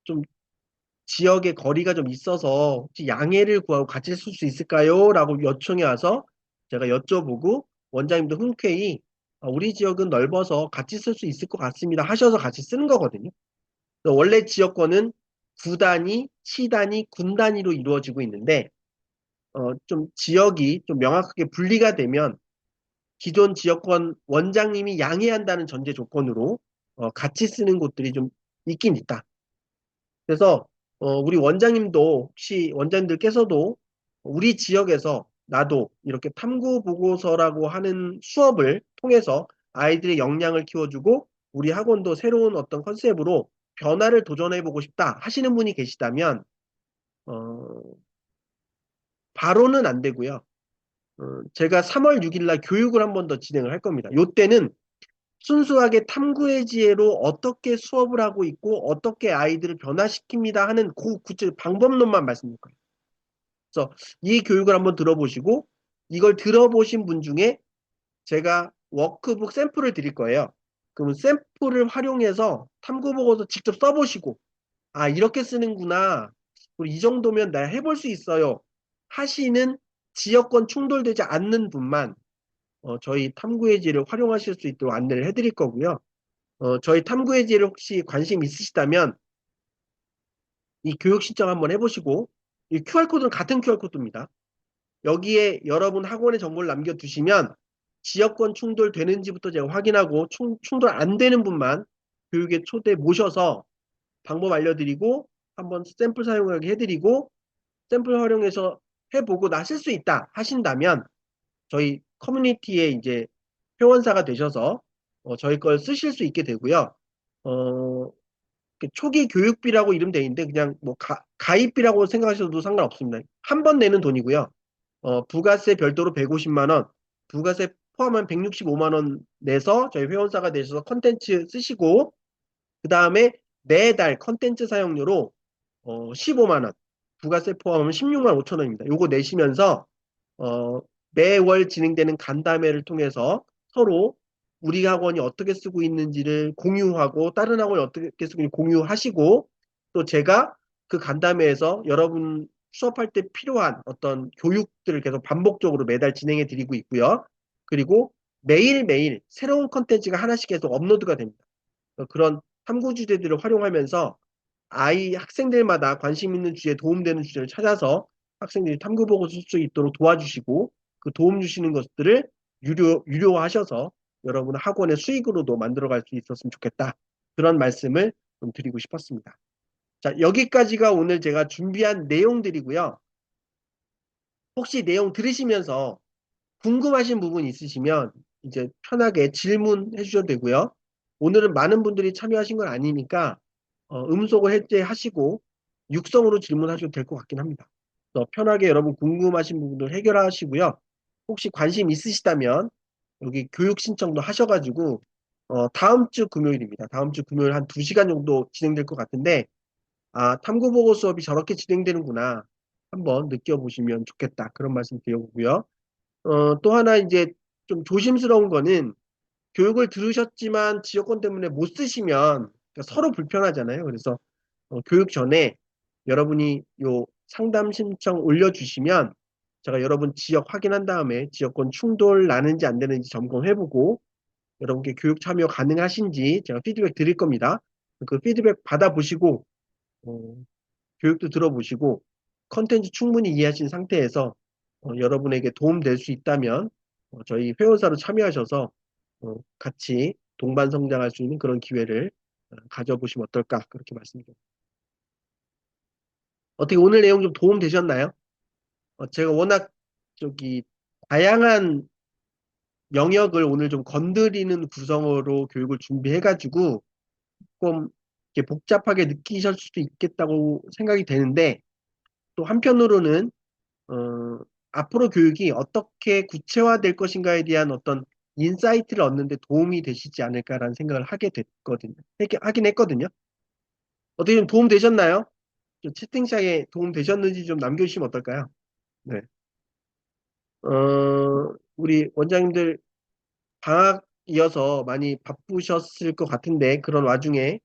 좀 지역의 거리가 좀 있어서 혹시 양해를 구하고 같이 쓸 수 있을까요? 라고 요청이 와서 제가 여쭤보고 원장님도 흔쾌히 우리 지역은 넓어서 같이 쓸 수 있을 것 같습니다 하셔서 같이 쓰는 거거든요. 그래서 원래 지역권은 구단위, 시단위, 군단위로 이루어지고 있는데 좀 지역이 좀 명확하게 분리가 되면 기존 지역권 원장님이 양해한다는 전제 조건으로 같이 쓰는 곳들이 좀 있긴 있다. 그래서 우리 원장님도 혹시 원장님들께서도 우리 지역에서 나도 이렇게 탐구 보고서라고 하는 수업을 통해서 아이들의 역량을 키워주고 우리 학원도 새로운 어떤 컨셉으로 변화를 도전해보고 싶다 하시는 분이 계시다면 어, 바로는 안 되고요. 제가 3월 6일 날 교육을 한 번 더 진행을 할 겁니다. 요때는 순수하게 탐구의 지혜로 어떻게 수업을 하고 있고 어떻게 아이들을 변화시킵니다 하는 그 구체 방법론만 말씀드릴 거예요. 그래서 이 교육을 한번 들어보시고 이걸 들어보신 분 중에 제가 워크북 샘플을 드릴 거예요. 그러면 샘플을 활용해서 탐구 보고서 직접 써보시고 아 이렇게 쓰는구나. 그리고 이 정도면 나 해볼 수 있어요. 하시는 지역권 충돌되지 않는 분만 저희 탐구의 지혜를 활용하실 수 있도록 안내를 해드릴 거고요. 저희 탐구의 지혜를 혹시 관심 있으시다면 이 교육 신청 한번 해보시고 이 QR코드는 같은 QR코드입니다. 여기에 여러분 학원의 정보를 남겨두시면 지역권 충돌 되는지부터 제가 확인하고 충돌 안 되는 분만 교육에 초대 모셔서 방법 알려드리고 한번 샘플 사용하게 해드리고 샘플 활용해서 해보고 나실 수 있다 하신다면 저희 커뮤니티에 이제 회원사가 되셔서 저희 걸 쓰실 수 있게 되고요. 어, 초기 교육비라고 이름되어 있는데 그냥 뭐 가입비라고 생각하셔도 상관없습니다. 한 번 내는 돈이고요. 부가세 별도로 150만 원, 부가세 포함한 165만 원 내서 저희 회원사가 되셔서 컨텐츠 쓰시고 그 다음에 매달 컨텐츠 사용료로 15만 원, 부가세 포함하면 16만 5천 원입니다. 요거 내시면서 어, 매월 진행되는 간담회를 통해서 서로 우리 학원이 어떻게 쓰고 있는지를 공유하고 다른 학원이 어떻게 쓰고 있는지 공유하시고 또 제가 그 간담회에서 여러분 수업할 때 필요한 어떤 교육들을 계속 반복적으로 매달 진행해 드리고 있고요. 그리고 매일매일 새로운 컨텐츠가 하나씩 계속 업로드가 됩니다. 그런 탐구 주제들을 활용하면서 학생들마다 관심 있는 주제에 도움되는 주제를 찾아서 학생들이 탐구 보고 쓸 수 있도록 도와주시고 그 도움 주시는 것들을 유료화하셔서 여러분 학원의 수익으로도 만들어갈 수 있었으면 좋겠다. 그런 말씀을 좀 드리고 싶었습니다. 자, 여기까지가 오늘 제가 준비한 내용들이고요. 혹시 내용 들으시면서 궁금하신 부분 있으시면 이제 편하게 질문해 주셔도 되고요. 오늘은 많은 분들이 참여하신 건 아니니까 음속을 해제하시고 육성으로 질문하셔도 될 것 같긴 합니다. 편하게 여러분 궁금하신 부분들 해결하시고요. 혹시 관심 있으시다면 여기 교육 신청도 하셔가지고 다음 주 금요일입니다. 다음 주 금요일 한 2시간 정도 진행될 것 같은데 아 탐구보고 수업이 저렇게 진행되는구나 한번 느껴보시면 좋겠다. 그런 말씀 드려보고요. 또 하나 이제 좀 조심스러운 거는 교육을 들으셨지만 지역권 때문에 못 쓰시면 서로 불편하잖아요. 그래서 교육 전에 여러분이 요 상담 신청 올려주시면 제가 여러분 지역 확인한 다음에 지역권 충돌 나는지 안 되는지 점검해보고 여러분께 교육 참여 가능하신지 제가 피드백 드릴 겁니다. 그 피드백 받아보시고 어, 교육도 들어보시고 컨텐츠 충분히 이해하신 상태에서 여러분에게 도움될 수 있다면 저희 회원사로 참여하셔서 같이 동반 성장할 수 있는 그런 기회를 가져보시면 어떨까 그렇게 말씀드립니다. 어떻게 오늘 내용 좀 도움 되셨나요? 제가 워낙 저기 다양한 영역을 오늘 좀 건드리는 구성으로 교육을 준비해가지고 조금 이렇게 복잡하게 느끼실 수도 있겠다고 생각이 되는데 또 한편으로는 어, 앞으로 교육이 어떻게 구체화될 것인가에 대한 어떤 인사이트를 얻는데 도움이 되시지 않을까라는 생각을 하긴 했거든요. 어떻게 좀 도움 되셨나요? 좀 채팅창에 도움 되셨는지 좀 남겨주시면 어떨까요? 네. 우리 원장님들 방학이어서 많이 바쁘셨을 것 같은데 그런 와중에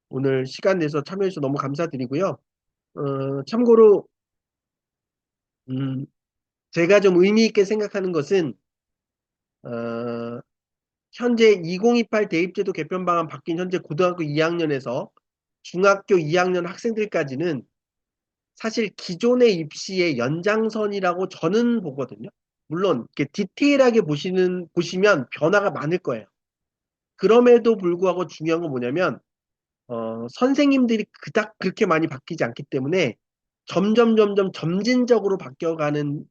오늘 시간 내서 참여해 주셔서 너무 감사드리고요. 참고로 음, 제가 좀 의미 있게 생각하는 것은 어, 현재 2028 대입제도 개편 방안 바뀐 현재 고등학교 2학년에서 중학교 2학년 학생들까지는 사실 기존의 입시의 연장선이라고 저는 보거든요. 물론 이렇게 디테일하게 보시면 변화가 많을 거예요. 그럼에도 불구하고 중요한 건 뭐냐면 선생님들이 그닥 그렇게 많이 바뀌지 않기 때문에 점점 점진적으로 바뀌어가는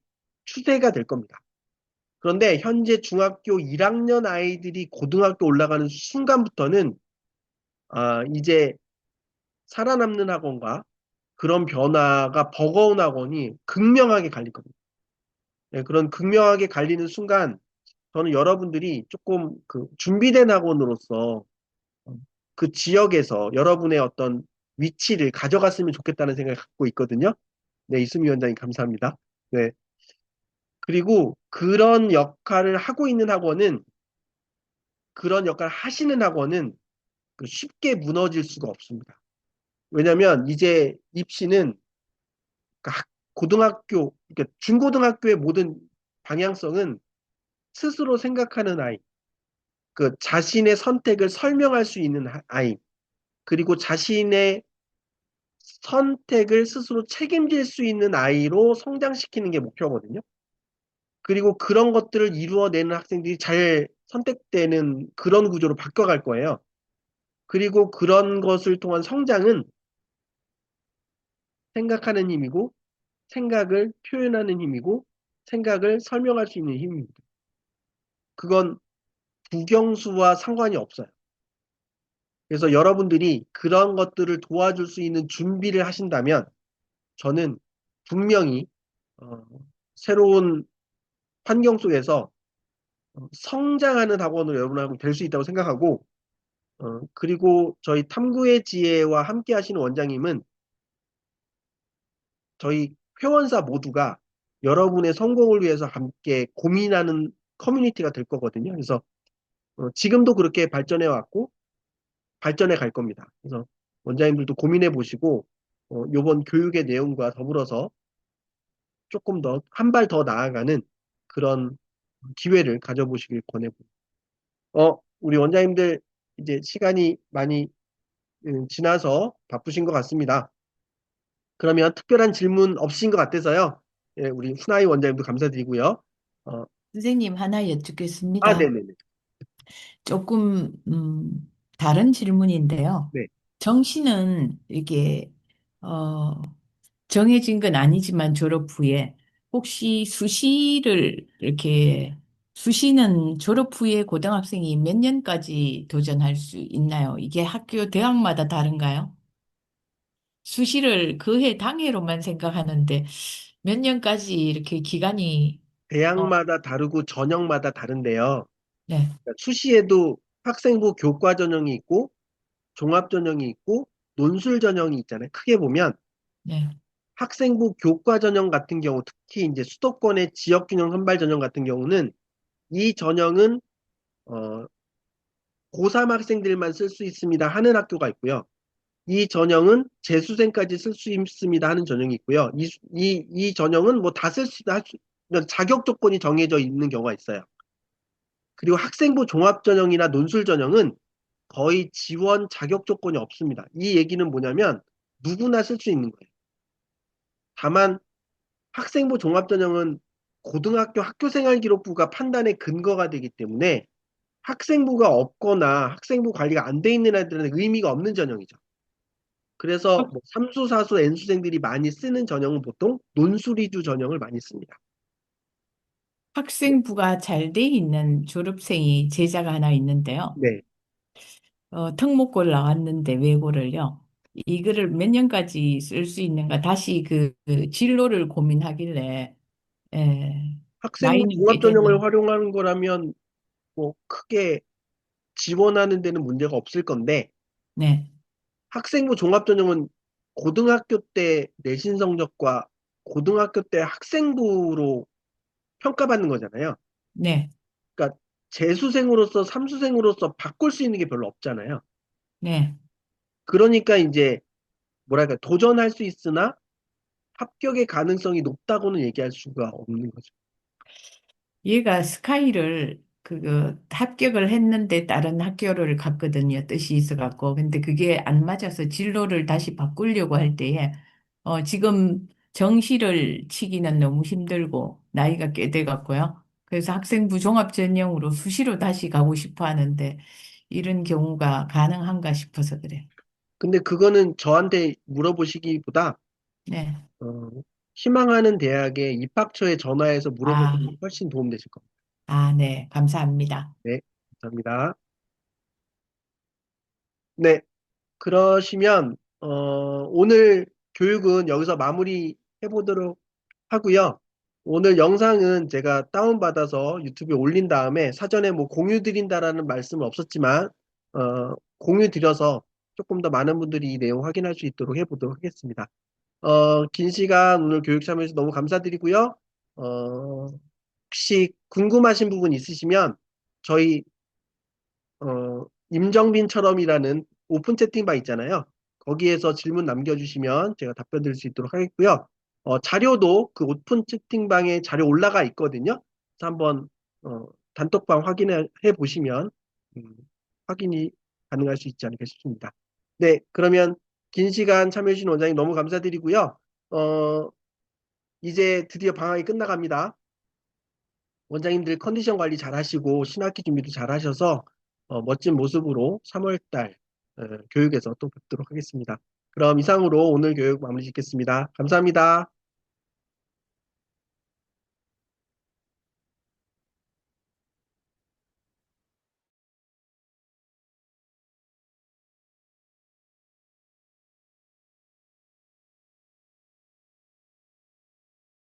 추세가 될 겁니다. 그런데 현재 중학교 1학년 아이들이 고등학교 올라가는 순간부터는 이제 살아남는 학원과 그런 변화가 버거운 학원이 극명하게 갈릴 겁니다. 네, 그런 극명하게 갈리는 순간 저는 여러분들이 조금 그 준비된 학원으로서 그 지역에서 여러분의 어떤 위치를 가져갔으면 좋겠다는 생각을 갖고 있거든요. 네, 이수미 위원장님 감사합니다. 네. 그리고 그런 역할을 하시는 학원은 그 쉽게 무너질 수가 없습니다. 왜냐하면 이제 입시는 그 고등학교, 그러니까 중고등학교의 모든 방향성은 스스로 생각하는 아이, 그 자신의 선택을 설명할 수 있는 아이, 그리고 자신의 선택을 스스로 책임질 수 있는 아이로 성장시키는 게 목표거든요. 그리고 그런 것들을 이루어내는 학생들이 잘 선택되는 그런 구조로 바뀌어갈 거예요. 그리고 그런 것을 통한 성장은 생각하는 힘이고, 생각을 표현하는 힘이고, 생각을 설명할 수 있는 힘입니다. 그건 국영수와 상관이 없어요. 그래서 여러분들이 그런 것들을 도와줄 수 있는 준비를 하신다면 저는 분명히 어, 새로운 환경 속에서 성장하는 학원으로 여러분하고 될 수 있다고 생각하고 그리고 저희 탐구의 지혜와 함께 하시는 원장님은 저희 회원사 모두가 여러분의 성공을 위해서 함께 고민하는 커뮤니티가 될 거거든요. 그래서 지금도 그렇게 발전해 왔고 발전해 갈 겁니다. 그래서 원장님들도 고민해 보시고 이번 교육의 내용과 더불어서 조금 더 한 발 더 나아가는 그런 기회를 가져보시길 권해봅니다. 우리 원장님들 이제 시간이 많이 지나서 바쁘신 것 같습니다. 그러면 특별한 질문 없으신 것 같아서요. 예, 우리 훈아이 원장님도 감사드리고요. 어, 선생님 하나 여쭙겠습니다. 네네네. 조금 다른 질문인데요. 네. 정시는 이게 어, 정해진 건 아니지만 졸업 후에 혹시 수시는 졸업 후에 고등학생이 몇 년까지 도전할 수 있나요? 이게 학교 대학마다 다른가요? 수시를 그 해 당해로만 생각하는데 몇 년까지 이렇게 기간이 어, 대학마다 다르고 전형마다 다른데요. 네, 그러니까 수시에도 학생부 교과 전형이 있고 종합 전형이 있고 논술 전형이 있잖아요. 크게 보면 네, 학생부 교과 전형 같은 경우 특히 이제 수도권의 지역균형 선발 전형 같은 경우는 이 전형은 어, 고3 학생들만 쓸 수 있습니다 하는 학교가 있고요. 이 전형은 재수생까지 쓸 수 있습니다 하는 전형이 있고요. 이 전형은 뭐 다 쓸 수 있다 자격 조건이 정해져 있는 경우가 있어요. 그리고 학생부 종합 전형이나 논술 전형은 거의 지원 자격 조건이 없습니다. 이 얘기는 뭐냐면 누구나 쓸 수 있는 거예요. 다만 학생부 종합 전형은 고등학교 학교생활기록부가 판단의 근거가 되기 때문에 학생부가 없거나 학생부 관리가 안 돼 있는 애들은 의미가 없는 전형이죠. 그래서 뭐 삼수, 사수, N수생들이 많이 쓰는 전형은 보통 논술 위주 전형을 많이 씁니다. 학생부가 잘 돼 있는 졸업생이 제자가 하나 있는데요. 네. 특목고를 나왔는데 외고를요. 이거를 몇 년까지 쓸 수 있는가 다시 그 진로를 고민하길래 에, 학생부 나이는 꽤 종합 전형을 되면 활용하는 거라면 뭐 크게 지원하는 데는 문제가 없을 건데 네, 학생부 종합전형은 고등학교 때 내신 성적과 고등학교 때 학생부로 평가받는 거잖아요. 네, 그러니까 재수생으로서 삼수생으로서 바꿀 수 있는 게 별로 없잖아요. 네. 그러니까 이제 뭐랄까 도전할 수 있으나 합격의 가능성이 높다고는 얘기할 수가 없는 거죠. 얘가 스카이를 합격을 했는데 다른 학교를 갔거든요. 뜻이 있어갖고. 근데 그게 안 맞아서 진로를 다시 바꾸려고 할 때에 지금 정시를 치기는 너무 힘들고 나이가 꽤 돼갖고요. 그래서 학생부 종합전형으로 수시로 다시 가고 싶어 하는데 이런 경우가 가능한가 싶어서 그래. 근데 그거는 저한테 물어보시기보다 네. 어, 희망하는 대학의 입학처에 전화해서 아, 물어보시면 훨씬 도움되실 겁니다. 네. 감사합니다. 네, 감사합니다. 네, 그러시면 오늘 교육은 여기서 마무리 해보도록 하고요. 오늘 영상은 제가 다운받아서 유튜브에 올린 다음에 사전에 뭐 공유 드린다라는 말씀은 없었지만 공유 드려서 조금 더 많은 분들이 이 내용 확인할 수 있도록 해보도록 하겠습니다. 긴 시간 오늘 교육 참여해주셔서 너무 감사드리고요. 혹시 궁금하신 부분 있으시면 저희 임정빈처럼이라는 오픈 채팅방 있잖아요. 거기에서 질문 남겨주시면 제가 답변 드릴 수 있도록 하겠고요. 자료도 그 오픈 채팅방에 자료 올라가 있거든요. 그래서 한번 단톡방 확인해 보시면 음, 확인이 가능할 수 있지 않을까 싶습니다. 네, 그러면 긴 시간 참여해주신 원장님 너무 감사드리고요. 어, 이제 드디어 방학이 끝나갑니다. 원장님들 컨디션 관리 잘 하시고 신학기 준비도 잘 하셔서 멋진 모습으로 3월 달 교육에서 또 뵙도록 하겠습니다. 그럼 이상으로 오늘 교육 마무리 짓겠습니다. 감사합니다.